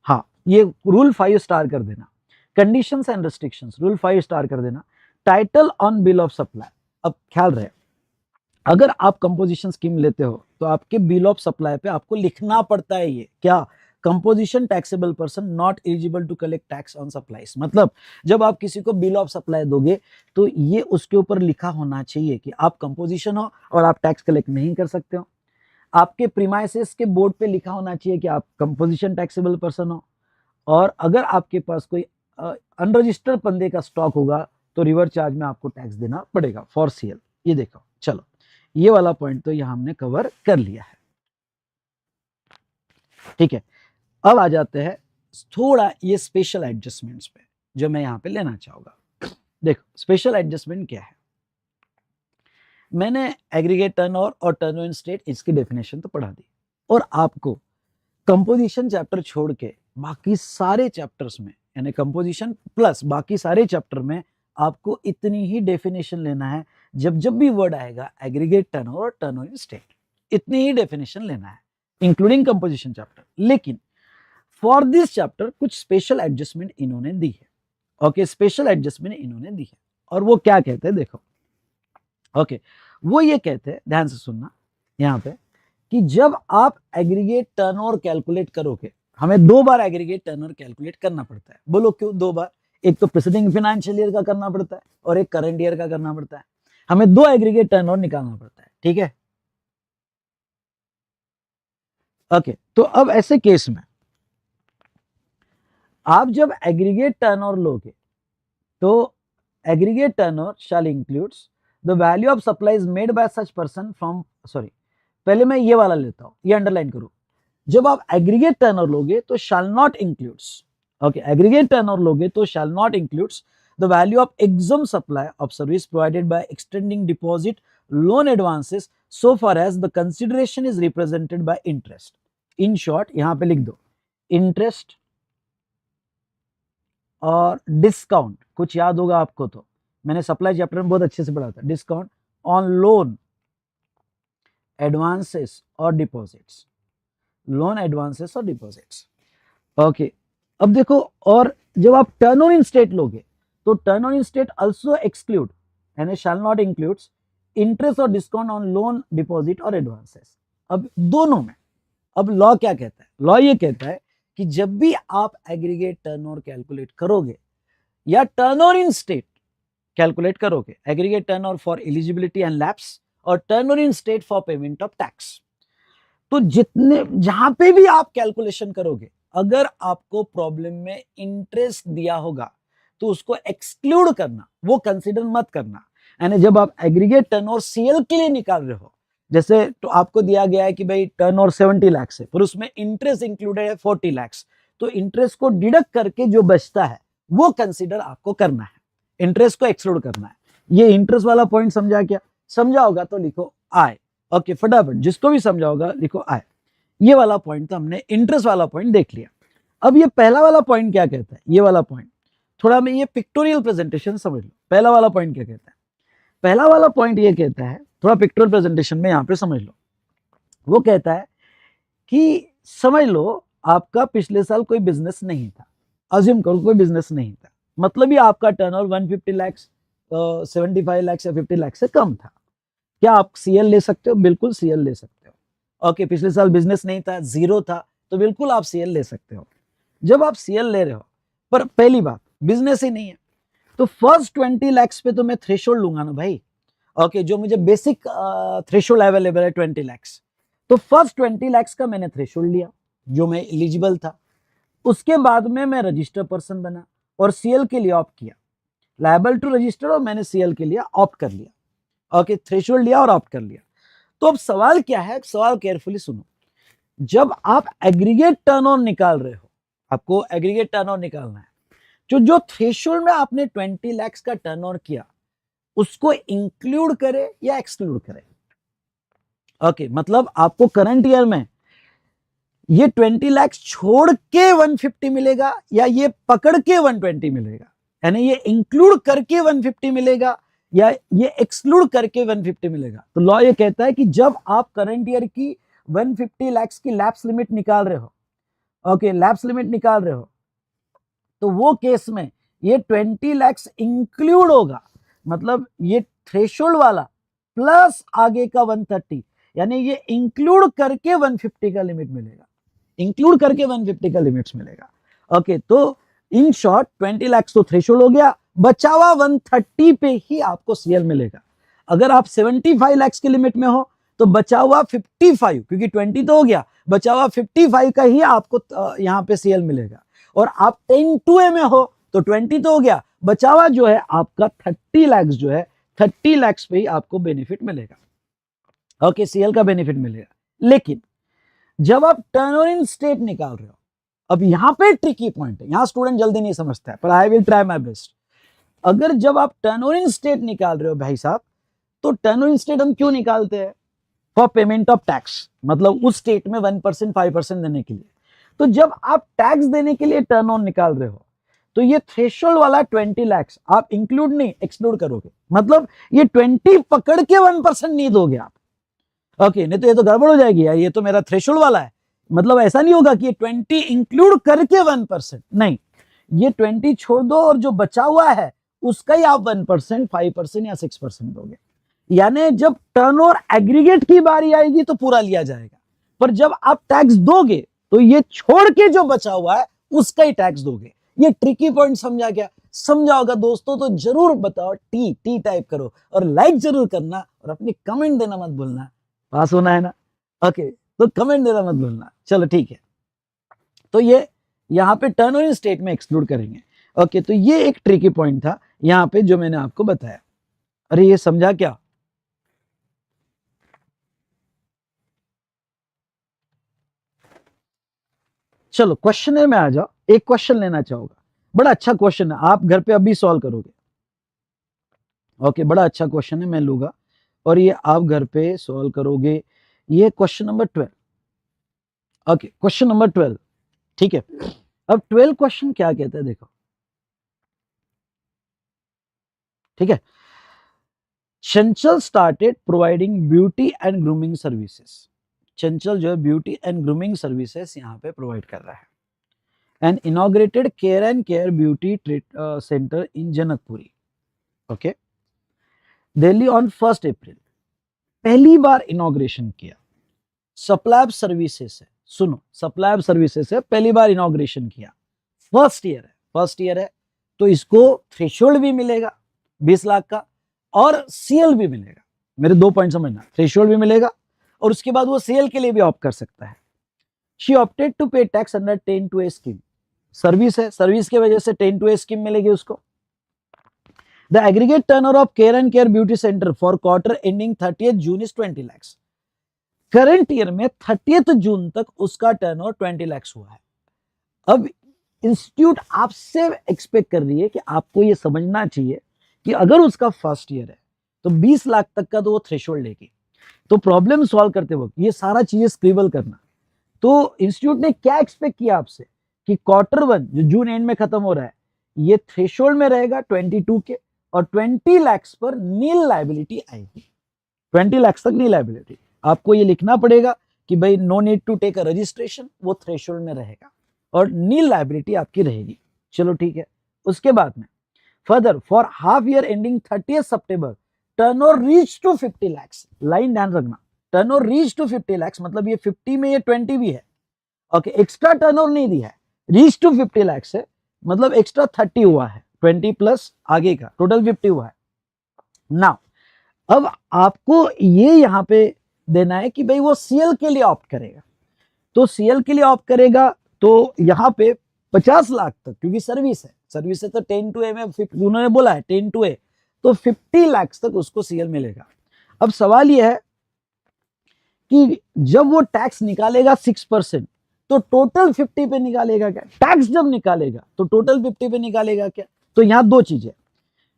हाँ, ये रूल 5 स्टार कर देना। Conditions and restrictions, rule 5 star कर देना। Title on bill of supply, अब ख्याल रहे, अगर आप कंपोजिशन स्कीम लेते हो तो आपके बिल ऑफ सप्लाई पे आपको लिखना पड़ता है ये क्या, composition taxable person not eligible to collect tax on supplies. मतलब जब आप किसी को बिल ऑफ सप्लाई दोगे तो ये उसके ऊपर लिखा होना चाहिए कि आप कंपोजिशन हो और आप टैक्स कलेक्ट नहीं कर सकते हो। आपके प्रीमाइसेस के बोर्ड पे लिखा होना चाहिए कि आप कंपोजिशन टैक्सेबल पर्सन हो, और अगर आपके पास कोई अनरजिस्टर्ड बंदे का स्टॉक होगा तो रिवर्स चार्ज में आपको टैक्स देना पड़ेगा फॉर सीएल। ये देखो, चलो ये वाला पॉइंट तो यहां हमने कवर कर लिया है, ठीक है। अब आ जाते हैं थोड़ा ये स्पेशल एडजस्टमेंट्स पे जो मैं यहां पे लेना चाहूंगा। देखो स्पेशल एडजस्टमेंट क्या है, मैंने एग्रीगेट टर्नओवर और टर्नओवर इन स्टेट इसकी डेफिनेशन तो पढ़ा दी, और आपको कंपोजिशन चैप्टर छोड़ के बाकी सारे चैप्टर्स में, यानी कंपोजिशन प्लस बाकी सारे चैप्टर में आपको इतनी ही डेफिनेशन लेना है। जब जब भी वर्ड आएगा एग्रीगेट टर्नओवर और टर्नओवर इन स्टेट, इतनी ही डेफिनेशन लेना है इंक्लूडिंग कंपोजिशन चैप्टर। लेकिन फॉर दिस चैप्टर कुछ स्पेशल एडजस्टमेंट इन्होंने दी है। ओके, स्पेशल एडजस्टमेंट इन्होंने दी है, और वो क्या कहते हैं देखो। ओके, वो ये कहते हैं, ध्यान से सुनना यहां पे, कि जब आप एग्रीगेट टर्नओवर कैलकुलेट करोगे, हमें 2 बार एग्रीगेट टर्नओवर कैलकुलेट करना पड़ता है। बोलो क्यों 2 बार? एक तो प्रीसीडिंग फाइनेंशियल ईयर का करना पड़ता है और एक करंट ईयर का करना पड़ता है। हमें 2 एग्रीगेट टर्नओवर निकालना पड़ता है, ठीक है। ओके, तो अब ऐसे केस में आप जब एग्रीगेट टर्नओवर लोगे तो aggregate turnover shall includes the value of supplies made by such person from, sorry पहले मैं ये वाला लेता हूं, ये अंडरलाइन करो। जब आप एग्रीगेट टर्नओवर लोगे तो shall not includes, okay, aggregate turnover लोगे तो shall not includes the value of exempt supply of service provided by extending deposit loan advances so far as the consideration is represented by interest. In short यहां पे लिख दो interest और discount, कुछ याद होगा आपको तो मैंने सप्लाई चैप्टर में बहुत अच्छे से पढ़ा था, डिस्काउंट ऑन लोन एडवांसेस और डिपॉजिट्स, लोन एडवांसेस और डिपॉजिट्स। ओके, अब देखो, और जब आप टर्नओवर इन स्टेट लोगे तो turnover in state also exclude, यानी शैल नॉट इंक्लूड्स इंटरेस्ट और डिस्काउंट ऑन लोन, डिपॉजिट और एडवांसेस। अब दोनों में अब लॉ क्या कहता है? लॉ ये कहता है कि जब भी आप एग्रीगेट टर्नओवर कैलकुलेट करोगे या टर्नओवर इन स्टेट कैलकुलेट करोगे, aggregate turnover for eligibility and lapse और turnover in state for payment of tax, तो जितने जहां पे भी आप कैलकुलेशन करोगे, अगर आपको प्रॉब्लम में इंटरेस्ट दिया होगा तो उसको एक्सक्लूड करना, वो कंसीडर मत करना। यानी जब आप एग्रीगेट टर्नओवर सीएल के लिए निकाल रहे हो, जैसे तो आपको दिया गया है कि भाई टर्नओवर 70 लाख है पर उसमें इंटरेस्ट इंक्लूडेड है 40 लाख, तो इंटरेस्ट को डिडक्ट करके जो बचता है वो कंसीडर आपको करना है, इंटरेस्ट को एक्सक्लूड करना है। ये इंटरेस्ट वाला पॉइंट समझा क्या? समझा होगा तो लिखो आय। ओके, फटाफट जिसको भी समझा होगा लिखो आय। ये वाला पॉइंट तो हमने इंटरेस्ट वाला पॉइंट देख लिया। अब ये पहला वाला पॉइंट क्या कहता है? ये वाला पॉइंट थोड़ा मैं ये पिक्टोरियल प्रेजेंटेशन समझ लो। पहला वाला पॉइंट क्या कहता है? पहला वाला पॉइंट ये कहता है, थोड़ा पिक्टोरियल प्रेजेंटेशन में यहां पे समझ लो। वो कहता है कि समझ लो आपका पिछले साल कोई बिजनेस नहीं था, अज्यूम करो कोई बिजनेस नहीं था, मतलब ये आपका टर्नओवर 150 लाख 75 लाख या 50 लाख से कम था। क्या आप सीएल ले सकते हो? बिल्कुल सीएल ले सकते हो। ओके, पिछले साल बिजनेस नहीं था, जीरो था, तो बिल्कुल आप सीएल ले सकते हो। जब आप सीएल ले रहे हो, पर पहली बात बिजनेस ही नहीं है, तो फर्स्ट 20 लाख पे तो मैं थ्रेशोल्ड लूंगा ना भाई। ओके, जो मुझे बेसिक थ्रेशोल्ड अवेलेबल है 20 लाख, तो फर्स्ट 20 लाख का मैंने थ्रेशोल्ड लिया जो मैं एलिजिबल था। उसके बाद में मैं रजिस्टर पर्सन बना और सीएल के लिए ऑप्ट किया, लायबल टू रजिस्टर, और मैंने सीएल के लिए ऑप्ट कर लिया। ओके, थ्रेशोल्ड लिया और ऑप्ट कर लिया। तो अब सवाल क्या है? सवाल केयरफुली सुनो। जब आप एग्रीगेट टर्नओवर निकाल रहे हो, आपको एग्रीगेट टर्नओवर निकालना है, जो थ्रेशोल्ड में आपने 20 लाख का टर्नओवर किया उसको इंक्लूड करे या एक्सक्लूड करे। ओके, मतलब आपको करंट ईयर में ये 20 लाख छोड़ के 150 मिलेगा या ये पकड़ के 120 मिलेगा, यानी ये इंक्लूड करके 150 मिलेगा या ये एक्सक्लूड करके 150 मिलेगा। तो लॉ ये कहता है कि जब आप करंट ईयर की 150 लाख की लैप्स लिमिट निकाल रहे हो, ओके, लैप्स लिमिट निकाल रहे हो, तो वो केस में ये 20 लाख इंक्लूड होगा, मतलब ये थ्रेशोल्ड वाला प्लस आगे का 130, यानी ये इंक्लूड करके 150 का लिमिट मिलेगा, इंक्लूड करके 150 का लिमिट्स मिलेगा। ओके, तो इन शॉर्ट 20 लाख तो थ्रेशोल्ड हो गया, बचा हुआ 130 पे ही आपको सीएल मिलेगा। अगर आप 75 लाख की लिमिट में हो तो बचा हुआ 55, क्योंकि 20 तो हो गया, बचा हुआ 55 का ही आपको यहां पे सीएल मिलेगा। और आप 10-2A में हो तो 20 तो हो गया, बचा हुआ जो है आपका 30 लाख जो है, 30 लाख पे ही आपको बेनिफिट मिलेगा। ओके, सीएल का बेनिफिट मिलेगा। लेकिन जब आप टर्नओवर इन स्टेट निकाल रहे हो, अब यहां पे ट्रिकी पॉइंट है, यहां स्टूडेंट जल्दी नहीं समझता है, पर I will try my best. अगर जब आप टर्नओवर इन स्टेट निकाल रहे हो भाई साहब, तो टर्नओवर इन स्टेट हम क्यों निकालते हैं? फॉर पेमेंट ऑफ टैक्स, मतलब उस स्टेट में 1% 5% देने के लिए। तो जब आप टैक्स देने के लिए टर्नओवर निकाल रहे हो तो ये थ्रेशोल्ड वाला 20 लाख आप इंक्लूड नहीं एक्सक्लूड करोगे, मतलब ये 20 पकड़ के 1% नहीं दोगे आप। ओके, नहीं तो ये तो गड़बड़ हो जाएगी यार, ये तो मेरा थ्रेशोल्ड वाला है, मतलब ऐसा नहीं होगा कि ये 20 इंक्लूड करके 1%, नहीं, ये 20 छोड़ दो और जो बचा हुआ है उसका ही आप 1%, 5% या 6% दोगे। यानी जब टर्नओवर एग्रीगेट की बारी आएगी तो पूरा लिया जाएगा, पर जब आप टैक्स दोगे तो ये छोड़ के जो बचा हुआ है उसका ही टैक्स दोगे। ये ट्रिकी पॉइंट समझा क्या? समझा होगा दोस्तों, तो जरूर बताओ, टी टाइप करो और लाइक जरूर करना और अपनी कमेंट देना मत भूलना, पास होना है ना। ओके, तो कमेंट देना मत भूलना। चलो ठीक है, तो ये यहाँ पे टर्नओवर इन स्टेट में एक्सक्लूड करेंगे। ओके, तो ये एक ट्रिकी पॉइंट था यहाँ पे जो मैंने आपको बताया। अरे ये समझा क्या? चलो क्वेश्चन में आ जाओ, एक क्वेश्चन लेना चाहूंगा, बड़ा अच्छा क्वेश्चन है, आप घर पे अभी सॉल्व करोगे। ओके, बड़ा अच्छा क्वेश्चन है, मैं लूंगा और ये आप घर पे सॉल्व करोगे। ये question number 12। Okay, question number 12, ठीक है। अब 12 क्वेश्चन क्या कहता है देखो, ठीक है। चंचल started providing beauty and grooming services. चंचल जो है ब्यूटी एंड ग्रूमिंग सर्विसेज यहाँ पे प्रोवाइड कर रहा है, and inaugurated care and care beauty centre in Janakpuri. Okay, Delhi on 1 अप्रैल पहली बार इनॉग्रेशन किया। सप्लाई सर्विसेज से, सुनो, सप्लाई सर्विसेज से पहली बार इनॉग्रेशन किया। फर्स्ट ईयर है तो इसको थ्रेशोल्ड भी मिलेगा 20 लाख का और सीएल भी मिलेगा। मेरे 2 पॉइंट समझना, थ्रेशोल्ड भी मिलेगा और उसके बाद वो सीएल के लिए भी ऑप्ट कर सकता है। शी ऑप्टेड टू पे tax under 10(2)(a) scheme. Service है, सर्विस की वजह से 10(2)(a) स्कीम मिलेगी उसको। The aggregate turnover of care and care beauty centre for quarter ending 30th June is 20 lakhs। Current year में 30th जून तक उसका टर्नओवर 20 lakhs हुआ है। अब इंस्टीट्यूट आपसे एक्सपेक्ट कर रही है कि आपको ये समझना चाहिए कि अगर उसका फर्स्ट ईयर है तो 20 लाख तक का तो वो थ्रेशोल्ड लेगी। तो प्रॉब्लम सॉल्व करते वक्त ये सारा चीजें स्क्रिबल करना। तो इंस्टीट्यूट ने क्या एक्सपेक्ट किया आपसे कि क्वार्टर 1 जो जून एंड में खत्म हो रहा है ये थ्रेशोल्ड में रहेगा 22 के और 20 lakhs पर नील लायबिलिटी आएगी। 20 lakhs तक नील लायबिलिटी। आपको ये लिखना पड़ेगा कि भाई no need to take a registration, वो थ्रेशोल्ड में रहेगा और नील लायबिलिटी आपकी रहेगी। चलो ठीक है। उसके बाद में further for half year ending 30th सितंबर turnover reach to 50 lakhs। Line ध्यान रखना, टर्नओवर रीच टू 50 lakhs मतलब ये 50 में ये 20 भी है। ओके, एक्स्ट्रा टर्नओवर नहीं दिया है, रीच टू 50 lakhs है मतलब एक्स्ट्रा 30 हुआ है, 20 प्लस आगे का टोटल 50 हुआ है। नाउ अब आपको ये यहां पे देना है कि भाई वो सीएल के लिए ऑप्ट करेगा। तो सीएल के लिए ऑप्ट करेगा तो यहां पे 50 लाख तक, क्योंकि सर्विस है, सर्विस है तो 10(2)(a) में उन्होंने बोला है 10(2)(a) तो 50 लाख तक उसको सीएल मिलेगा। अब सवाल यह है कि जब वो टैक्स निकालेगा 6% तो टोटल 50 पे निकालेगा क्या? टैक्स जब निकालेगा तो टोटल 50 पे निकालेगा क्या? तो यहां दो चीजें,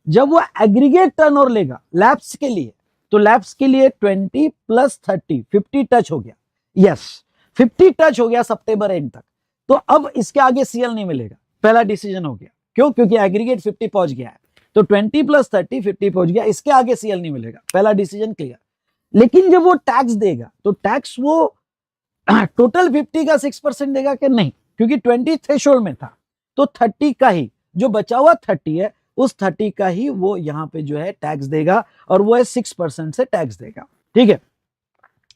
जब वो एग्रीगेट टर्नओवर लेगा लैप्स के लिए तो लैप्स के लिए 20 प्लस 30 50 टच हो गया। यस, 50 टच हो गया सितंबर एंड तक। तो अब इसके आगे सीएल नहीं मिलेगा, पहला डिसीजन हो गया। क्यों? क्योंकि एग्रीगेट 50 पहुंच गया है तो 20 प्लस 30 50 पहुंच गया, इसके आगे सीएल नहीं मिलेगा, पहला डिसीजन क्लियर। लेकिन जब वो टैक्स देगा तो टैक्स वो टोटल 50 का 6% देगा कि नहीं, क्योंकि 20 थ्रेशोल्ड में था तो 30 का ही जो बचा हुआ 30 है उस 30 का ही वो यहां पे जो है टैक्स देगा और वो है 6% से टैक्स देगा। ठीक है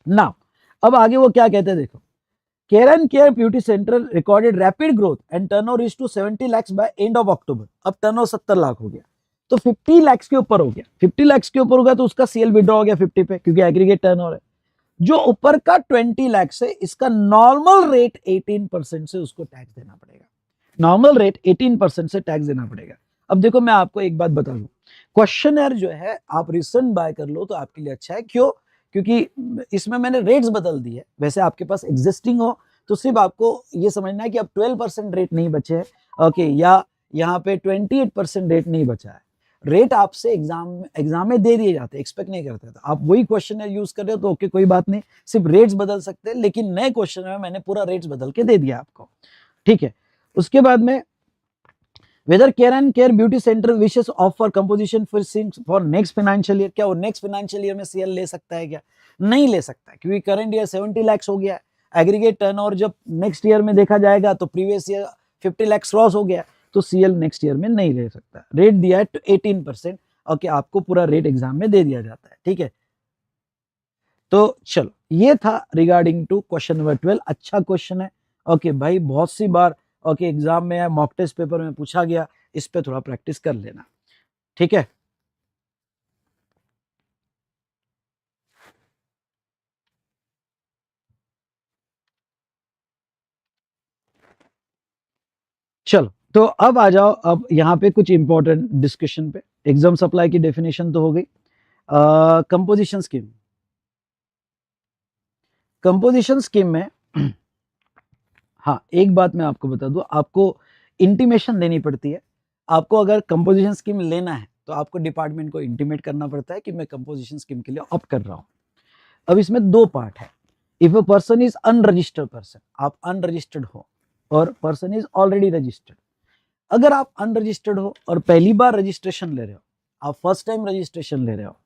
ना। अब आगे वो क्या कहते हैं देखो, care and care beauty center recorded rapid growth and turnover reach to 70 lakhs by end of October. अब टर्नओवर 70 लाख हो गया तो 50 lakhs के ऊपर हो गया, 50 lakhs के ऊपर हो गया तो उसका सीएल विड्रॉ हो गया 50 पे, क्योंकि एग्रीगेट टर्नओवर है। जो ऊपर का 20 lakhs है इसका नॉर्मल रेट 18% से उसको टैक्स देना पड़ेगा, नॉर्मल रेट 18% से टैक्स देना पड़ेगा। अब देखो मैं आपको एक बात बता दूं, क्वेश्चनर जो है आप रिसेंट बाय कर लो तो आपके लिए अच्छा है। क्यों? क्योंकि इसमें मैंने रेट्स बदल दी है। वैसे आपके पास एग्जिस्टिंग हो तो सिर्फ आपको ये समझना है कि अब 12% रेट नहीं बचे हैं, ओके, या यहाँ पे 28% रेट नहीं बचा है। रेट आपसे एग्जाम में दे दिए जाते हैं, एक्सपेक्ट नहीं करते। तो आप वही क्वेश्चनर यूज कर रहे हो तो ओके, कोई बात नहीं, सिर्फ रेट्स बदल सकते हैं, लेकिन नए क्वेश्चन में मैंने पूरा रेट्स बदल के दे दिया आपको। ठीक है। उसके बाद में whether care and care beauty center विशेष offer composition for next financial year. क्या वो नेक्स्ट फाइनेंशियल ईयर में सीएल ले सकता है क्या? नहीं ले सकता है, क्योंकि करंट ईयर 70 lakhs हो गया है। एग्रीगेट टर्नओवर जब नेक्स्ट ईयर में देखा जाएगा तो प्रीवियस ईयर 50 lakhs क्रॉस हो गया, तो सीएल नेक्स्ट ईयर में नहीं ले सकता। रेट दिया है 18%, ओके, आपको पूरा रेट एग्जाम में दे दिया जाता है। ठीक है, तो चलो ये था रिगार्डिंग टू क्वेश्चन नंबर 12। अच्छा क्वेश्चन है, ओके भाई, बहुत सी बार ओके एग्जाम में या मॉक टेस्ट पेपर में पूछा गया, इस पे थोड़ा प्रैक्टिस कर लेना। ठीक है, चलो तो अब आ जाओ, अब यहाँ पे कुछ इंपॉर्टेंट डिस्कशन पे। एग्जाम सप्लाई की डेफिनेशन तो हो गई। कंपोजिशन स्कीम, कंपोजिशन स्कीम में हाँ एक बात मैं आपको बता दूं, आपको इंटीमेशन देनी पड़ती है। आपको अगर कंपोजिशन स्कीम लेना है तो आपको डिपार्टमेंट को इंटीमेट करना पड़ता है कि मैं कंपोजिशन स्कीम के लिए ऑप्ट कर रहा हूं। अब इसमें दो पार्ट है। If a person is unregistered person, आप अनरजिस्टर्ड हो, और पर्सन इज ऑलरेडी रजिस्टर्ड। अगर आप अनरजिस्टर्ड हो और पहली बार रजिस्ट्रेशन ले रहे हो, आप फर्स्ट टाइम रजिस्ट्रेशन ले रहे हो,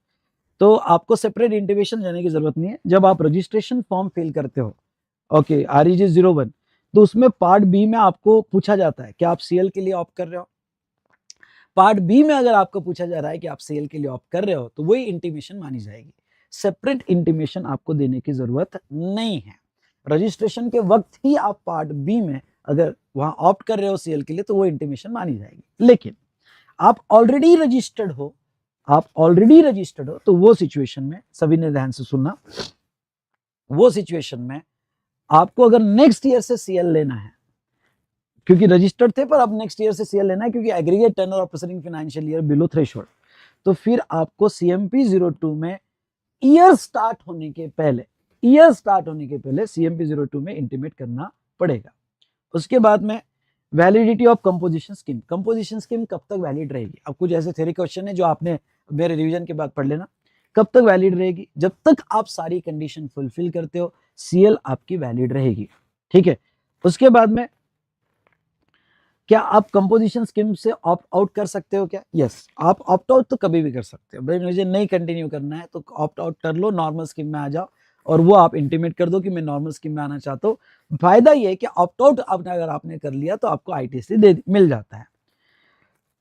तो आपको सेपरेट इंटीमेशन देने की जरूरत नहीं है। जब आप रजिस्ट्रेशन फॉर्म फिल करते हो, ओके, REG 01, तो उसमें पार्ट बी में आपको पूछा जाता है कि आप सीएल के लिए ऑप्ट कर रहे हो। पार्ट बी में अगर आपको पूछा जा रहा है कि आप सेल के लिए ऑप्ट कर रहे हो तो वही इंटीमेशन मानी जाएगी, सेपरेट इंटीमेशन आपको देने की जरूरत नहीं है। रजिस्ट्रेशन के वक्त ही आप पार्ट बी में अगर वहां ऑप्ट कर रहे हो सेल के लिए तो वो इंटीमेशन मानी जाएगी। लेकिन आप ऑलरेडी रजिस्टर्ड हो, तो वो सिचुएशन में, सभी ने ध्यान से सुनना, वो सिचुएशन में आपको अगर नेक्स्ट ईयर से सीएल लेना है, क्योंकि रजिस्टर्ड थे पर अब नेक्स्ट ईयर से सीएल लेना है क्योंकि aggregate turnover of preceding financial year below threshold, तो फिर आपको सीएमपी 02 में ईयर स्टार्ट होने के पहले सीएमपी 02 में इंटीमेट करना पड़ेगा। उसके बाद में वैलिडिटी ऑफ कंपोजिशन स्कीम कब तक वैलिड रहेगी। अब कुछ ऐसे थ्योरी क्वेश्चन है जो आपने मेरे रिवीजन के बाद पढ़ लेना। कब तक वैलिड रहेगी? जब तक आप सारी कंडीशन फुलफिल करते हो सीएल आपकी वैलिड रहेगी, ठीक है। उसके बाद में क्या आप कंपोजिशन स्कीम से ऑप्ट आउट कर सकते हो क्या? यस, आप ऑप्ट आउट तो कभी भी कर सकते हो। भाई मुझे नहीं कंटिन्यू करना है तो ऑप्ट आउट कर लो, नॉर्मल स्कीम में आ जाओ और वो आप इंटीमेट कर दो कि मैं नॉर्मल स्कीम में आना चाहता हूँ। फायदा ये है कि ऑप्ट आउट अगर आपने कर लिया तो आपको आईटीसी मिल जाता है।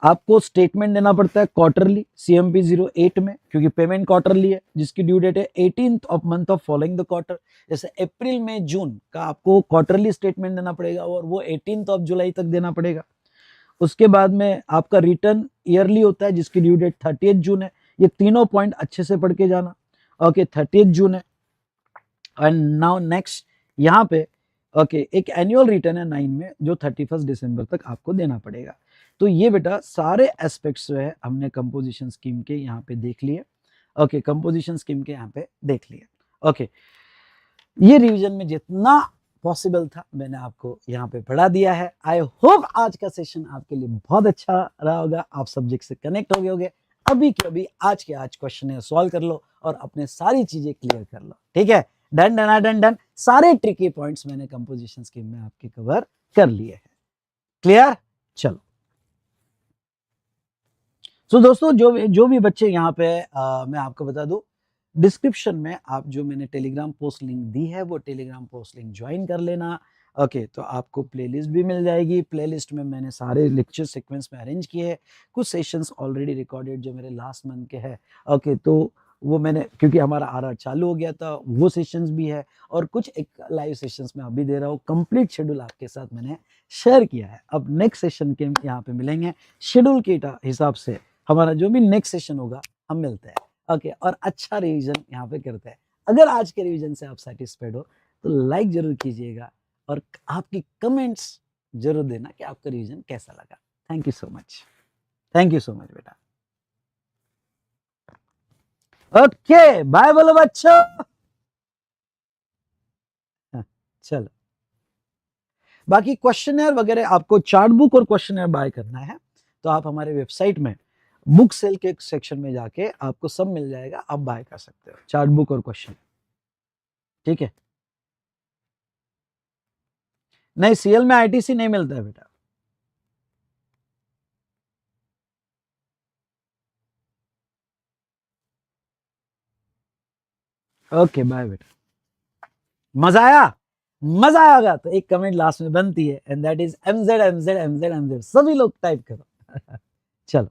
आपको स्टेटमेंट देना पड़ता है क्वार्टरली सीएमपी 08 में, क्योंकि पेमेंट क्वार्टरली है जिसकी ड्यू डेट है 18th of month of following the quarter. जैसे अप्रैल में जून का आपको क्वार्टरली स्टेटमेंट देना पड़ेगा और वो 18th ऑफ जुलाई तक देना पड़ेगा। उसके बाद में आपका रिटर्न ईयरली होता है जिसकी ड्यू डेट 30th जून है। ये तीनों पॉइंट अच्छे से पढ़ के जाना। ओके, 30th जून है। एंड नाउ नेक्स्ट यहाँ पे ओके एक एनुअल रिटर्न है 9 में जो 31 दिसंबर तक आपको देना पड़ेगा। तो ये बेटा सारे एस्पेक्ट्स जो है हमने कंपोजिशन स्कीम के यहाँ पे देख लिए। ओके, कंपोजिशन स्कीम के यहाँ पे देख लिए। ओके, ये रिवीजन में जितना पॉसिबल था मैंने आपको यहाँ पे पढ़ा दिया है। आई होप आज का सेशन आपके लिए बहुत अच्छा रहा होगा, आप सब्जेक्ट से कनेक्ट हो गए होंगे। अभी के अभी आज के आज क्वेश्चन सॉल्व कर लो और अपने सारी चीजें क्लियर कर लो, ठीक है। डन डन डन डन, सारे ट्रिकी पॉइंट्स मैंने कंपोजिशन स्कीम में आपके कवर कर लिए हैं। क्लियर? चलो तो दोस्तों जो भी बच्चे यहाँ पे मैं आपको बता दूं, डिस्क्रिप्शन में आप जो मैंने टेलीग्राम पोस्ट लिंक दी है वो टेलीग्राम पोस्ट लिंक ज्वाइन कर लेना। ओके, तो आपको प्लेलिस्ट भी मिल जाएगी। प्लेलिस्ट में मैंने सारे लेक्चर सीक्वेंस में अरेंज किए हैं। कुछ सेशंस ऑलरेडी रिकॉर्डेड जो मेरे लास्ट मंथ के हैं। ओके, तो वो मैंने, क्योंकि हमारा आरआर चालू हो गया था, वो सेशंस भी है और कुछ एक लाइव सेशंस में अभी दे रहा हूँ। कंप्लीट शेड्यूल आपके साथ मैंने शेयर किया है। अब नेक्स्ट सेशन के यहाँ पे मिलेंगे, शेड्यूल के हिसाब से हमारा जो भी नेक्स्ट सेशन होगा हम मिलते हैं। ओके, और अच्छा रिवीजन यहाँ पे करते हैं। अगर आज के रिवीजन से आप सेटिस्फाइड हो तो लाइक जरूर कीजिएगा और आपकी कमेंट्स जरूर देना कि आपका रिवीजन कैसा लगा। Thank you so much, thank you so much बेटा। ओके, बाय बोलो बच्चों। चलो, बाकी क्वेश्चनर वगैरह आपको चार्ट बुक और क्वेश्चनर बाय करना है तो आप हमारे वेबसाइट में बुक सेल के सेक्शन में जाके आपको सब मिल जाएगा, आप बाय कर सकते हो चार्ट बुक और क्वेश्चन, ठीक है। नहीं, सीएल में आईटीसी नहीं मिलता है बेटा। ओके बाय बेटा, मजा आया? मजा आया होगा तो एक कमेंट लास्ट में बनती है, and that is MZ MZ MZ MZ, सभी लोग टाइप करो। चलो।